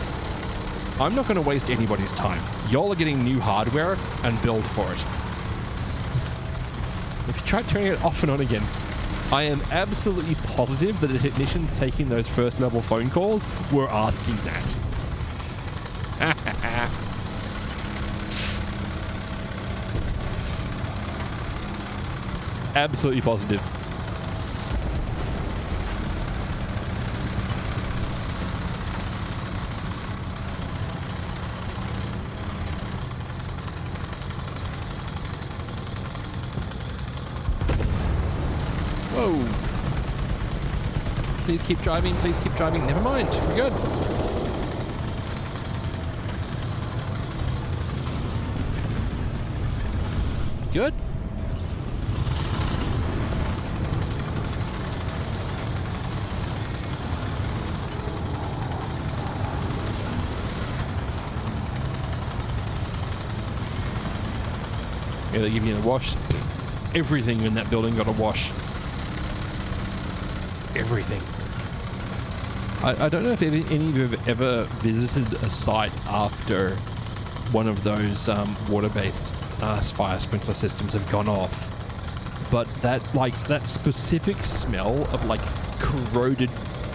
I'm not going to waste anybody's time. Y'all are getting new hardware and build for it. If you try turning it off and on again, I am absolutely positive that the technicians taking those first level phone calls were asking that. Absolutely positive. Whoa. Please keep driving, please keep driving. Never mind, we're good. Good. Yeah, they give you a wash. Everything in that building got a wash. Everything. I don't know if any of you have ever visited a site after one of those water-based fire sprinkler systems have gone off, but that specific smell of like corroded,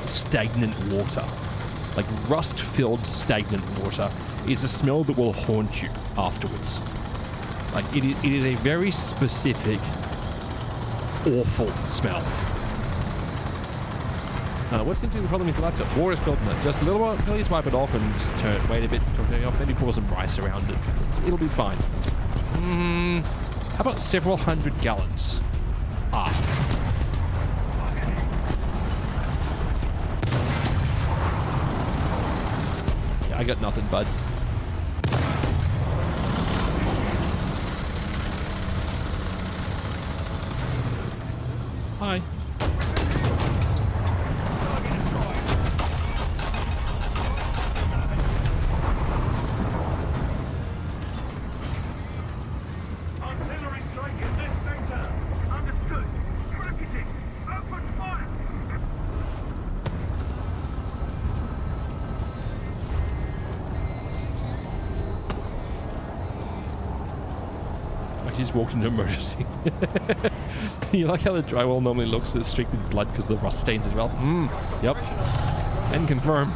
stagnant water, like rust-filled stagnant water, is a smell that will haunt you afterwards. Like it is a very specific, awful smell. What seems to be the problem with the laptop? Water spilled in it. Just a little while. Please wipe it off and just wait a bit until turning off. Maybe pour some rice around it. It'll be fine. How about several hundred gallons? Yeah, I got nothing, bud. Hi. Artillery strike in this sector. Understood. Targeting. Open fire. I just walked into emergency. You like how the drywall normally looks it's streaked with blood because of the rust stains as well? Yep. Can confirm.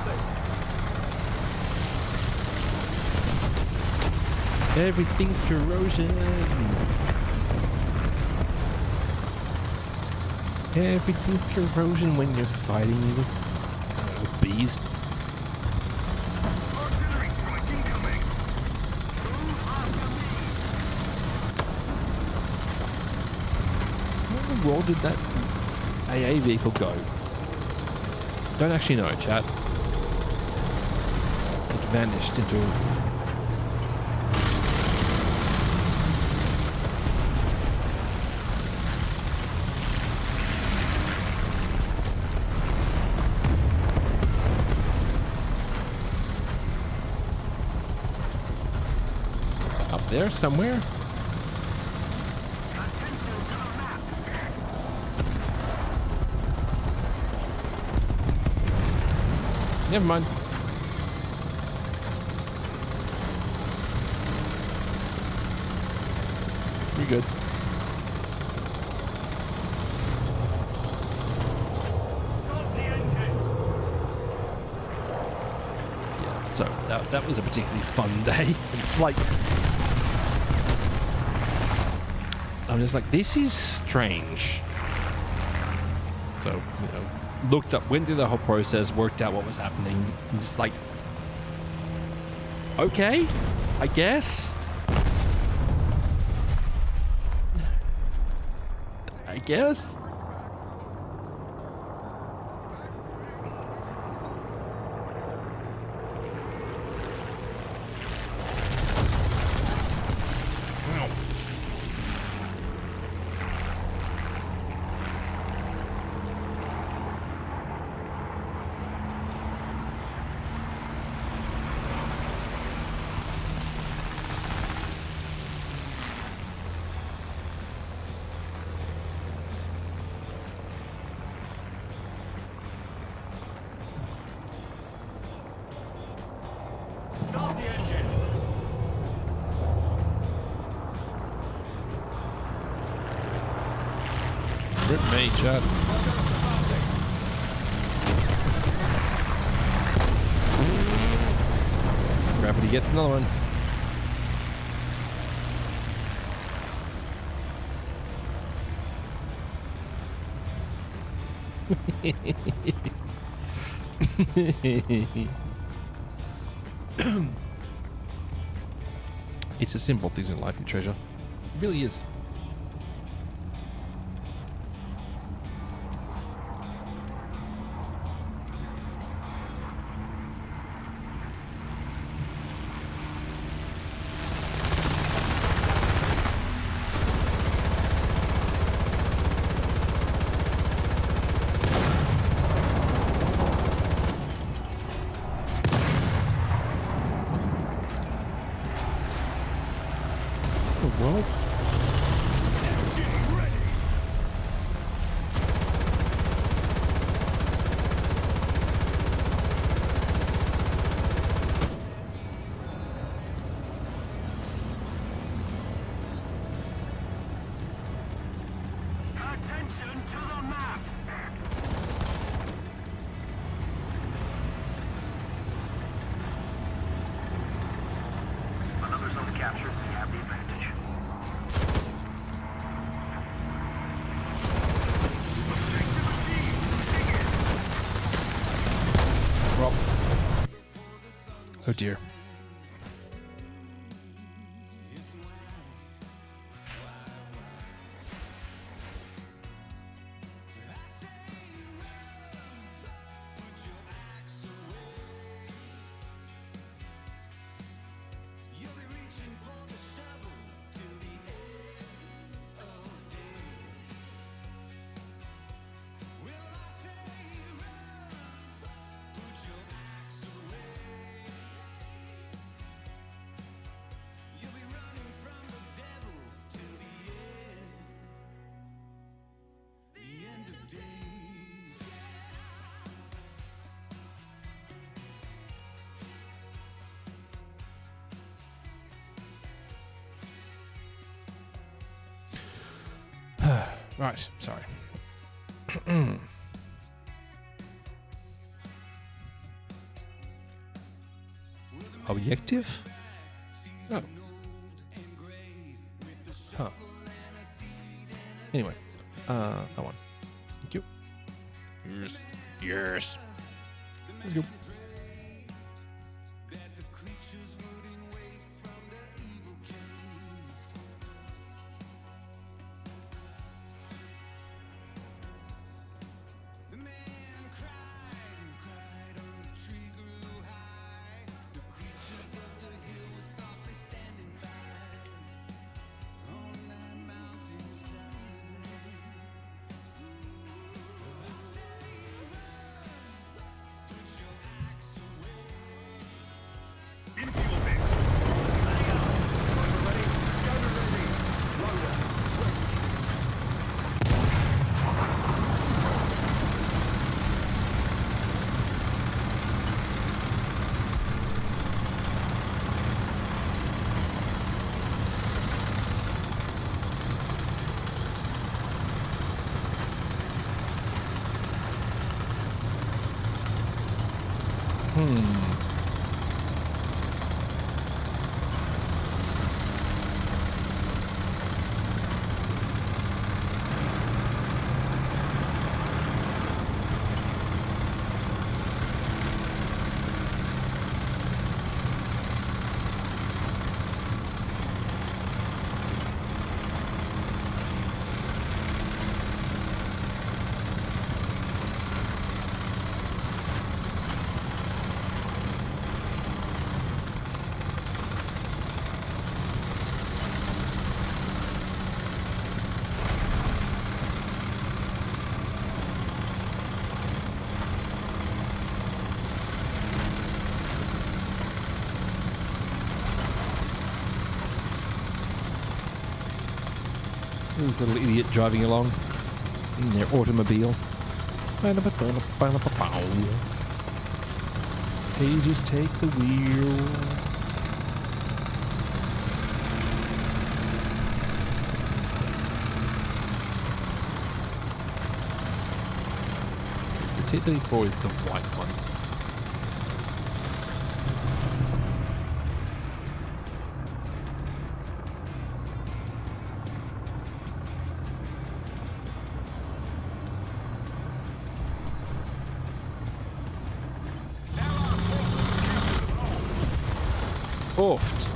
Everything's corrosion. Everything's corrosion when you're fighting with bees. Artillery strike incoming. Where in the world did that AA vehicle go? Don't actually know, chat. It vanished into... up there somewhere? Never mind. good. Stop the engine. Yeah, so that was a particularly fun day. Like, I'm just like, this is strange. So, you know, looked up, went through the whole process, worked out what was happening, and just like, okay, I guess. I guess. Stop the engine. Rip me, Chad. Gravity gets another one. It's a simple things in life you treasure. It really is. Well, Engine ready. Attention to the map. Another zone captured. We have the advantage. well. Oh dear. Right, sorry. Objective? Oh. Huh. Anyway, that one. Thank you. Yes. Yes. Let's go. This little idiot driving along in their automobile. Jesus, take the wheel. The T-34 is the white one. Oft.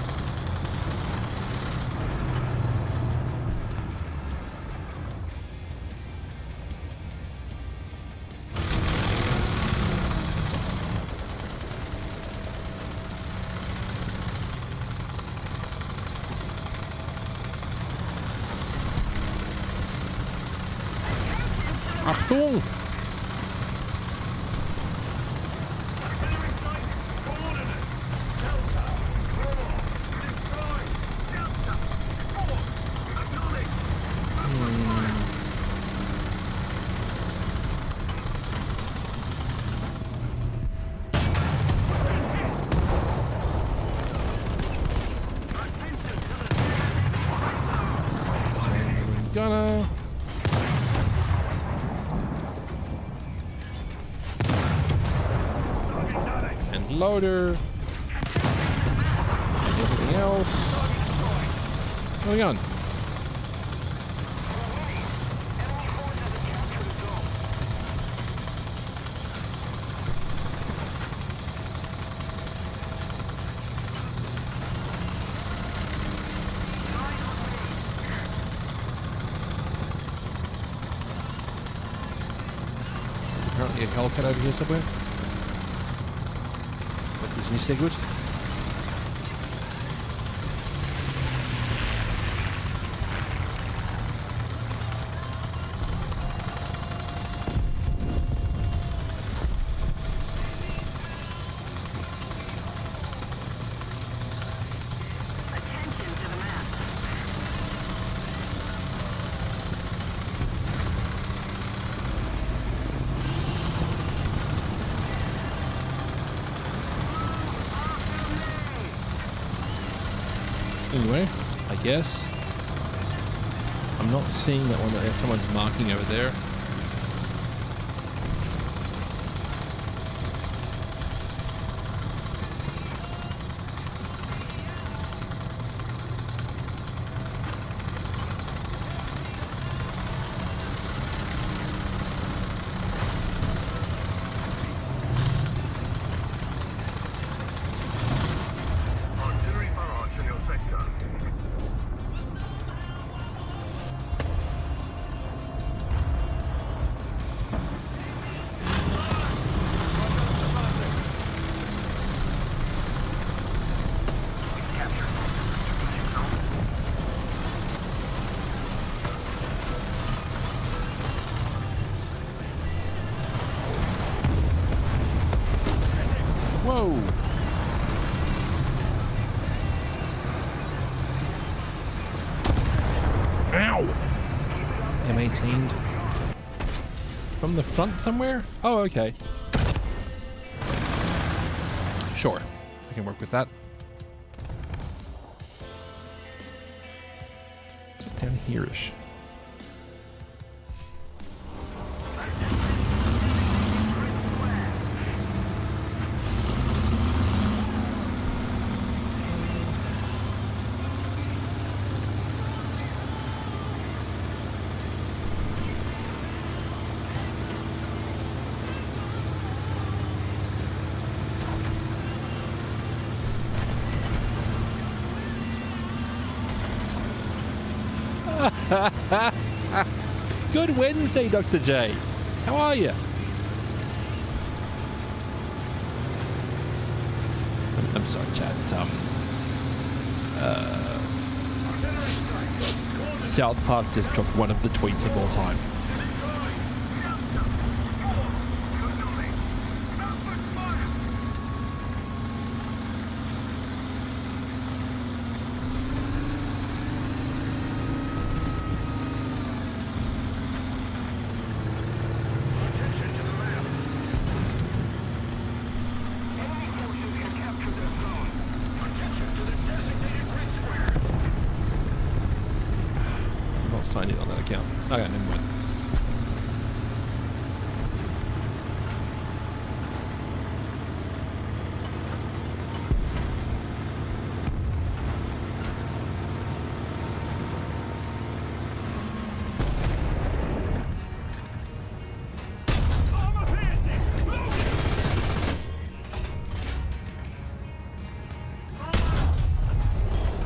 Achtung! Artillery strike. Coordinates. Delta. Wargh. Destroy. Delta. Wargh. Acknowledge. Gonna. And loader. And everything else. Going on. There's apparently a Hellcat over here somewhere. Das ist nicht sehr gut. Attention to the map. Anyway, I guess. I'm not seeing that one that someone's marking over there. Artillery barrage in your sector. Whoa! Ow! M18'd. From the front somewhere? Oh, okay. Sure. I can work with that. Is it down here-ish? Good Wednesday, Dr. J. How are you? I'm sorry, Chad. South Park just took one of the tweets of all time. I'm not signed in on that account. Okay, never mind. Armor piercing! Loaded!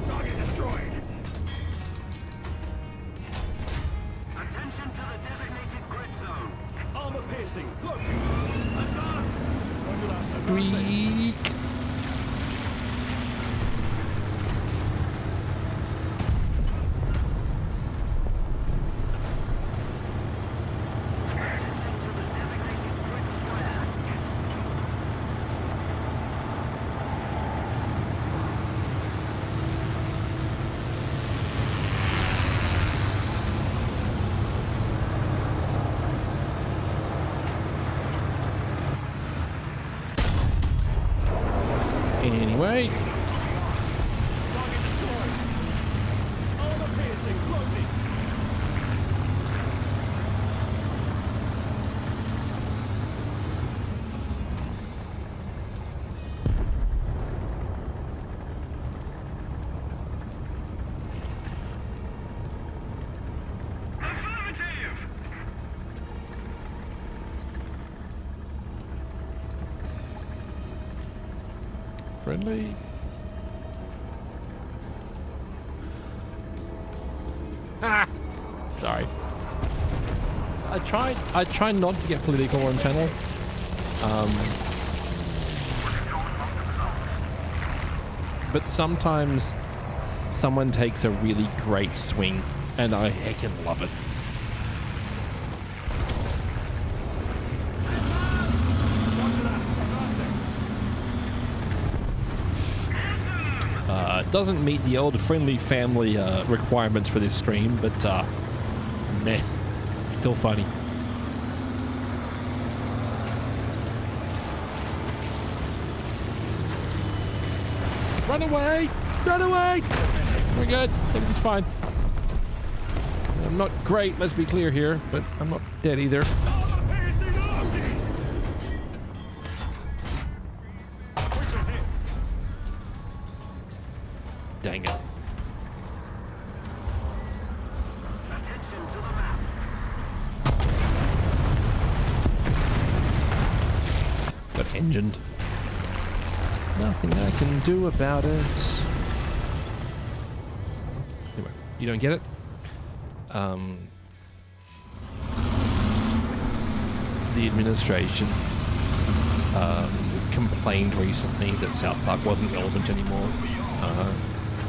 Target destroyed! Attention to the designated grid zone. Armor piercing! Look! Advance! Roger that. Squeak. Anyway, Target destroyed! Armor piercing! Loaded! Affirmative! friendly. Ah! Sorry. I try not to get political on channel. But sometimes someone takes a really great swing and I heckin' love it. Doesn't meet the old friendly family requirements for this stream, but meh, still funny. Run away! Run away! We're good. Everything's fine. I'm not great, let's be clear here, but I'm not dead either. Armor piercing! Loaded! Quick hit! Dang it. Attention to the map. Got engined. Nothing I can do about it. Anyway, you don't get it? The administration complained recently that South Park wasn't relevant anymore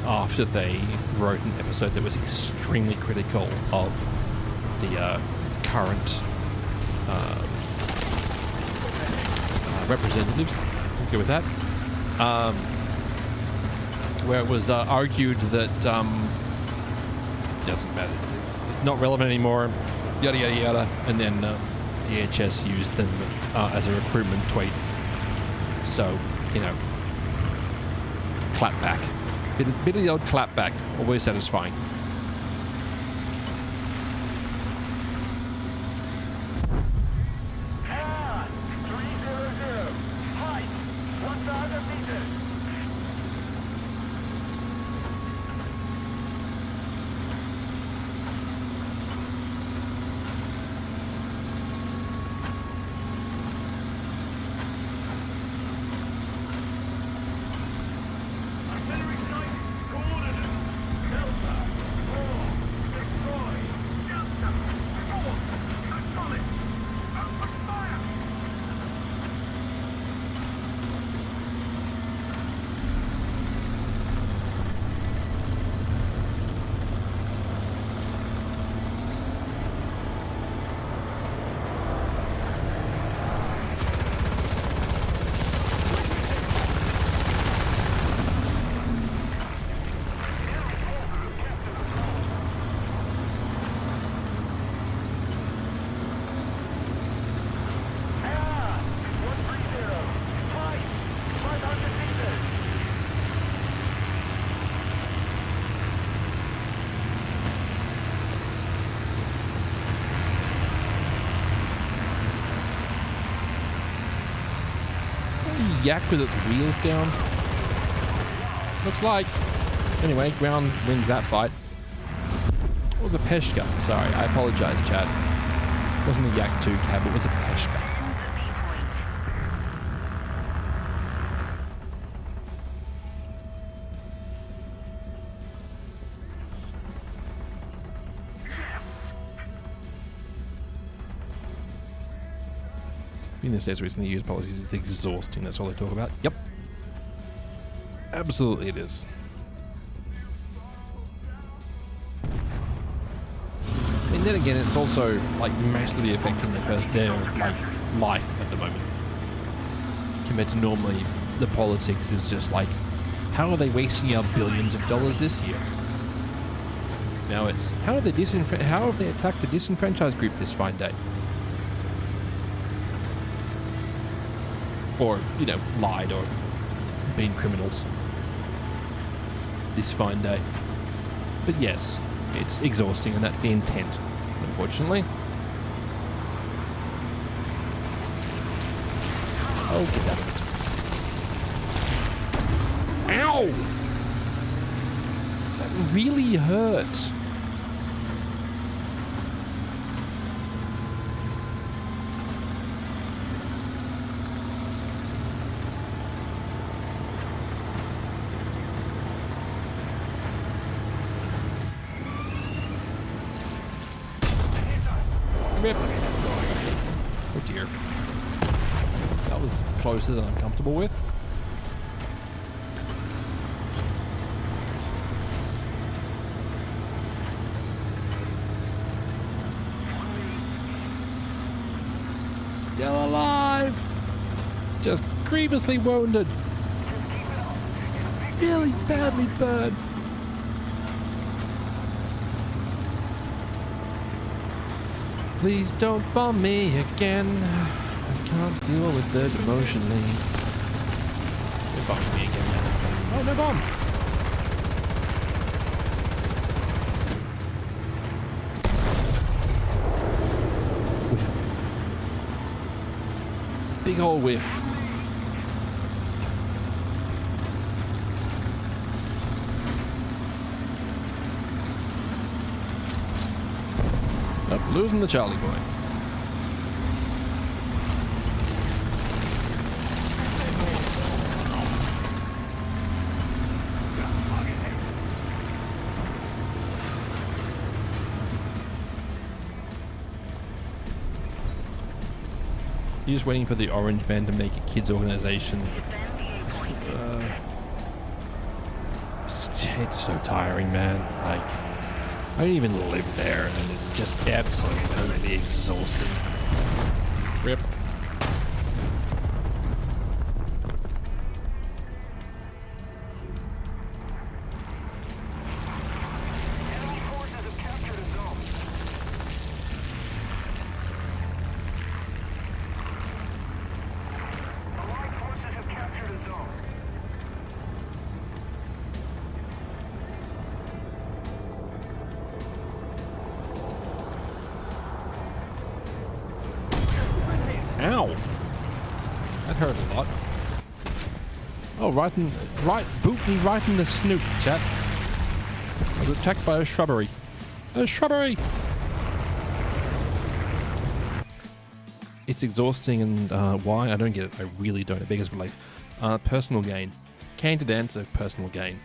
after they wrote an episode that was extremely critical of the current representatives. Let's go with that. Where it was argued that doesn't matter. It's not relevant anymore. Yada yada yada. And then DHS used them as a recruitment tweet. So, you know, clap back. Bit of the old clap back. Always satisfying. Hang 300. Height 1,000 meters. Artillery strike. Coordinates. Delta. the yak with its wheels down? Looks like. Anyway, ground wins that fight. It was a Peshka. Sorry, I apologize, chat. It wasn't a Yak 2 cab, it was a Peshka. Being the states recently used policies is exhausting, that's all they talk about. Yep. Absolutely it is. And then again, it's also like massively affecting their like life at the moment. Compared to normally, the politics is just like, how are they wasting our billions of dollars this year? Now it's how have they attacked the disenfranchised group this fine day? Or, you know, lied or been criminals this fine day. But yes, it's exhausting and that's the intent, unfortunately. Oh, get out of it. Ow! That really hurt. Rip. Oh dear. That was closer than I'm comfortable with. Still alive. Just grievously wounded. Really badly burned. Please don't bomb me again. I can't deal with it emotionally. They're bombing me again now. Oh, no bomb. Big old whiff. Up, losing the Charlie boy. You're just waiting for the orange man to make a kids organization. It's so tiring, man. Like, I don't even live there, and it's just absolutely exhausting. Rip. Ow! That hurt a lot. Oh, boot me right in the snoot, chat. I was attacked by a shrubbery. A shrubbery! It's exhausting, and why? I don't get it. I really don't. It beggars belief. Personal gain. Candid answer, personal gain.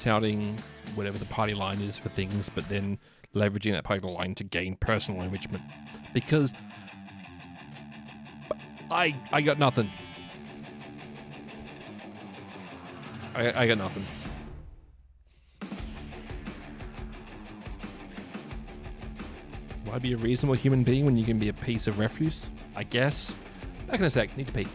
Touting whatever the party line is for things, but then leveraging that party line to gain personal enrichment. Because I got nothing. I got nothing. Why be a reasonable human being when you can be a piece of refuse? I guess. Back in a sec. Need to pee.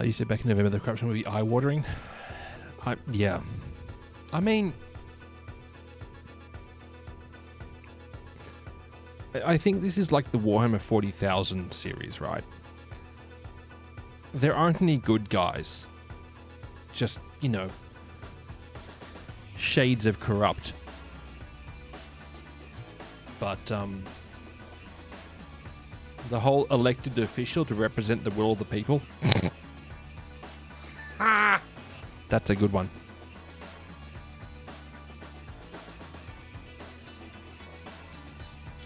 You said back in November the corruption would be eye-watering. Yeah. I mean, I think this is like the Warhammer 40,000 series, right? There aren't any good guys. Just, you know, shades of corrupt. But, the whole elected official to represent the will of the people. That's a good one.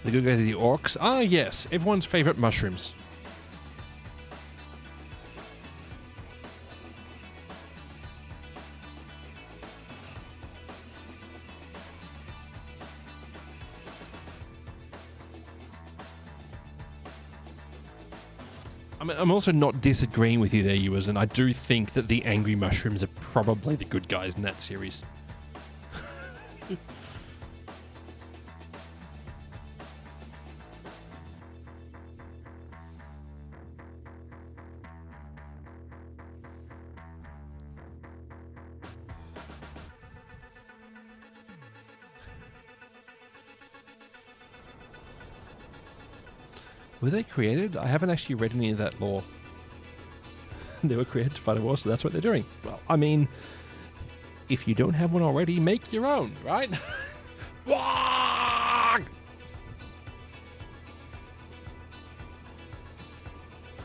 The good guys are the orcs. Ah, yes. Everyone's favorite mushrooms. I mean, I'm also not disagreeing with you there, Ewers, and I do think that the angry mushrooms are probably the good guys in that series. Were they created? I haven't actually read any of that lore. They were created to fight a war, so that's what they're doing. Well, I mean, if you don't have one already, make your own, right? Wargh!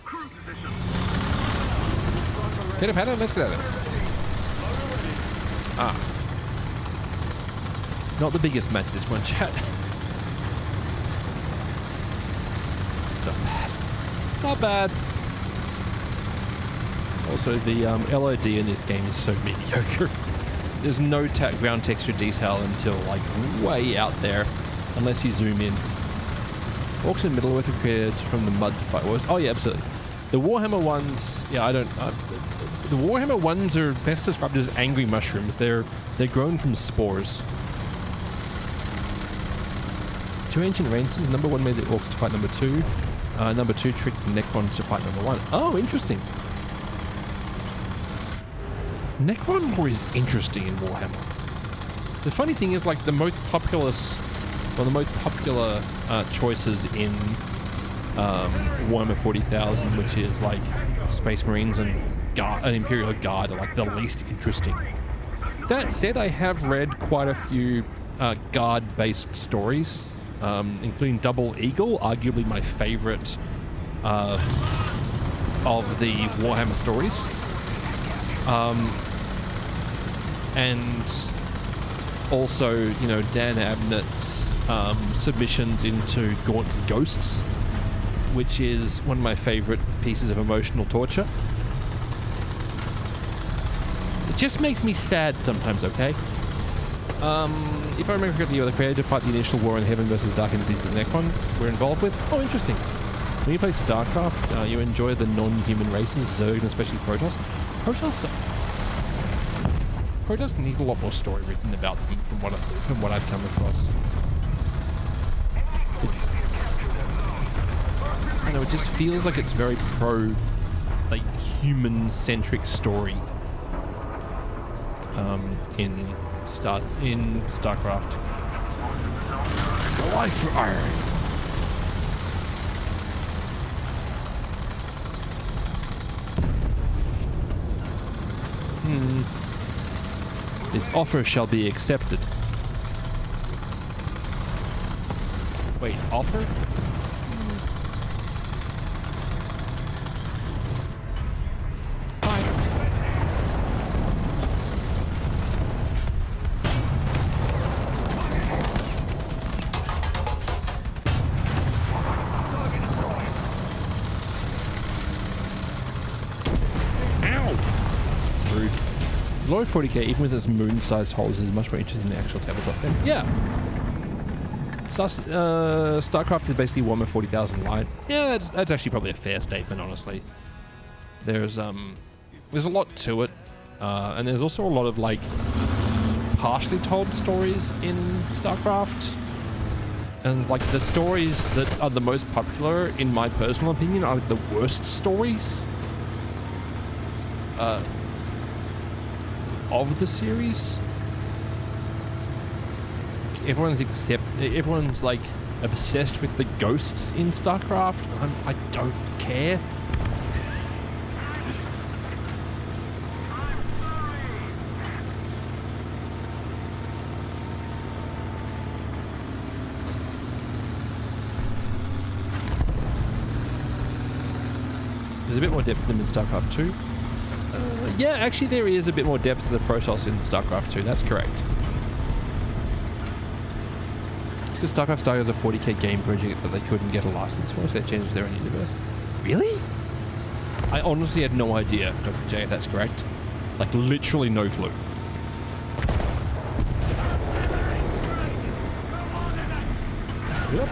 Crew position. Pitter patter, let's get at it. Ah. Not the biggest match this one, chat. So bad. So bad. Also, the LOD in this game is so mediocre. There's no ground texture detail until, like, way out there, unless you zoom in. Orcs in Middle-earth were created from the mud to fight wars. Oh, yeah, absolutely. The Warhammer ones, yeah, the Warhammer ones are best described as angry mushrooms. They're grown from spores. Two ancient races. Number one made the orcs to fight number two. Number two tricked the Necrons to fight number one. Oh, interesting. Necron lore is interesting in Warhammer. The funny thing is, like, the most popular choices in Warhammer 40,000, which is like Space Marines and Imperial Guard, are like the least interesting. That said, I have read quite a few Guard-based stories, including Double Eagle, arguably my favorite of the Warhammer stories. And also, you know, Dan Abnett's submissions into Gaunt's Ghosts, which is one of my favorite pieces of emotional torture. It just makes me sad sometimes, okay? If I remember correctly, you were the creator to fight the initial war in Heaven versus Dark entities that the Necrons were involved with. Oh, interesting. When you play StarCraft, you enjoy the non-human races, Zerg and especially Protoss. Protoss need a lot more story written about them from what I've come across. It's, I don't know, it just feels like it's very pro, like, human-centric story in StarCraft. Life for Iron. This offer shall be accepted. Wait, offer? Low 40k, even with its moon-sized holes, is much more interesting than the actual tabletop thing. Yeah. StarCraft is basically Warhammer 40,000 light. Yeah, that's actually probably a fair statement, honestly. There's a lot to it, and there's also a lot of, like, partially told stories in StarCraft. And, like, the stories that are the most popular, in my personal opinion, are the worst stories. of the series. Everyone's like obsessed with the ghosts in StarCraft. I don't care. There's a bit more depth to them in StarCraft 2. Yeah, actually there is a bit more depth to the process in StarCraft 2. That's correct. It's because StarCraft started as a 40k game project that they couldn't get a license for, so they changed their own universe. Really? I honestly had no idea, Dr. J, if that's correct. Like, literally no clue. Yep.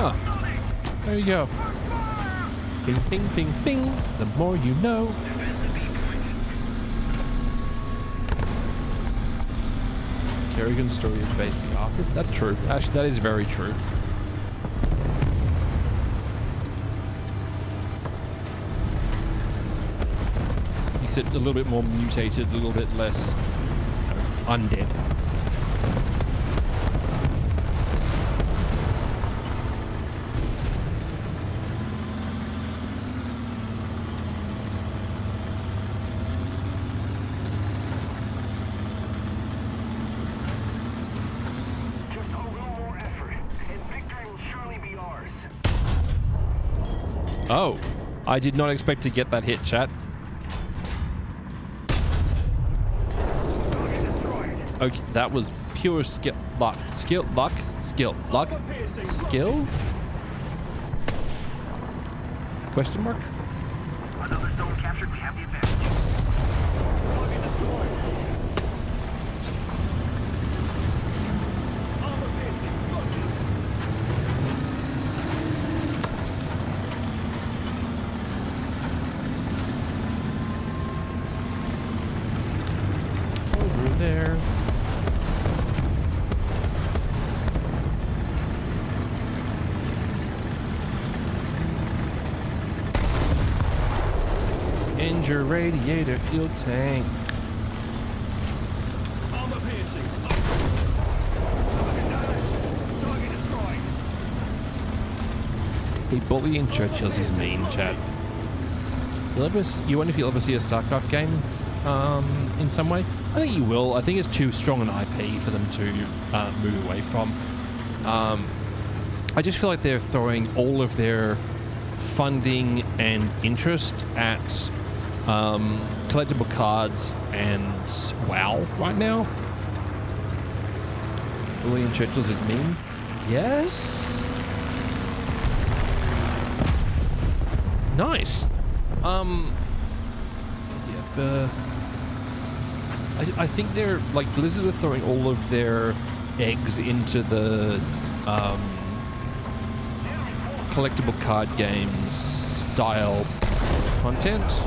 Ah, there you go. Ping, ping, ping, ping. The more you know. Kerrigan's story is based on Arthur's. That's true. Actually, that is very true. Except a little bit more mutated, a little bit less, you know, undead. Oh, I did not expect to get that hit, chat. Okay, that was pure skill, luck. Skill, luck, skill, luck, skill? Question mark? Another zone captured. We have the advantage. Target destroyed. Armor piercing. Over there. And your radiator fuel tank. Armor piercing. Target damage. Target destroyed. Hey, bullying Churchill's is mean, chat. You wonder if you'll ever see a StarCraft game in some way? I think you will. I think it's too strong an IP for them to move away from. I just feel like they're throwing all of their funding and interest at collectible cards and WoW right now. William Churchill's is mean? Yes? Nice. I think they're, like, Blizzard are throwing all of their eggs into the collectible card games style content.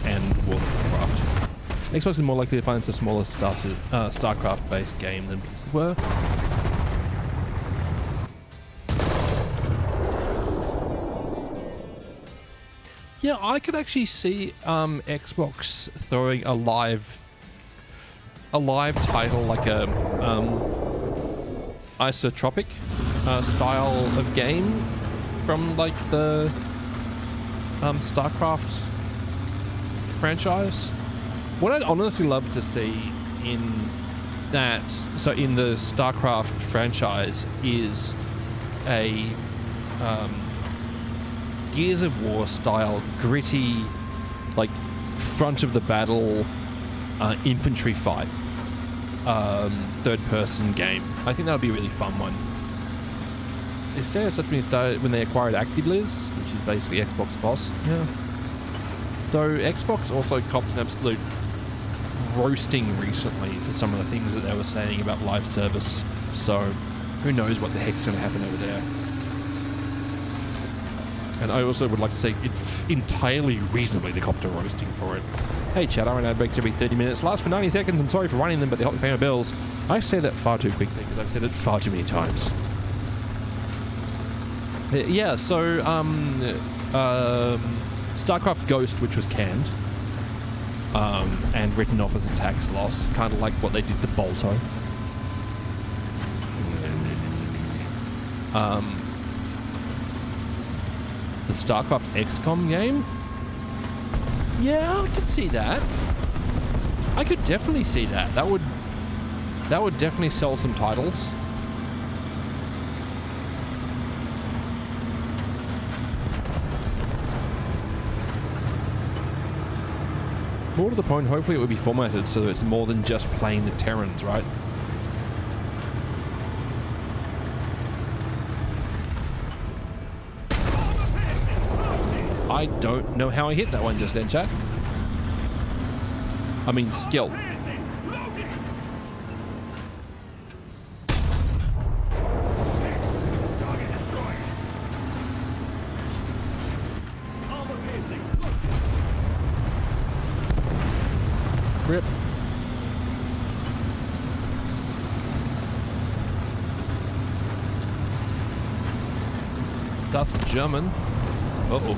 And World of Warcraft. Xbox is more likely to find it's a smaller StarCraft-based game than Blizzard were. Yeah, I could actually see Xbox throwing a live title like a isotropic style of game from like the StarCraft franchise. What I'd honestly love to see in that, so in the StarCraft franchise, is a Gears of War style gritty, like front of the battle infantry fight third person game. I think that would be a really fun one. It started when they acquired ActiBliz, which is basically Xbox boss. Yeah. Though Xbox also copped an absolute roasting recently for some of the things that they were saying about live service. So who knows what the heck's going to happen over there. And I also would like to say it's entirely reasonably they copped a roasting for it. Hey chat, I run ad breaks every 30 minutes. Last for 90 seconds. I'm sorry for running them, but they help me pay my bills. I say that far too quickly because I've said it far too many times. Yeah, so StarCraft Ghost, which was canned and written off as a tax loss, kind of like what they did to Bolto. The StarCraft XCOM game? Yeah, I could see that. I could definitely see that. That would definitely sell some titles. More to the point, hopefully it would be formatted so that it's more than just playing the Terrans, right? I don't know how I hit that one just then, chat. I mean, skill. Rip. That's German. Uh-oh.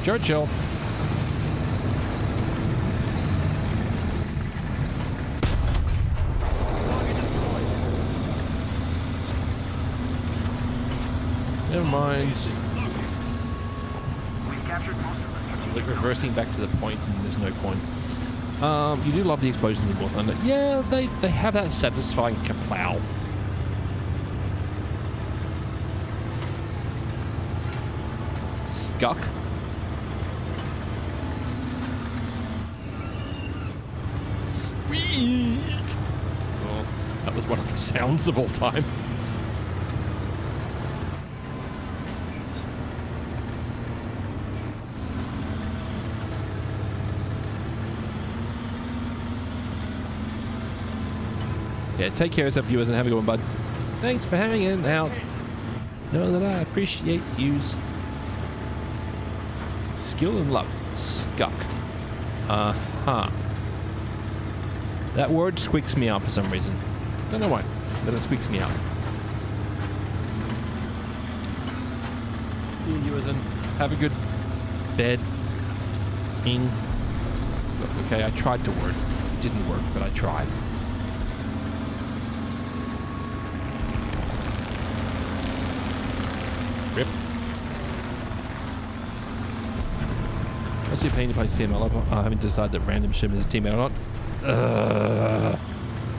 Churchill. Never mind. Like reversing back to the point, and there's no point. You do love the explosions in War Thunder. Yeah, they have that satisfying kaplow. Skuck. Squeak. Oh, that was one of the sounds of all time. Yeah, take care of yourself, viewers, and have a good one, bud. Thanks for hanging out. Know that I appreciate yous. Skill and love. Skuck. Uh-huh. That word squeaks me out for some reason. Don't know why, but it squeaks me out. See you, viewers, and have a good bed. Ing. Okay, I tried to word. It didn't work, but I tried. Rip. What's your opinion about CML? I haven't decided that random Sherman is a teammate or not.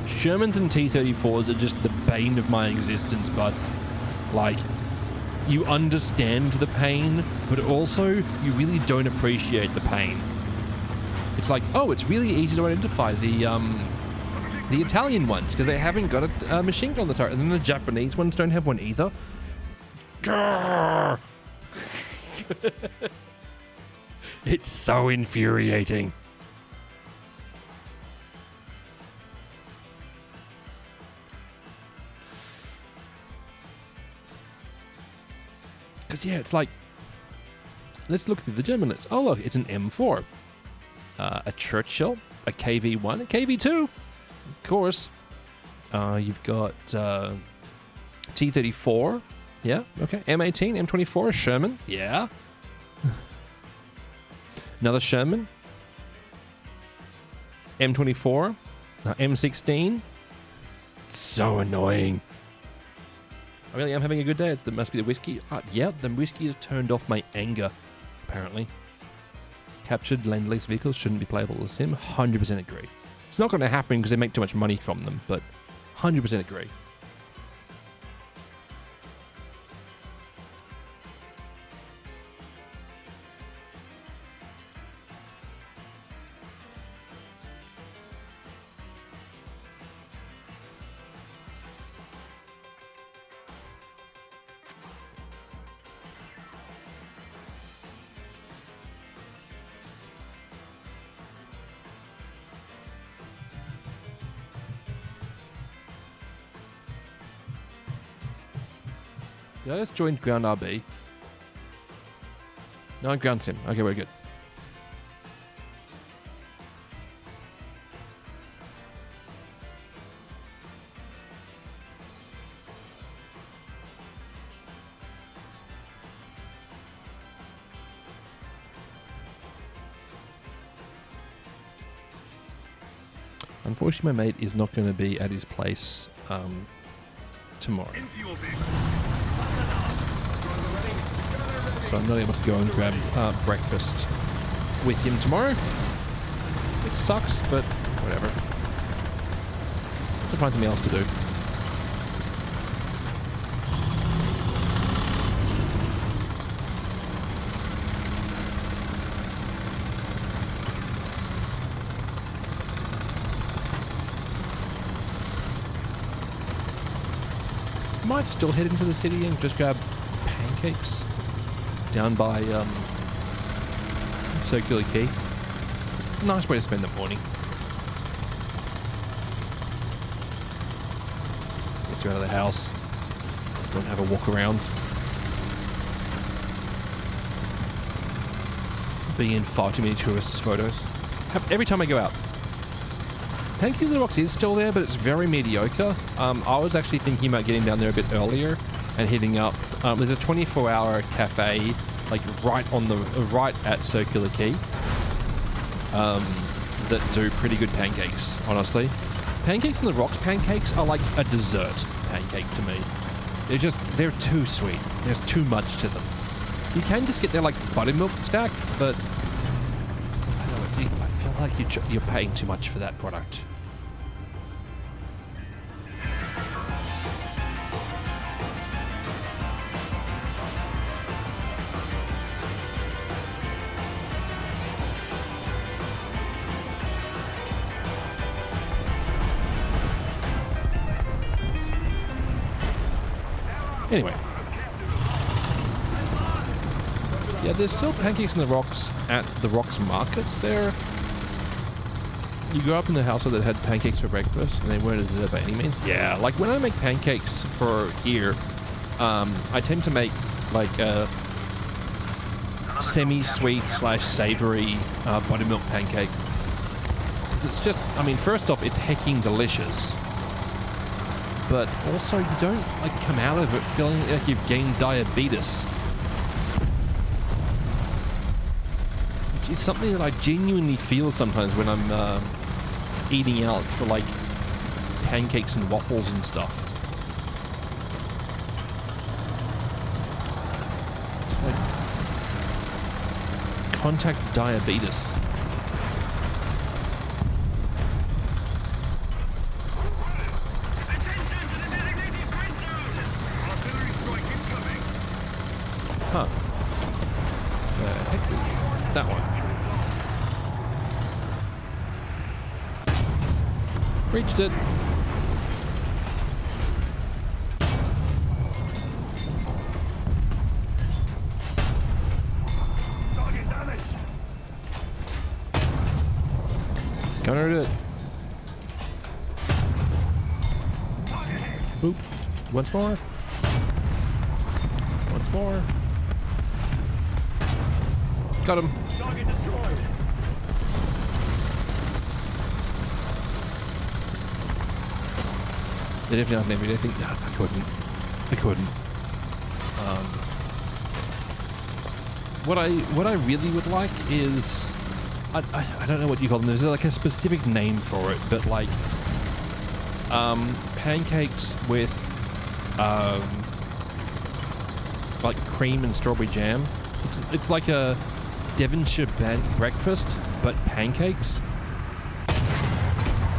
Shermans and T-34s are just the bane of my existence, but like, you understand the pain, but also you really don't appreciate the pain. It's like, oh, it's really easy to identify the Italian ones because they haven't got a machine gun on the turret, and then the Japanese ones don't have one either. It's so infuriating. Because, yeah, it's like, let's look through the German list. Oh, look, it's an M4, a Churchill, a KV-1, a KV-2, of course. You've got T-34. Yeah, okay. M18, M24, Sherman. Yeah. Another Sherman. M24. M16. So annoying. I really am having a good day. It must be the whiskey. Yeah, the whiskey has turned off my anger, apparently. Captured Lend-Lease vehicles shouldn't be playable as Sim. 100% agree. It's not going to happen because they make too much money from them, but 100% agree. Did I just join Ground RB? No, Ground Sim. Okay, we're good. Unfortunately, my mate is not going to be at his place tomorrow. Into your vehicle. So I'm not able to go and grab breakfast with him tomorrow. It sucks, but whatever. Have to find something else to do. Might still head into the city and just grab pancakes down by Circular Quay. It's a nice way to spend the morning. Get you out of the house. Go and have a walk around. Be in far too many tourists' photos. Every time I go out. Pancakes in the Rocks is still there, but it's very mediocre. I was actually thinking about getting down there a bit earlier and hitting up. There's a 24-hour cafe, like right at Circular Quay, that do pretty good pancakes. Honestly, pancakes in the Rocks pancakes are like a dessert pancake to me. They're too sweet. There's too much to them. You can just get their like buttermilk stack, but I don't know. I feel like you're paying too much for that product. Anyway. Yeah, there's still pancakes in the Rocks at the Rocks markets there. You grew up in the household that had pancakes for breakfast and they weren't a dessert by any means. Yeah, like when I make pancakes for here, I tend to make like a semi-sweet / savory buttermilk pancake. 'Cause it's just, I mean, first off, it's hecking delicious. But also you don't like come out of it feeling like you've gained diabetes. Which is something that I genuinely feel sometimes when I'm eating out for like pancakes and waffles and stuff. It's like contact diabetes. Huh. The heck is that one? Reached it. Target damage. Countered it. Target hit. Boop. Once more. Once more. Got him. Target destroyed. They definitely have named everything. No, I couldn't. What I really would like is I don't know what you call them. There's like a specific name for it, but like pancakes with like cream and strawberry jam. It's like a Devonshire breakfast, but pancakes.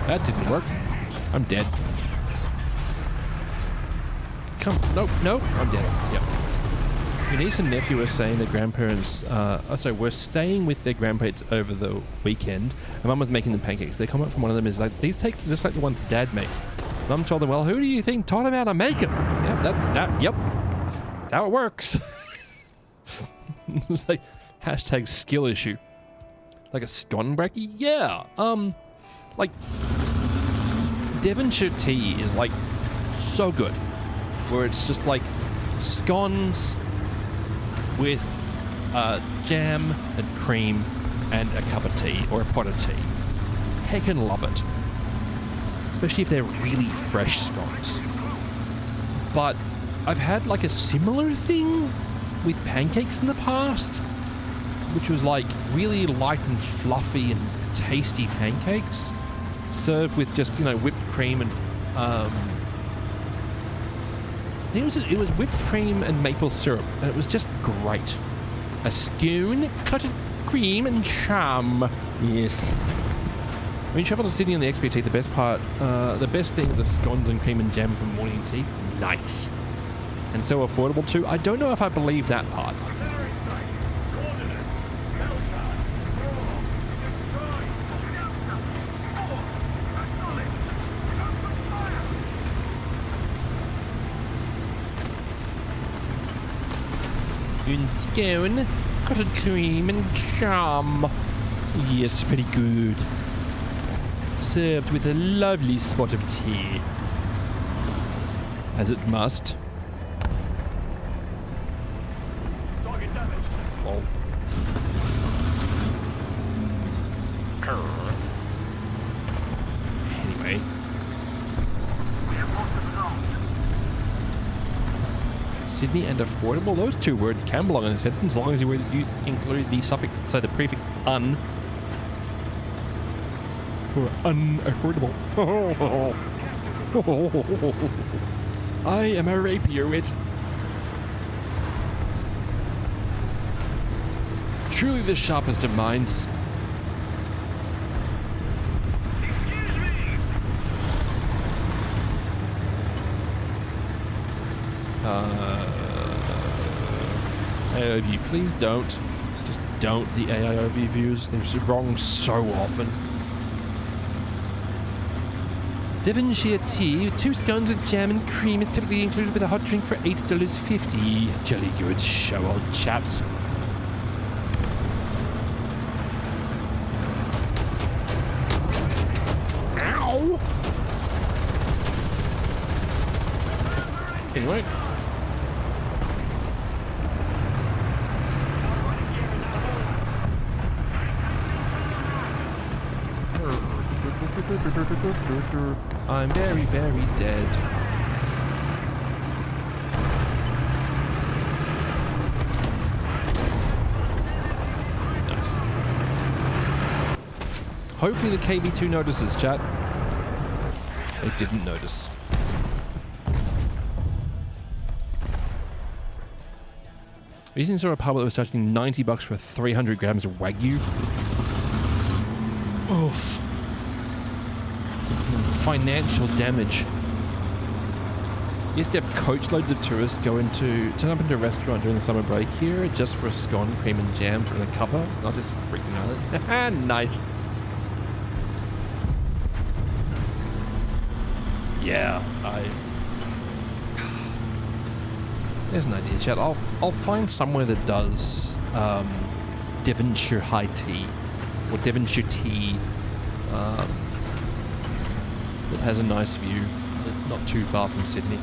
That didn't work. I'm dead. Come, nope, I'm dead. Yep. Your niece and nephew were saying their grandparents, were staying with their grandparents over the weekend, and Mum was making them pancakes. The comment from one of them is like, these taste just like the ones Dad makes. Mum told them, well, who do you think taught him how to make them? Yeah, yep. That's how it works. It's like, hashtag skill issue. Like a scone brekkie? Yeah. Like, Devonshire tea is like so good. Where it's just like scones with jam and cream and a cup of tea or a pot of tea. Heckin' love it. Especially if they're really fresh scones. But I've had like a similar thing with pancakes in the past, which was like really light and fluffy and tasty pancakes. served with just, you know, whipped cream and it was whipped cream and maple syrup, and it was just great. A scone, clotted cream and jam. Yes. When you travel to Sydney on the XPT, the best thing are the scones and cream and jam from morning tea. Nice. And so affordable too. I don't know if I believe that part. Artillery strike. Coordinates. Delta. Wargh. Destroy. Delta. Wargh. Acknowledge. Open fire. Une scone, clotted cream and jam. Yes, very good. Served with a lovely spot of tea. As it must. Target damaged. Oh. Anyway. We have lost the zone. Sydney and affordable? Those two words can belong in a sentence as long as you include the suffix, so the prefix un. For unaffordable. I am a rapier wit. Truly the sharpest of minds. AOV, please don't. Just don't the AIOV views. They're wrong so often. Devonshire tea, 2 scones with jam and cream is typically included with a hot drink for $8.50. Jolly good show, old chaps. Ow! Anyway. I'm very, very dead. Nice. Hopefully the KV2 notices, chat. They didn't notice. I recently saw a pub that was charging $90 for 300 grams of Wagyu. Oof. Financial damage. You used to have coachloads of tourists turn up into a restaurant during the summer break here just for a scone, cream and jam and a cuppa. Not just freaking out. Nice. Yeah, there's an idea, chat. I'll find somewhere that does Devonshire high tea or Devonshire tea. That has a nice view. It's not too far from Sydney.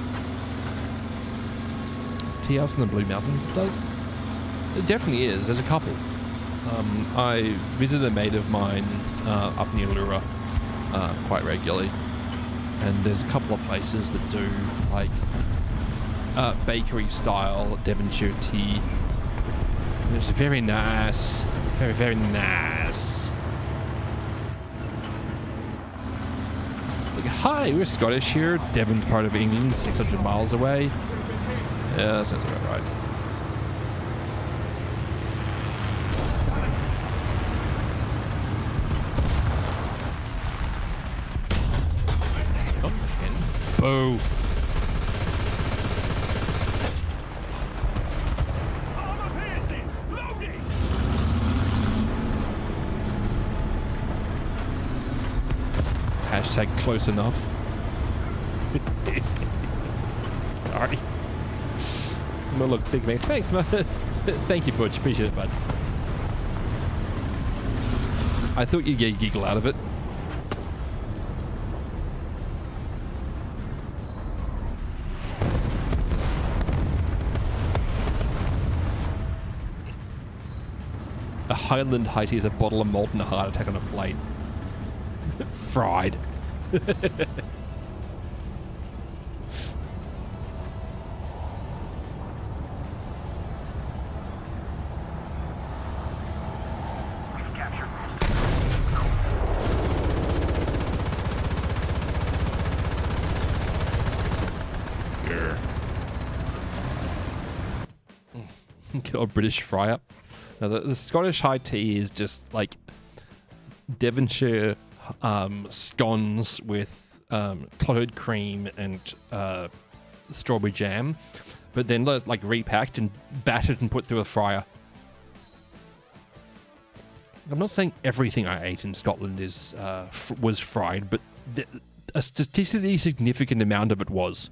Tea house in the Blue Mountains, it does. It definitely is. There's a couple. I visited a mate of mine up near Lura quite regularly, and there's a couple of places that do like bakery style Devonshire tea. And it's very nice. Very, very nice. Hi, we're Scottish here. Devon's part of England, 600 miles away. Yeah, that sounds about right. Boo. Armor piercing. Loading. Hashtag close enough. Sorry. I'm gonna look sick, mate. Thanks, man. Thank you, Fudge. Appreciate it, bud. I thought you'd get a giggle out of it. A Highland high tea is a bottle of malt and a heart attack on a plate. Fried. or British fry up. Now, the Scottish high tea is just like Devonshire scones with clotted cream and strawberry jam, but then like repacked and battered and put through a fryer. I'm not saying everything I ate in Scotland is was fried, but a statistically significant amount of it was.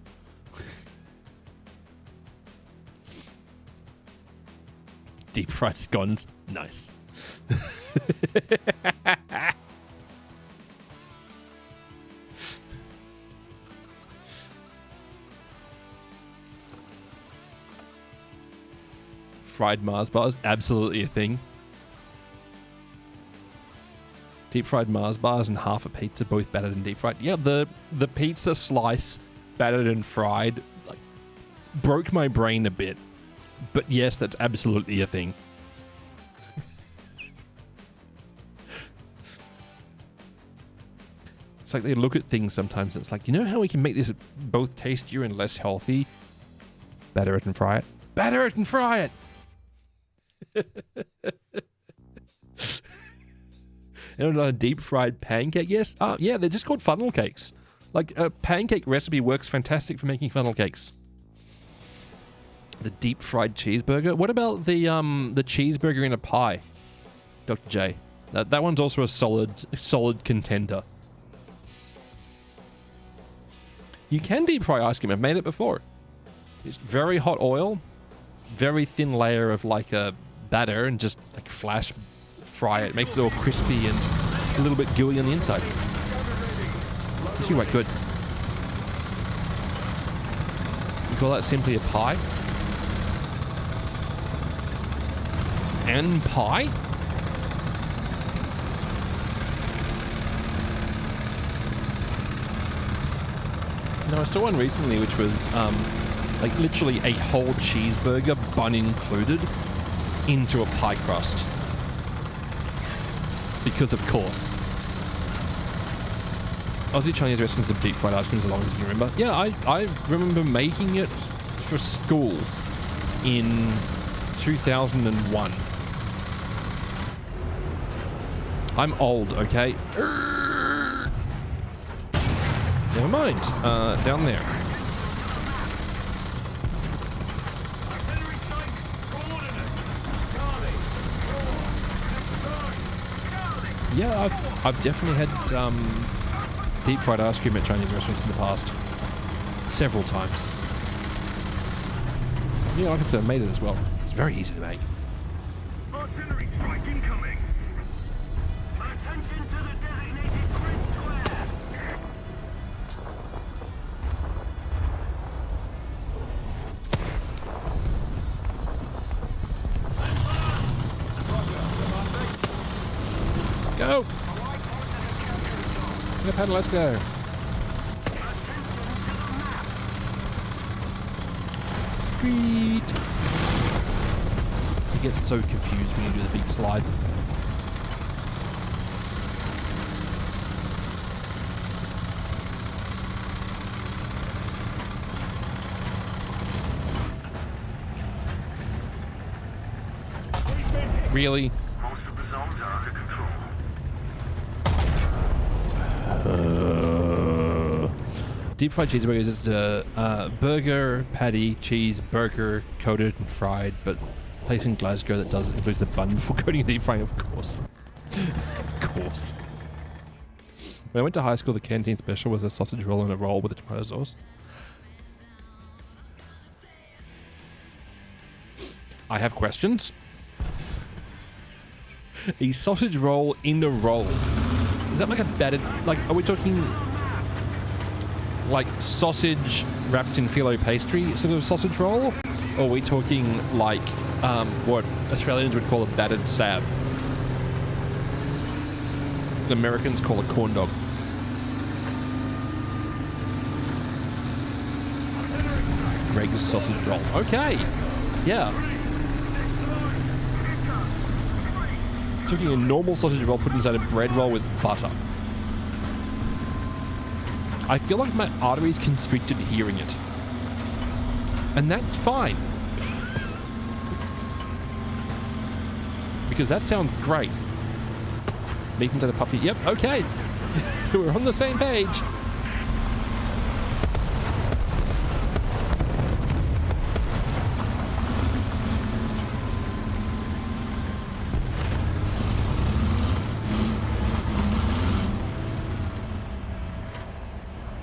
Deep fried scones, nice. Fried Mars bars, absolutely a thing. Deep fried Mars bars and half a pizza, both battered and deep fried. Yeah, the pizza slice battered and fried like broke my brain a bit. But yes, that's absolutely a thing. It's like they look at things sometimes and it's like, you know how we can make this both tastier and less healthy? Batter it and fry it. Batter it and fry it! And a deep fried pancake, yes? Yeah, they're just called funnel cakes. Like, a pancake recipe works fantastic for making funnel cakes. The deep fried cheeseburger. What about the cheeseburger in a pie, Dr. J? That one's also a solid contender. You can deep fry ice cream. I've made it before. It's very hot oil, very thin layer of like a batter, and just like flash fry it. Makes it all crispy and a little bit gooey on the inside. It's actually quite good. You call that simply a pie? And pie? No, I saw one recently which was like literally a whole cheeseburger, bun included, into a pie crust. Because of course. Aussie Chinese restaurants have deep fried ice cream as long as you can remember. Yeah, I remember making it for school in 2001. I'm old, okay? Never mind. Down there. Artillery strike. Coordinates. Charlie. Charlie. Yeah, I've definitely had deep fried ice cream at Chinese restaurants in the past. Several times. Yeah, like I said, I made it as well. It's very easy to make. Artillery strike incoming. Attention to the designated grid square. Go! Get a pedal, let's go. Sweet. You get so confused when you do the big slide. Really? Most of the zones are under control. Deep fried cheeseburger is just a burger, patty, cheese, burger, coated and fried, but place in Glasgow that does includes a bun before coating and deep frying, of course. Of course. When I went to high school, the canteen special was a sausage roll and a roll with a tomato sauce. I have questions. A sausage roll in a roll. Is that like a battered... Like, are we talking... like sausage wrapped in phyllo pastry sort of sausage roll? Or are we talking like what Australians would call a battered salve? The Americans call a corn dog. Greg's sausage roll. Okay. Yeah. Taking a normal sausage roll put inside a bread roll with butter. I feel like my arteries constricted hearing it. And that's fine. because that sounds great. Meat potato puppy. Yep, okay. We're on the same page.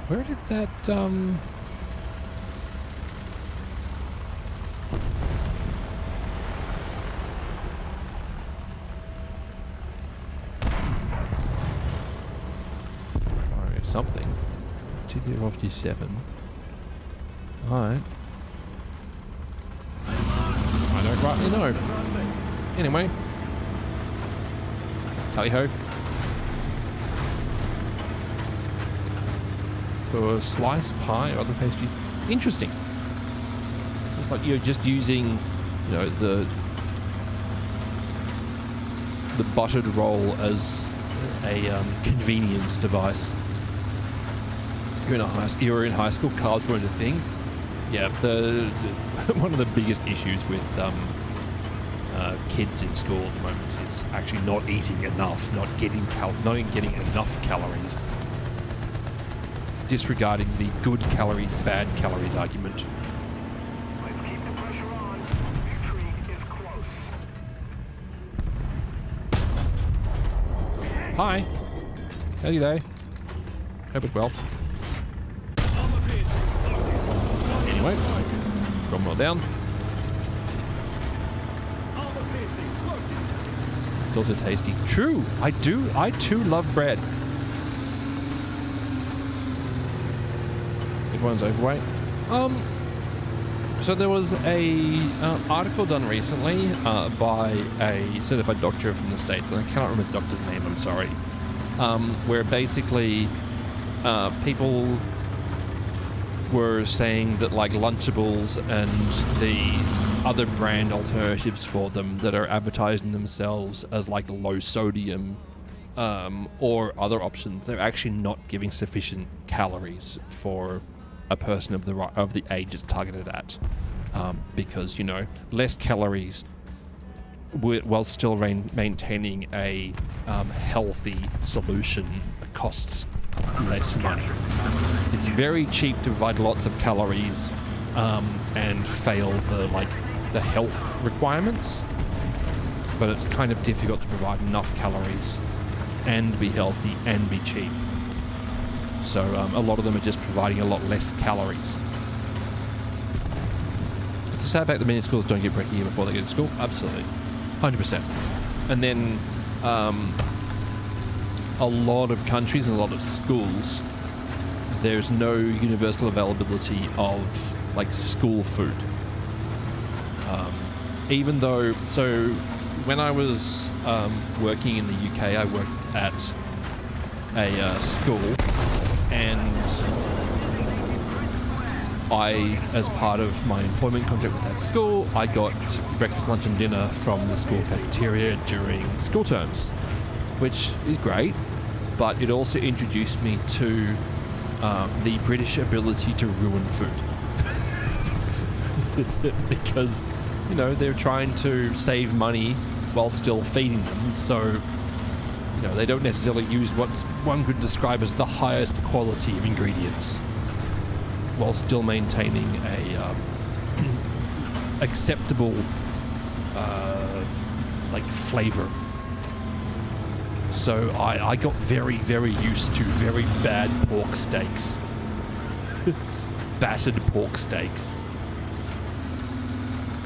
Where did that, fire something. 257. Alright. I don't rightly know. Anyway. Tally-ho. For sliced pie or other pastries. Interesting. It's just like you're just using, you know, the buttered roll as a convenience device. You're in high school, carbs weren't a thing. Yeah, the one of the biggest issues with kids in school at the moment is actually not eating enough, not getting enough calories. Disregarding the good calories, bad calories argument. Let's keep the pressure on. Victory is close. Hi. How are you there? Hope it's well. Anyway, Cromwell down. It's also tasty. True, I too love bread. Everyone's overweight. So there was a article done recently by a certified doctor from the States, and I cannot remember the doctor's name, I'm sorry, where basically people were saying that like Lunchables and the other brand alternatives for them that are advertising themselves as like low sodium or other options, they're actually not giving sufficient calories for a person of the age it's targeted at, because, you know, less calories while still maintaining a healthy solution costs less money. It's very cheap to provide lots of calories and fail the health requirements, but it's kind of difficult to provide enough calories and be healthy and be cheap. So a lot of them are just providing a lot less calories. It's a sad fact that many schools don't get brekkie before they get to school. Absolutely. 100%. And then a lot of countries and a lot of schools, there's no universal availability of like school food. Even though, so when I was working in the UK, I worked at a school, and I, as part of my employment contract with that school, I got breakfast, lunch and dinner from the school cafeteria during school terms, which is great, but it also introduced me to the British ability to ruin food. Because, you know, they're trying to save money while still feeding them, so, you know, they don't necessarily use what one could describe as the highest quality of ingredients, while still maintaining a acceptable like flavor. So I got very, very used to very bad pork steaks. Battered pork steaks.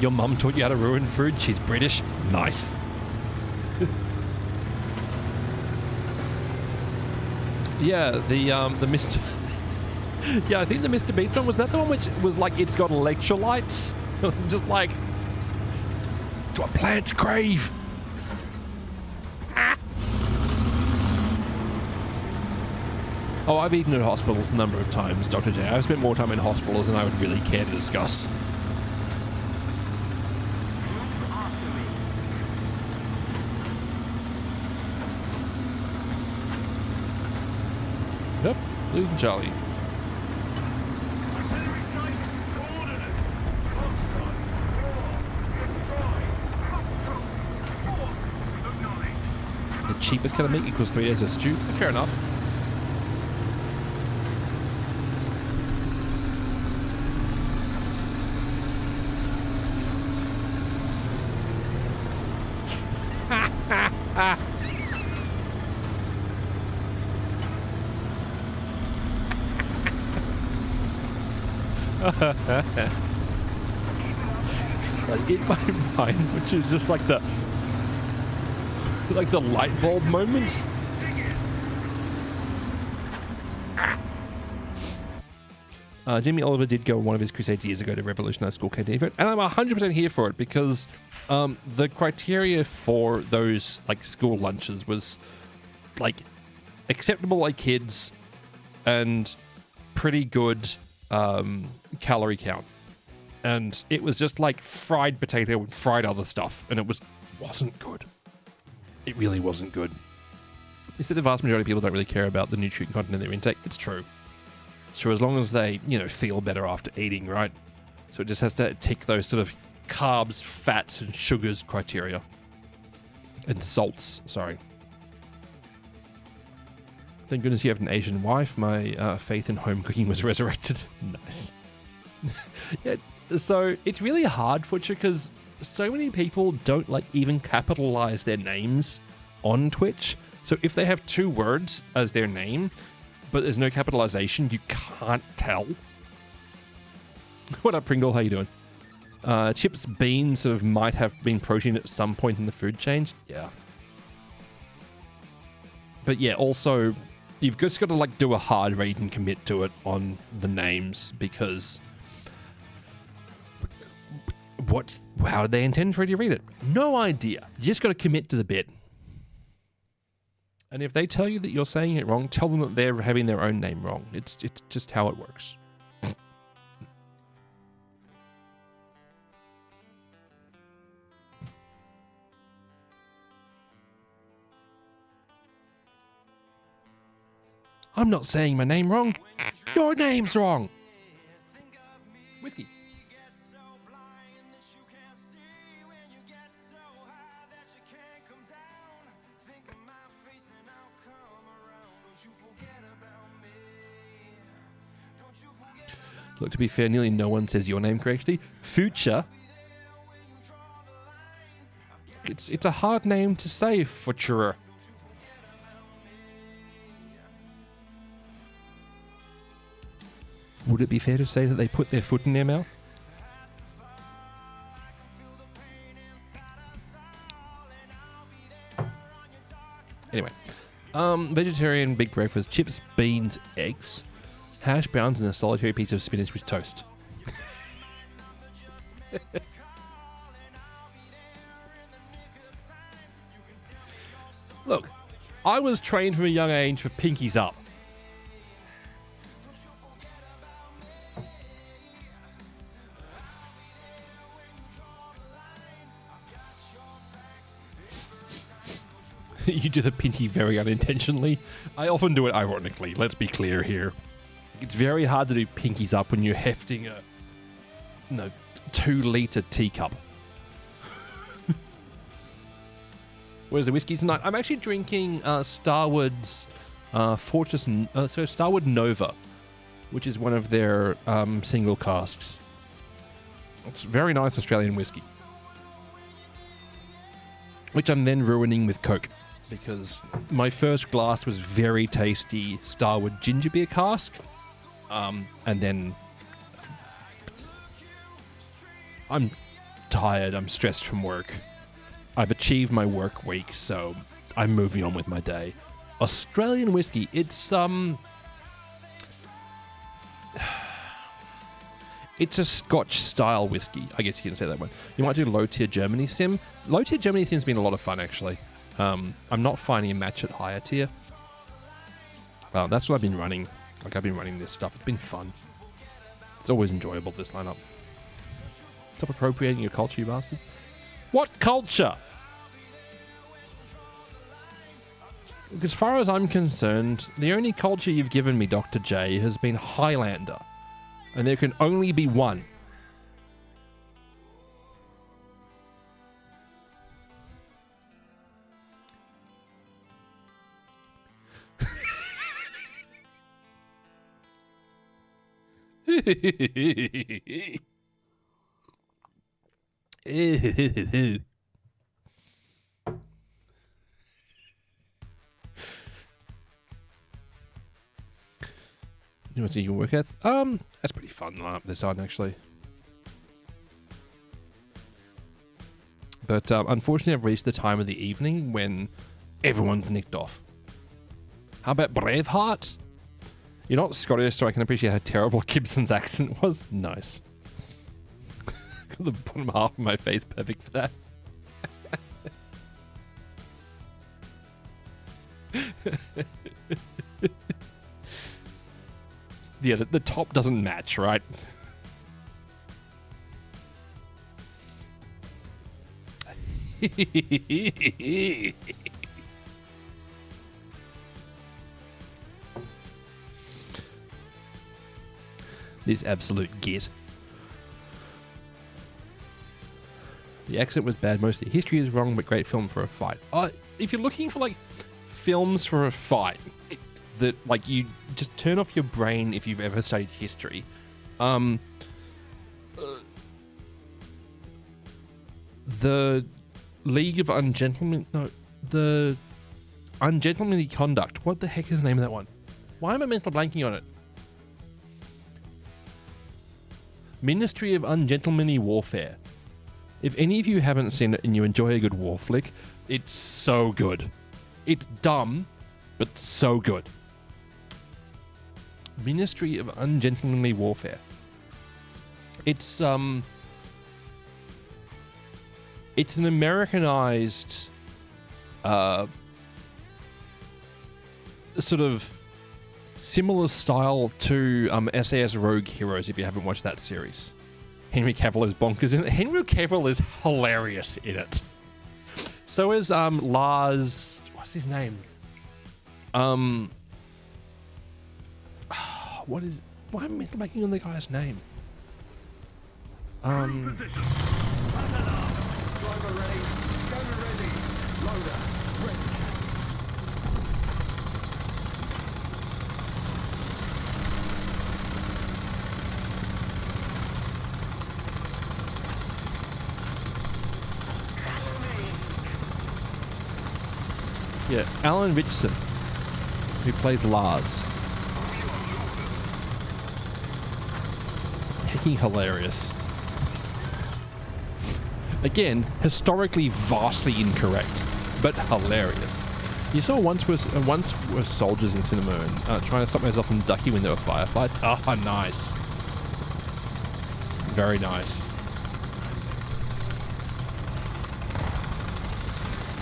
Your mum taught you how to ruin food? She's British? Nice. Yeah, the Mr. Yeah, I think the Mr. Beast one, was that the one which was like, it's got electrolytes? Just like, to a plant's grave. Ah. Oh, I've eaten at hospitals a number of times, Dr. J. I've spent more time in hospitals than I would really care to discuss. Yep, losing Charlie. Artillery strike. Coordinates. Foxtrot. 4. Destroy. Cut through. 4. cheapest kind of meat equals 3 days of stew. Fair enough. Like in my mind, which is just like the light bulb moment. Jimmy Oliver did go on one of his crusades years ago to revolutionize school canteen food, and I'm 100% here for it because the criteria for those like school lunches was like acceptable like kids and pretty good calorie count, and it was just like fried potato and fried other stuff, and it wasn't good. It really wasn't good. They said the vast majority of people don't really care about the nutrient content in their intake. It's true. It's true as long as they, feel better after eating, right? So it just has to tick those sort of carbs, fats, and sugars criteria. And salts, sorry. Thank goodness you have an Asian wife. My faith in home cooking was resurrected. Nice. Yeah, so it's really hard, Butcher, because so many people don't even capitalize their names on Twitch. So if they have 2 words as their name, but there's no capitalization, you can't tell. What up, Pringle? How you doing? Chips, beans sort of might have been protein at some point in the food chain. Yeah. But yeah, also, you've just got to do a hard read and commit to it on the names, because how did they intend for you to read it? No idea. You just got to commit to the bit. And if they tell you that you're saying it wrong, tell them that they're having their own name wrong. It's just how it works. I'm not saying my name wrong. Your name's wrong. Whiskey. Look, to be fair, nearly no one says your name correctly. Future. It's a hard name to say, Future. Would it be fair to say that they put their foot in their mouth? Anyway, vegetarian big breakfast: chips, beans, eggs, hash browns, and a solitary piece of spinach with toast. Look, I was trained from a young age for pinkies up. You do the pinky very unintentionally. I often do it ironically, let's be clear here. It's very hard to do pinkies up when you're hefting a 2-litre teacup. Where's the whiskey tonight? I'm actually drinking Starwood's Starwood Nova, which is one of their single casks. It's very nice Australian whiskey, which I'm then ruining with Coke, because my first glass was very tasty Starwood ginger beer cask. And then I'm tired, I'm stressed from work. I've achieved my work week, so I'm moving on with my day. Australian whiskey, it's it's a Scotch style whiskey, I guess you can say that one. You might do low tier Germany sim. Low tier Germany sim's been a lot of fun, actually. I'm not finding a match at higher tier. That's what I've been running. I've been running this stuff. It's been fun. It's always enjoyable, this lineup. Stop appropriating your culture, you bastard. What culture? Look, as far as I'm concerned, the only culture you've given me, Dr. J, has been Highlander. And there can only be one. You want to see your work with? That's pretty fun line up this on actually. But unfortunately, I've reached the time of the evening when everyone's nicked off. How about Braveheart? You're not Scottish, so I can appreciate how terrible Gibson's accent was. Nice. Got the bottom half of my face perfect for that. Yeah, the top doesn't match, right? This absolute git. The accent was bad mostly. History is wrong, but great film for a fight. If you're looking for like films for a fight that like you just turn off your brain if you've ever studied history, the League of Ungentlemen, no, the Ungentlemanly Conduct. What the heck is the name of that one? Why am I mental blanking on it? Ministry of Ungentlemanly Warfare. If any of you haven't seen it and you enjoy a good war flick, it's so good. It's dumb, but so good. Ministry of Ungentlemanly Warfare. It's an Americanized sort of similar style to SAS Rogue Heroes, if you haven't watched that series. Henry Cavill is bonkers in it. Henry Cavill is hilarious in it. So is Lars... What's his name? Why am I making on the guy's name? Position. Pattern up. Driver ready. Gunner ready. Loader ready. Yeah, Alan Richardson, who plays Lars. Hecking hilarious. Again, historically vastly incorrect, but hilarious. You saw once were soldiers in cinema and trying to stop myself from ducking when there were firefights. Ah, nice. Very nice.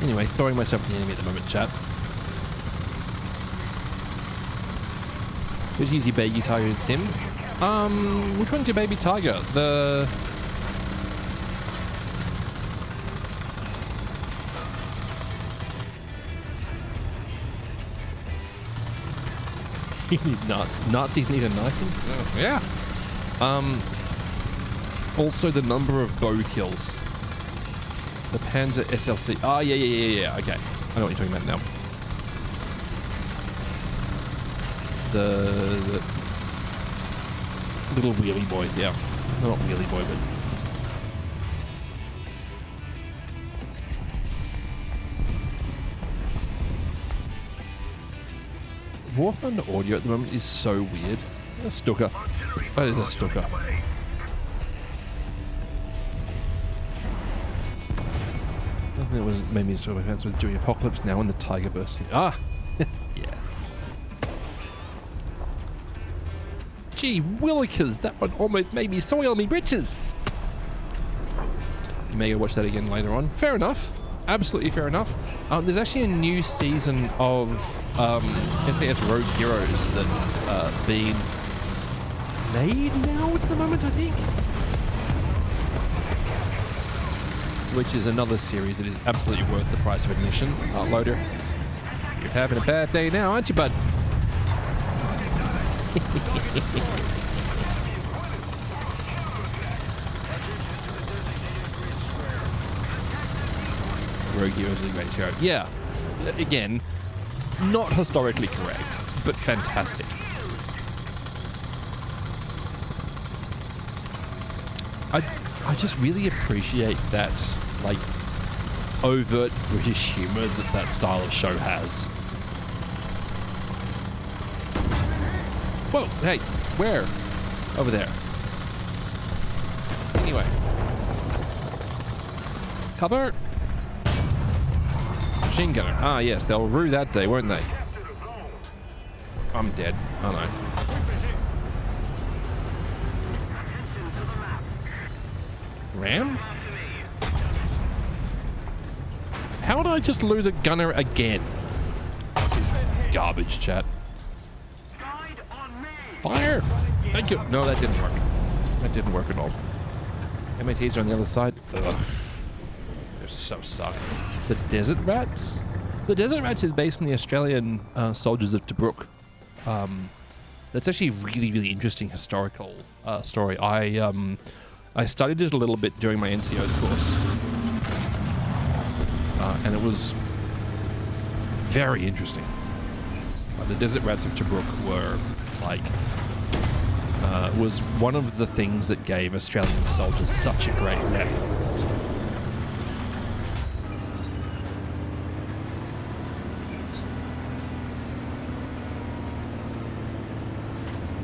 Anyway, throwing myself in the enemy at the moment, chat. Which is your baby tiger in sim? Which one's your baby tiger? The... You need nuts. Nazis need a knifing? Oh, yeah. Also the number of bow kills. The Panzer SLC. Oh, yeah. Okay. I know what you're talking about now. The little wheelie boy. Yeah. Not wheelie boy, but... War Thunder audio at the moment is so weird. A stucker. That is a stucker. It was maybe sort of hands with doing Apocalypse Now and the Tiger bursting. Ah! Yeah. Gee willikers, that one almost made me soil me britches! You may go watch that again later on. Fair enough. Absolutely fair enough. There's actually a new season of SAS Rogue Heroes that's been made now at the moment, I think. Which is another series that is absolutely worth the price of admission. Loader, you're having a bad day now, aren't you, bud? Rogue Heroes is a great show. Yeah, again, not historically correct, but fantastic. I just really appreciate that, like, overt British humour that style of show has. Whoa, hey, where? Over there. Anyway. Cover. Machine gunner. Ah, yes, they were rue that day, weren't they? I'm dead. Oh no. Ram? How did I just lose a gunner again? This is garbage, chat. Fire! Thank you. No, that didn't work. That didn't work at all. MATs are on the other side. Ugh. They're so suck. The Desert Rats? The Desert Rats is based on the Australian soldiers of Tobruk. That's actually a really, really interesting historical story. I studied it a little bit during my NCO's course. And it was very interesting. The Desert Rats of Tobruk were like, was one of the things that gave Australian soldiers such a great rep.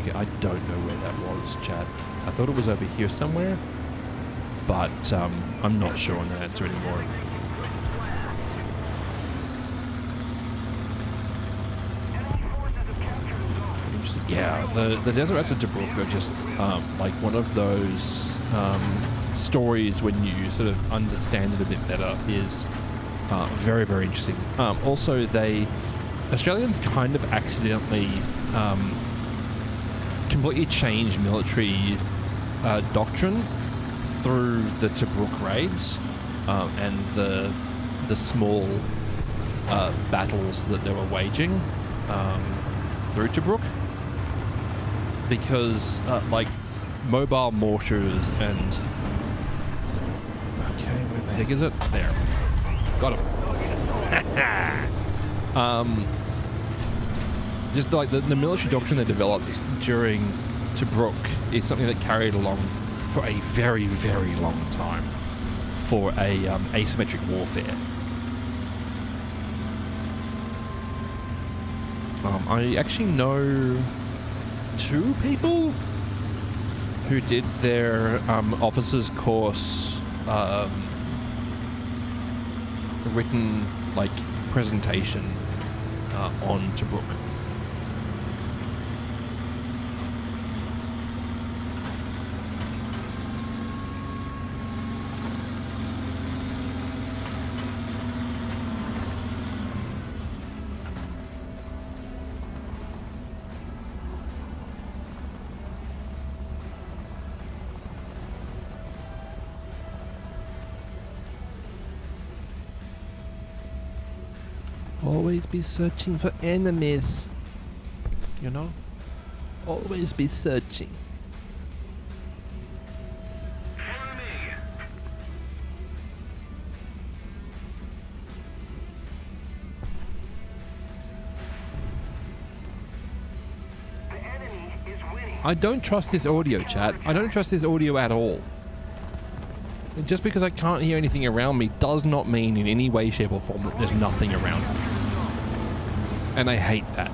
Okay, I don't know where that was, Chad. I thought it was over here somewhere, but I'm not sure on that answer anymore. Yeah, the Desert Rats of Tobruk are just like one of those stories when you sort of understand it a bit better is very, very interesting. Also, Australians kind of accidentally completely changed military doctrine through the Tobruk raids and the small battles that they were waging through Tobruk. Because, like, mobile mortars and... Okay, where the heck is it? There. Got him. Just, like, the military doctrine they developed during Tobruk is something that carried along for a very, very long time for a asymmetric warfare. I actually know 2 people who did their officers course written like presentation on Tobruk. Always be searching for enemies. You know? Always be searching. I don't trust this audio, chat. I don't trust this audio at all. Just because I can't hear anything around me does not mean in any way, shape or form that there's nothing around me. And I hate that.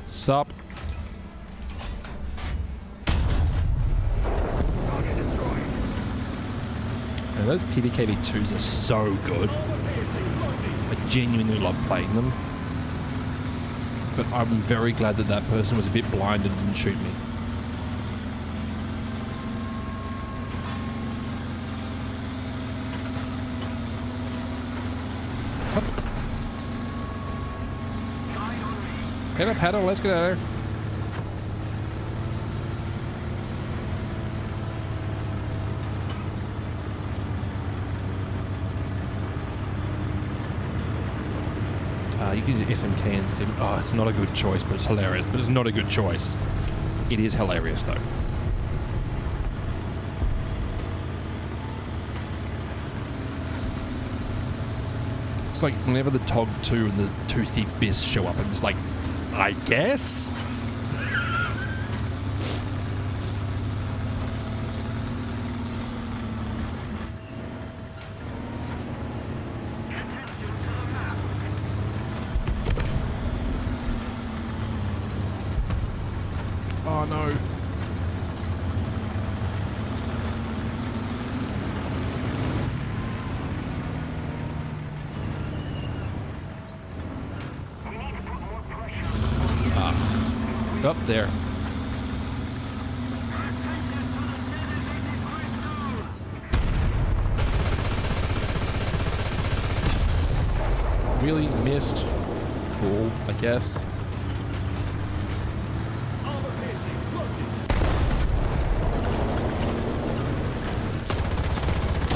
Sup? And those PDKV2s are so good. I genuinely love playing them. But I'm very glad that that person was a bit blind and didn't shoot me. Hup. Paddle, let's get out of there. You can use SMK and 7. Oh, it's not a good choice, but it's hilarious. But it's not a good choice. It is hilarious, though. It's like whenever the TOG 2 and the 2C BIS show up, and it's like, I guess? Oh no. Up there. Really missed. Cool, I guess. Armor piercing. Loaded.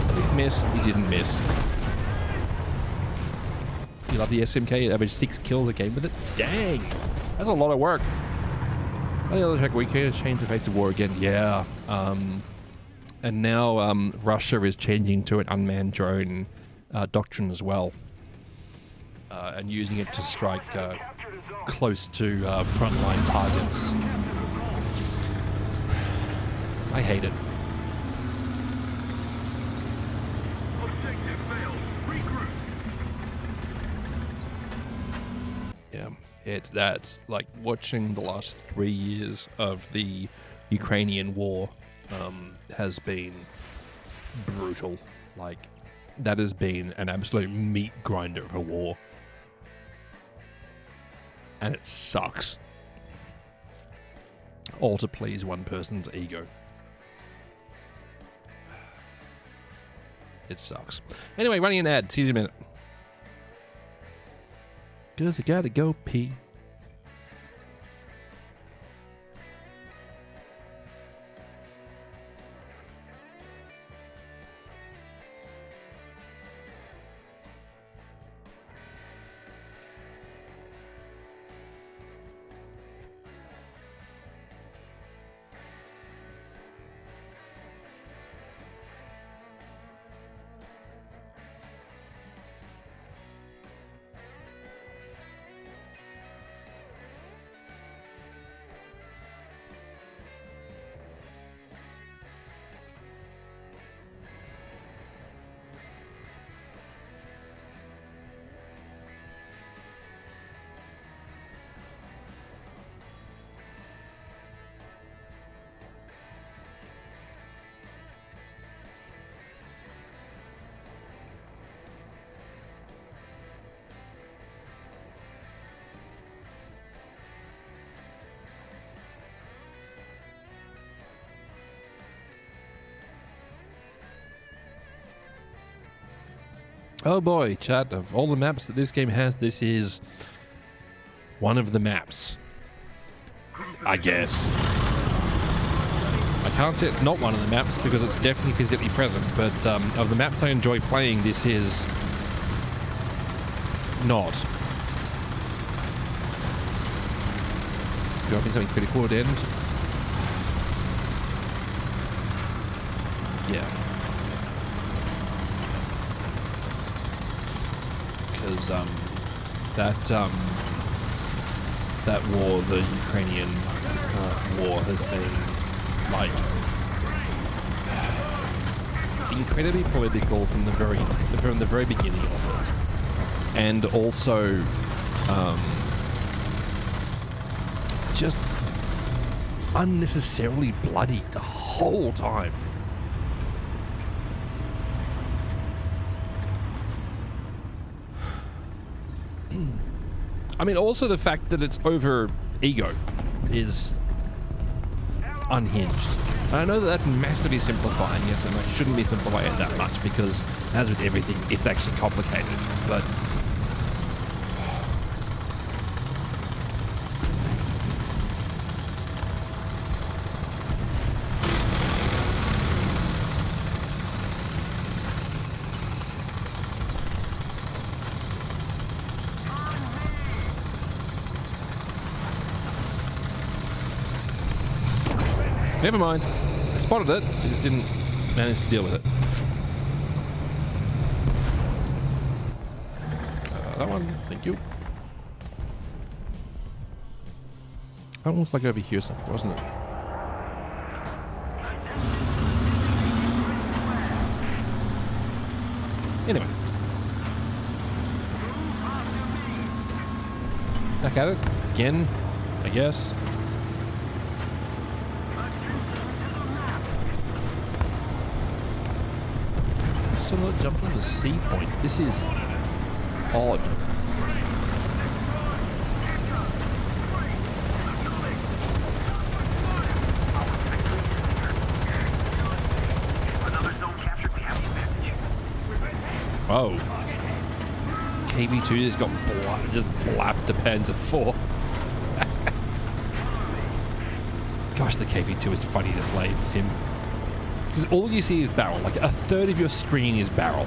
Please miss. He didn't miss. You love the SMK? Average 6 kills a game with it? Dang! That's a lot of work. The other check we can change the face of war again. Yeah. And now Russia is changing to an unmanned drone doctrine as well. And using it to strike close to frontline targets. I hate it. Objective failed. Regroup. Yeah, that's like watching the last 3 years of the Ukrainian war has been brutal. Like, that has been an absolute meat grinder of a war. And it sucks. All to please one person's ego. It sucks. Anyway, running an ad. See you in a minute. 'Cause I gotta go pee. Oh boy, chat, of all the maps that this game has, this is one of the maps. I guess. I can't say it's not one of the maps because it's definitely physically present, but of the maps I enjoy playing, this is not. Dropping something critical at end. Yeah. Because that war, the Ukrainian war, has been like incredibly political from the very beginning of it, and also just unnecessarily bloody the whole time. I mean, also the fact that it's over ego is unhinged. And I know that that's massively simplifying it, and I shouldn't be simplifying it that much because, as with everything, it's actually complicated. But Never mind. I spotted it. I just didn't manage to deal with it. That one. Thank you. That one was like over here somewhere, wasn't it? Anyway. Back at it. Again, I guess. Still not jumping the sea point. This is odd. Oh. KV2 just got just blapped to Panzer 4. Gosh, the KV2 is funny to play in Sim. Because all you see is barrel. Like a third of your screen is barrel.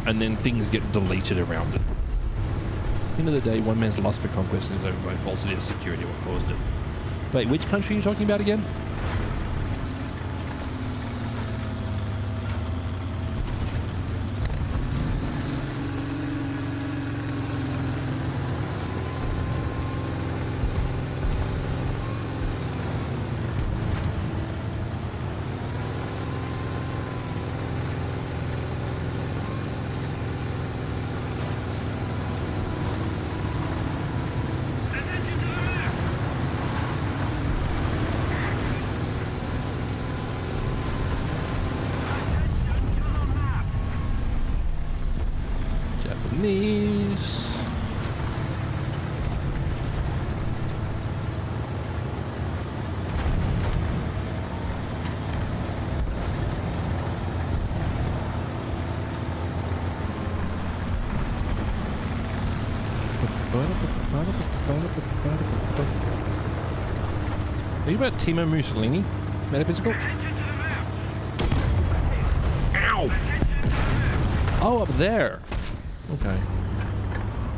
And then things get deleted around it. At the end of the day, one man's lust for conquest is over by falsity of security what caused it. Wait, which country are you talking about again? Japanese. Are you about Timo Mussolini? Metaphysical? Ow! Oh, up there. Okay.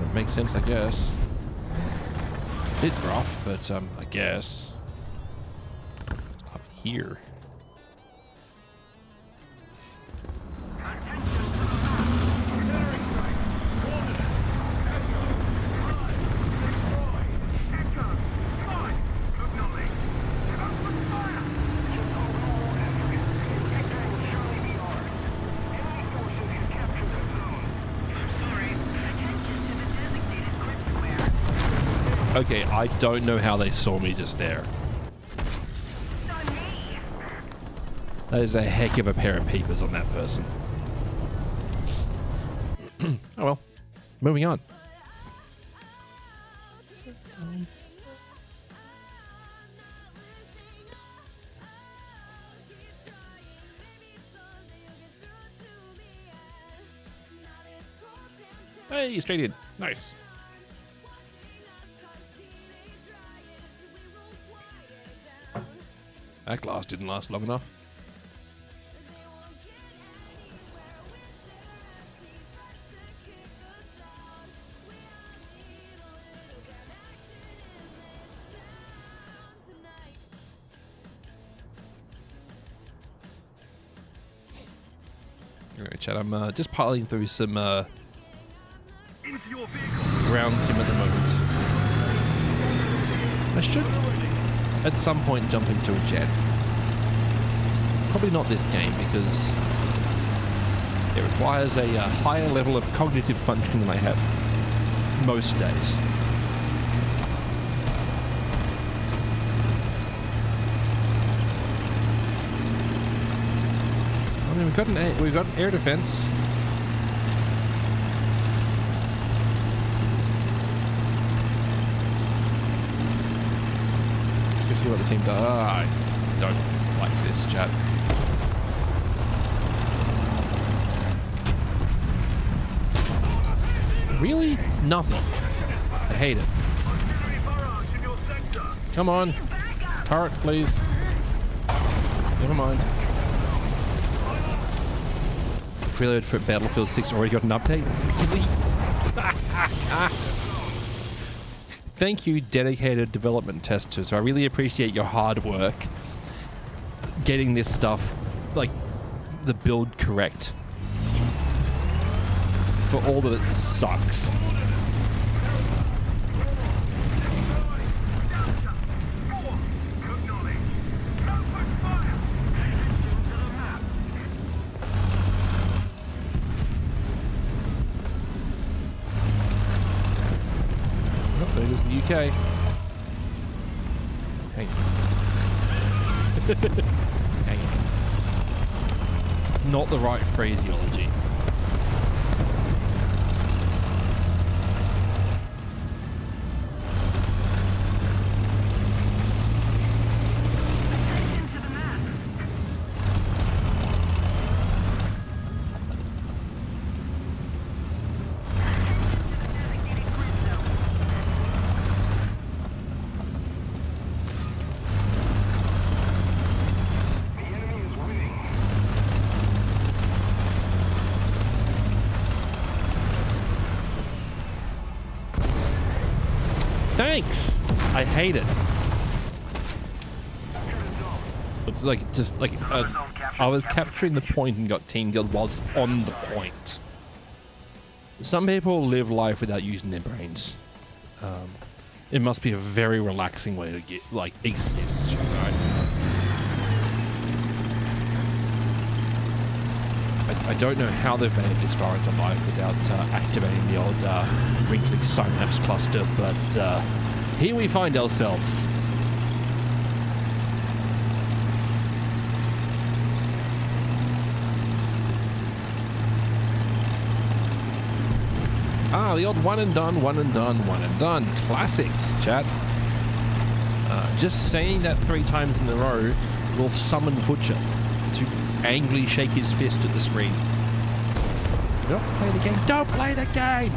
That makes sense, I guess. Bit rough, but I guess. It's up here. Okay, I don't know how they saw me just there. That is a heck of a pair of peepers on that person. Oh well. Moving on. Hey, straight in. Nice. That glass didn't last long enough. Anyway, chat, I'm just piling through some ground sim at the moment. I should at some point jump into a jet. Probably not this game because it requires a higher level of cognitive function than I have most days. I mean, we've got an air defense. Let's see what the team does. I don't like this, chat. Really? Nothing. I hate it. Come on. Turret, please. Never mind. Preload for Battlefield 6 already got an update? Really? Thank you, dedicated development testers. I really appreciate your hard work. getting this stuff, like, the build correct. For all that it sucks. Oh, there goes the UK. Hang on. Hang on. Not the right phraseology. Thanks. I hate it. It's like just like I was capturing the point and got team killed whilst on the point. Some people live life without using their brains. It must be a very relaxing way to get like exist, right? I don't know how they've made it this far into life without activating the old wrinkly synapse cluster, but here we find ourselves. Ah, the old one and done, one and done, one and done. Classics, chat. Just saying that 3 times in a row will summon Butcher to angrily shake his fist at the screen. Don't play the game. Don't play the game!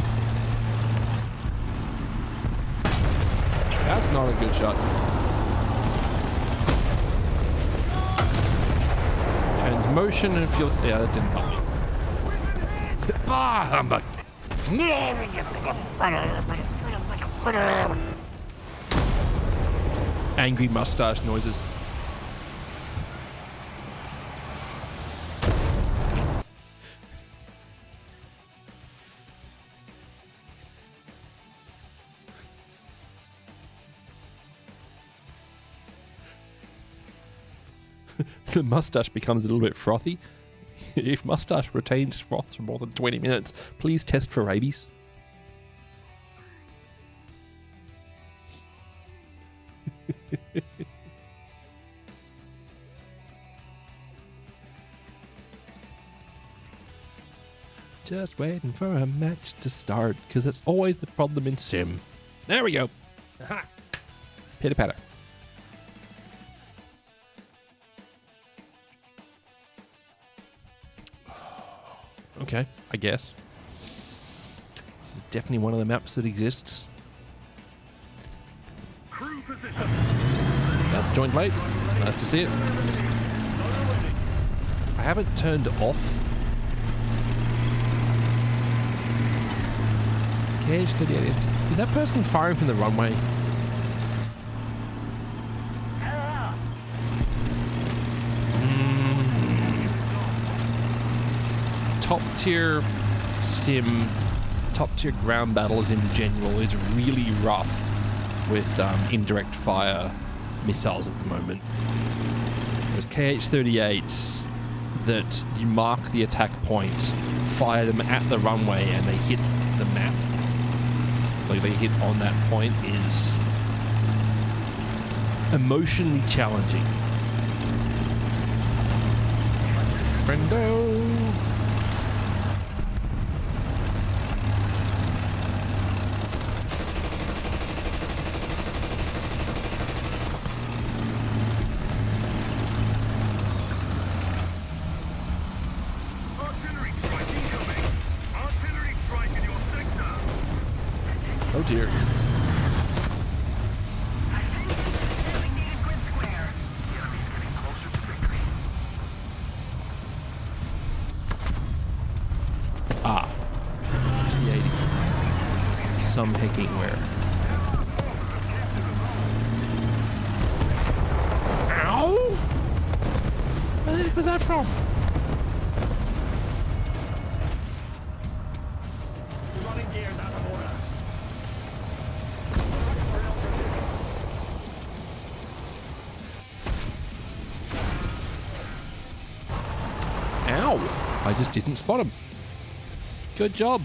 That's not a good shot. And motion and feel. Yeah, that didn't help me. Bah, humbug. Angry mustache noises. The mustache becomes a little bit frothy. If mustache retains froth for more than 20 minutes, please test for rabies. Just waiting for a match to start, because it's always the problem in Sim. There we go. Aha. Pitter patter. Okay, I guess. This is definitely one of the maps that exists. Crew position. Yep, joined late. Nice to see it. I haven't turned off KH-38. Is that person firing from the runway? Top tier sim, top tier ground battles in general is really rough with indirect fire missiles at the moment. There's KH-38s that you mark the attack point, fire them at the runway, and they hit the map. Like they hit on that point is emotionally challenging. Friendo. Artillery strike incoming. Artillery strike in your sector. Oh dear. Ah. T-80. Some hacking where. Ow! heck was that from? Running gears out of order. Ow! I just didn't spot him. Good job.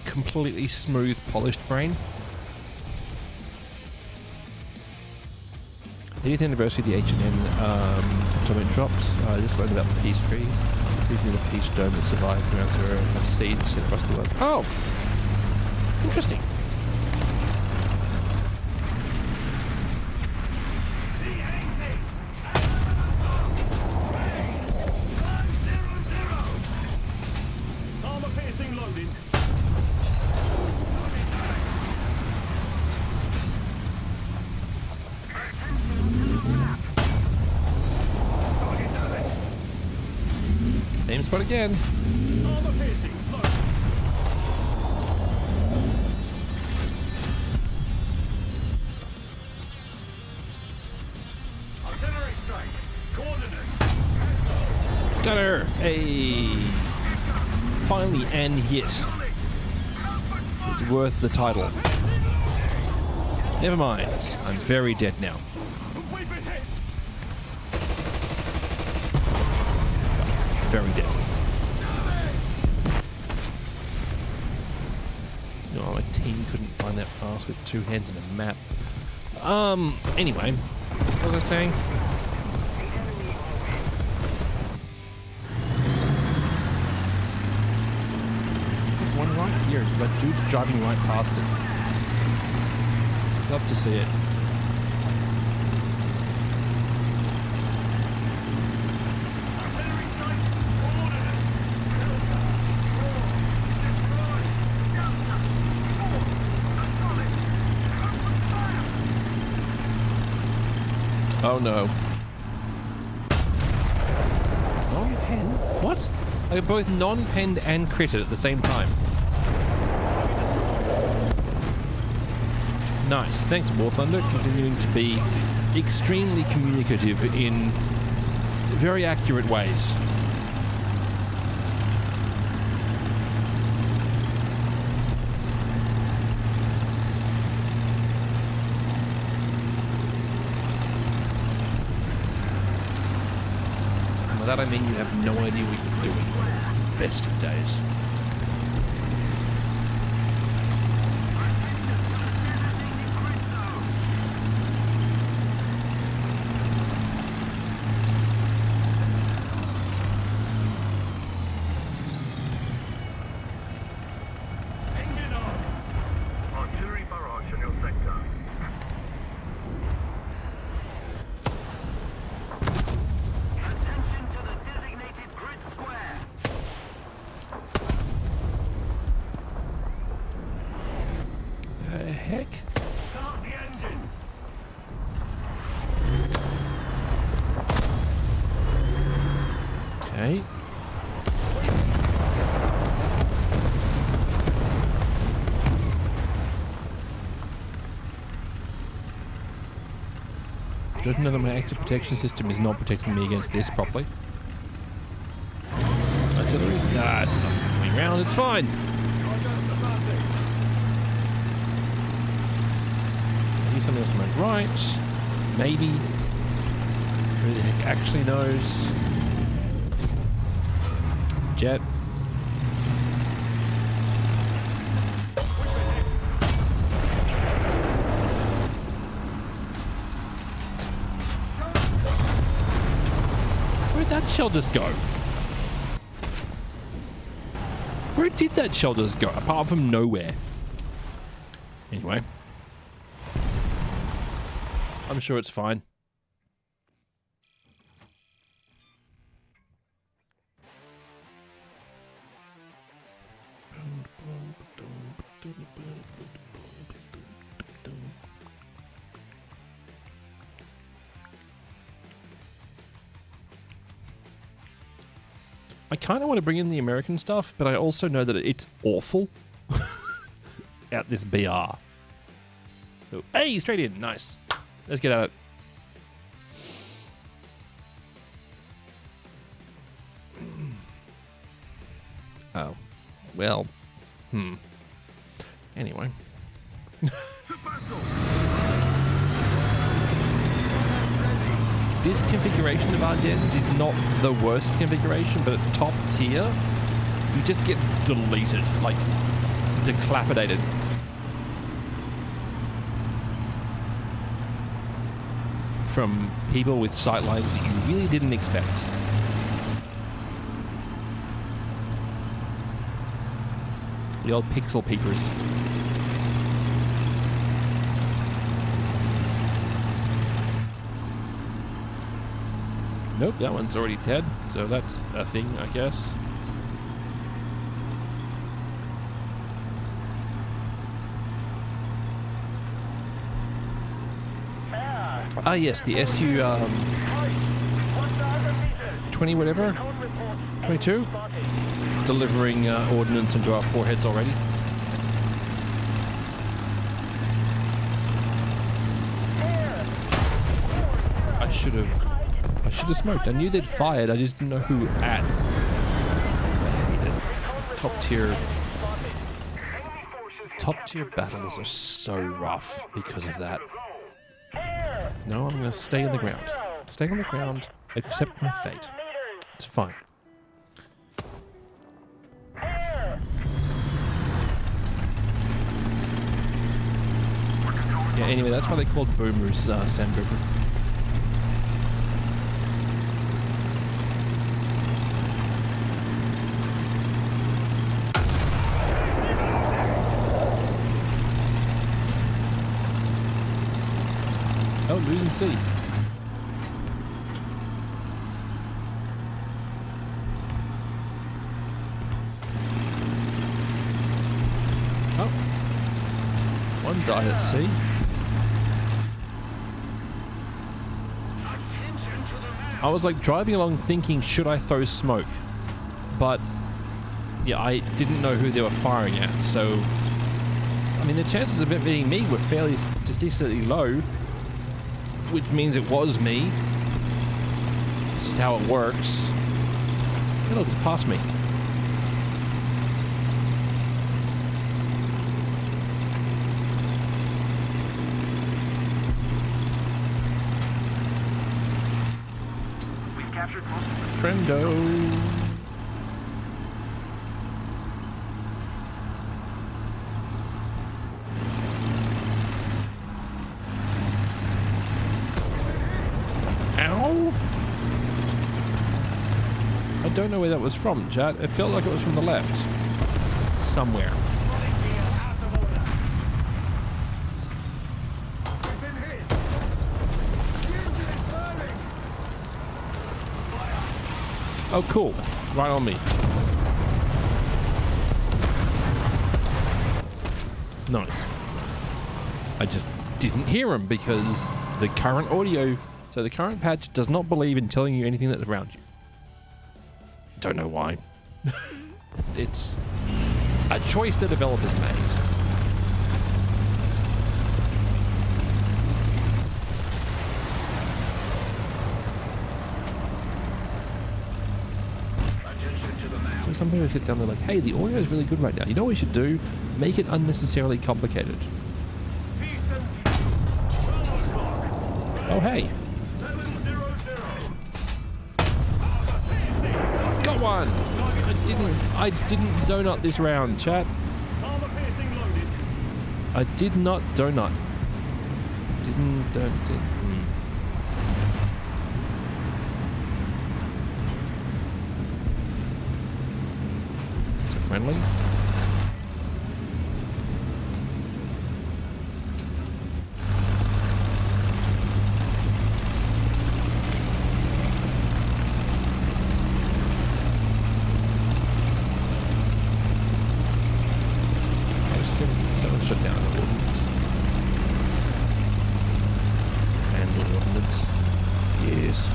Completely smooth, polished brain. 80th anniversary of the H&N atomic drops. I just learned about the peace trees. Using the peace dome that survived around zero and have seeds across the world. Oh! Interesting. Armor piercing loaded. Same spot again. Armor piercing loaded. Artillery strike. Coordinates. Got her. Hey. Finally, and hit. It's worth the title. Never mind. I'm very dead now. We've been hit. Very dead. No, my team couldn't find that pass with two hands and a map. Anyway. What was I saying? One right here. That dude's driving right past it. Love to see it. Artillery strike. Coordinates. Delta. Four. Destroy. Delta. Four. Solid. Open fire. Oh no. Non-pen? What? I got both non-penned and critted at the same time. Nice. Thanks, War Thunder, continuing to be extremely communicative in very accurate ways. And by that I mean you have no idea what you're doing. Best of days. Engine on. Artillery barrage in your sector. Attention to the designated grid square. The heck? Start the engine. Okay. Don't know that my active protection system is not protecting me against this properly. Artillery? Nah, it's not coming round, it's fine. Maybe something else to my right. Maybe. Who the heck actually knows? Jet. Where'd that shell just go? Where did that shell just go? Apart from nowhere. Anyway. I'm sure it's fine. I kind of want to bring in the American stuff, but I also know that it's awful at this BR. So, hey, straight in. Nice. Let's get at it. Oh. Well. Anyway. To battle! This configuration of Ardennes is not the worst configuration, but at top tier, you just get deleted, like decapitated. From people with sightlines that you really didn't expect. The old pixel peepers. Nope, that one's already dead, so that's a thing, I guess. Ah, yes, the SU 20 whatever, 22, delivering ordnance into our foreheads already. I should have smoked. I knew they'd fired. I just didn't know who at. I hate it. Top tier battles are so rough because of that. No, I'm going to stay on the ground. Stay on the ground, accept my fate. It's fine. Yeah, anyway, that's why they called boomers, Sam Cooper. Oh, losing C. Oh. One died at sea. I was like driving along thinking, should I throw smoke? But yeah, I didn't know who they were firing at, so I mean the chances of it being me were fairly statistically low, which means it was me. This is how it works. It'll just pass me. We've captured most of the Friendo. Ow! I don't know where that was from, chat. It felt like it was from the left. Somewhere. out of order. We've been hit. The engine is burning. Oh, cool. Right on me. Nice. I just didn't hear him because the current audio, so the current patch does not believe in telling you anything that's around you. Don't know why. It's a choice the developers made. So some people sit down, they're like, hey, the audio is really good right now. You know what we should do? Make it unnecessarily complicated. Oh, hey. 700. Got one! I didn't donut this round, chat. Armor piercing loaded. I did not donut. Is it friendly? Someone shut down the ordnance. And ordnance. Yes.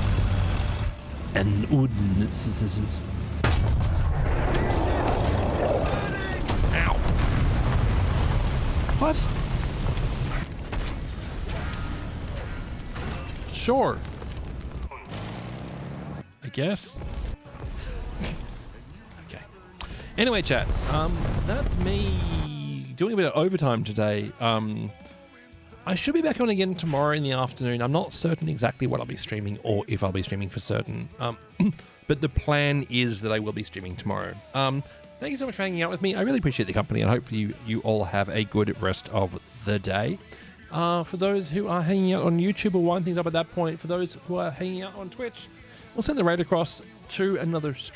And ordnance. Ow. What? Sure. I guess. Okay. Anyway, chats, that's me doing a bit of overtime today. I should be back on again tomorrow in the afternoon. I'm not certain exactly what I'll be streaming or if I'll be streaming for certain. But the plan is that I will be streaming tomorrow. Thank you so much for hanging out with me. I really appreciate the company, and hopefully you all have a good rest of the day. For those who are hanging out on YouTube, we'll wind things up at that point. For those who are hanging out on Twitch, we'll send the raid across to another stream.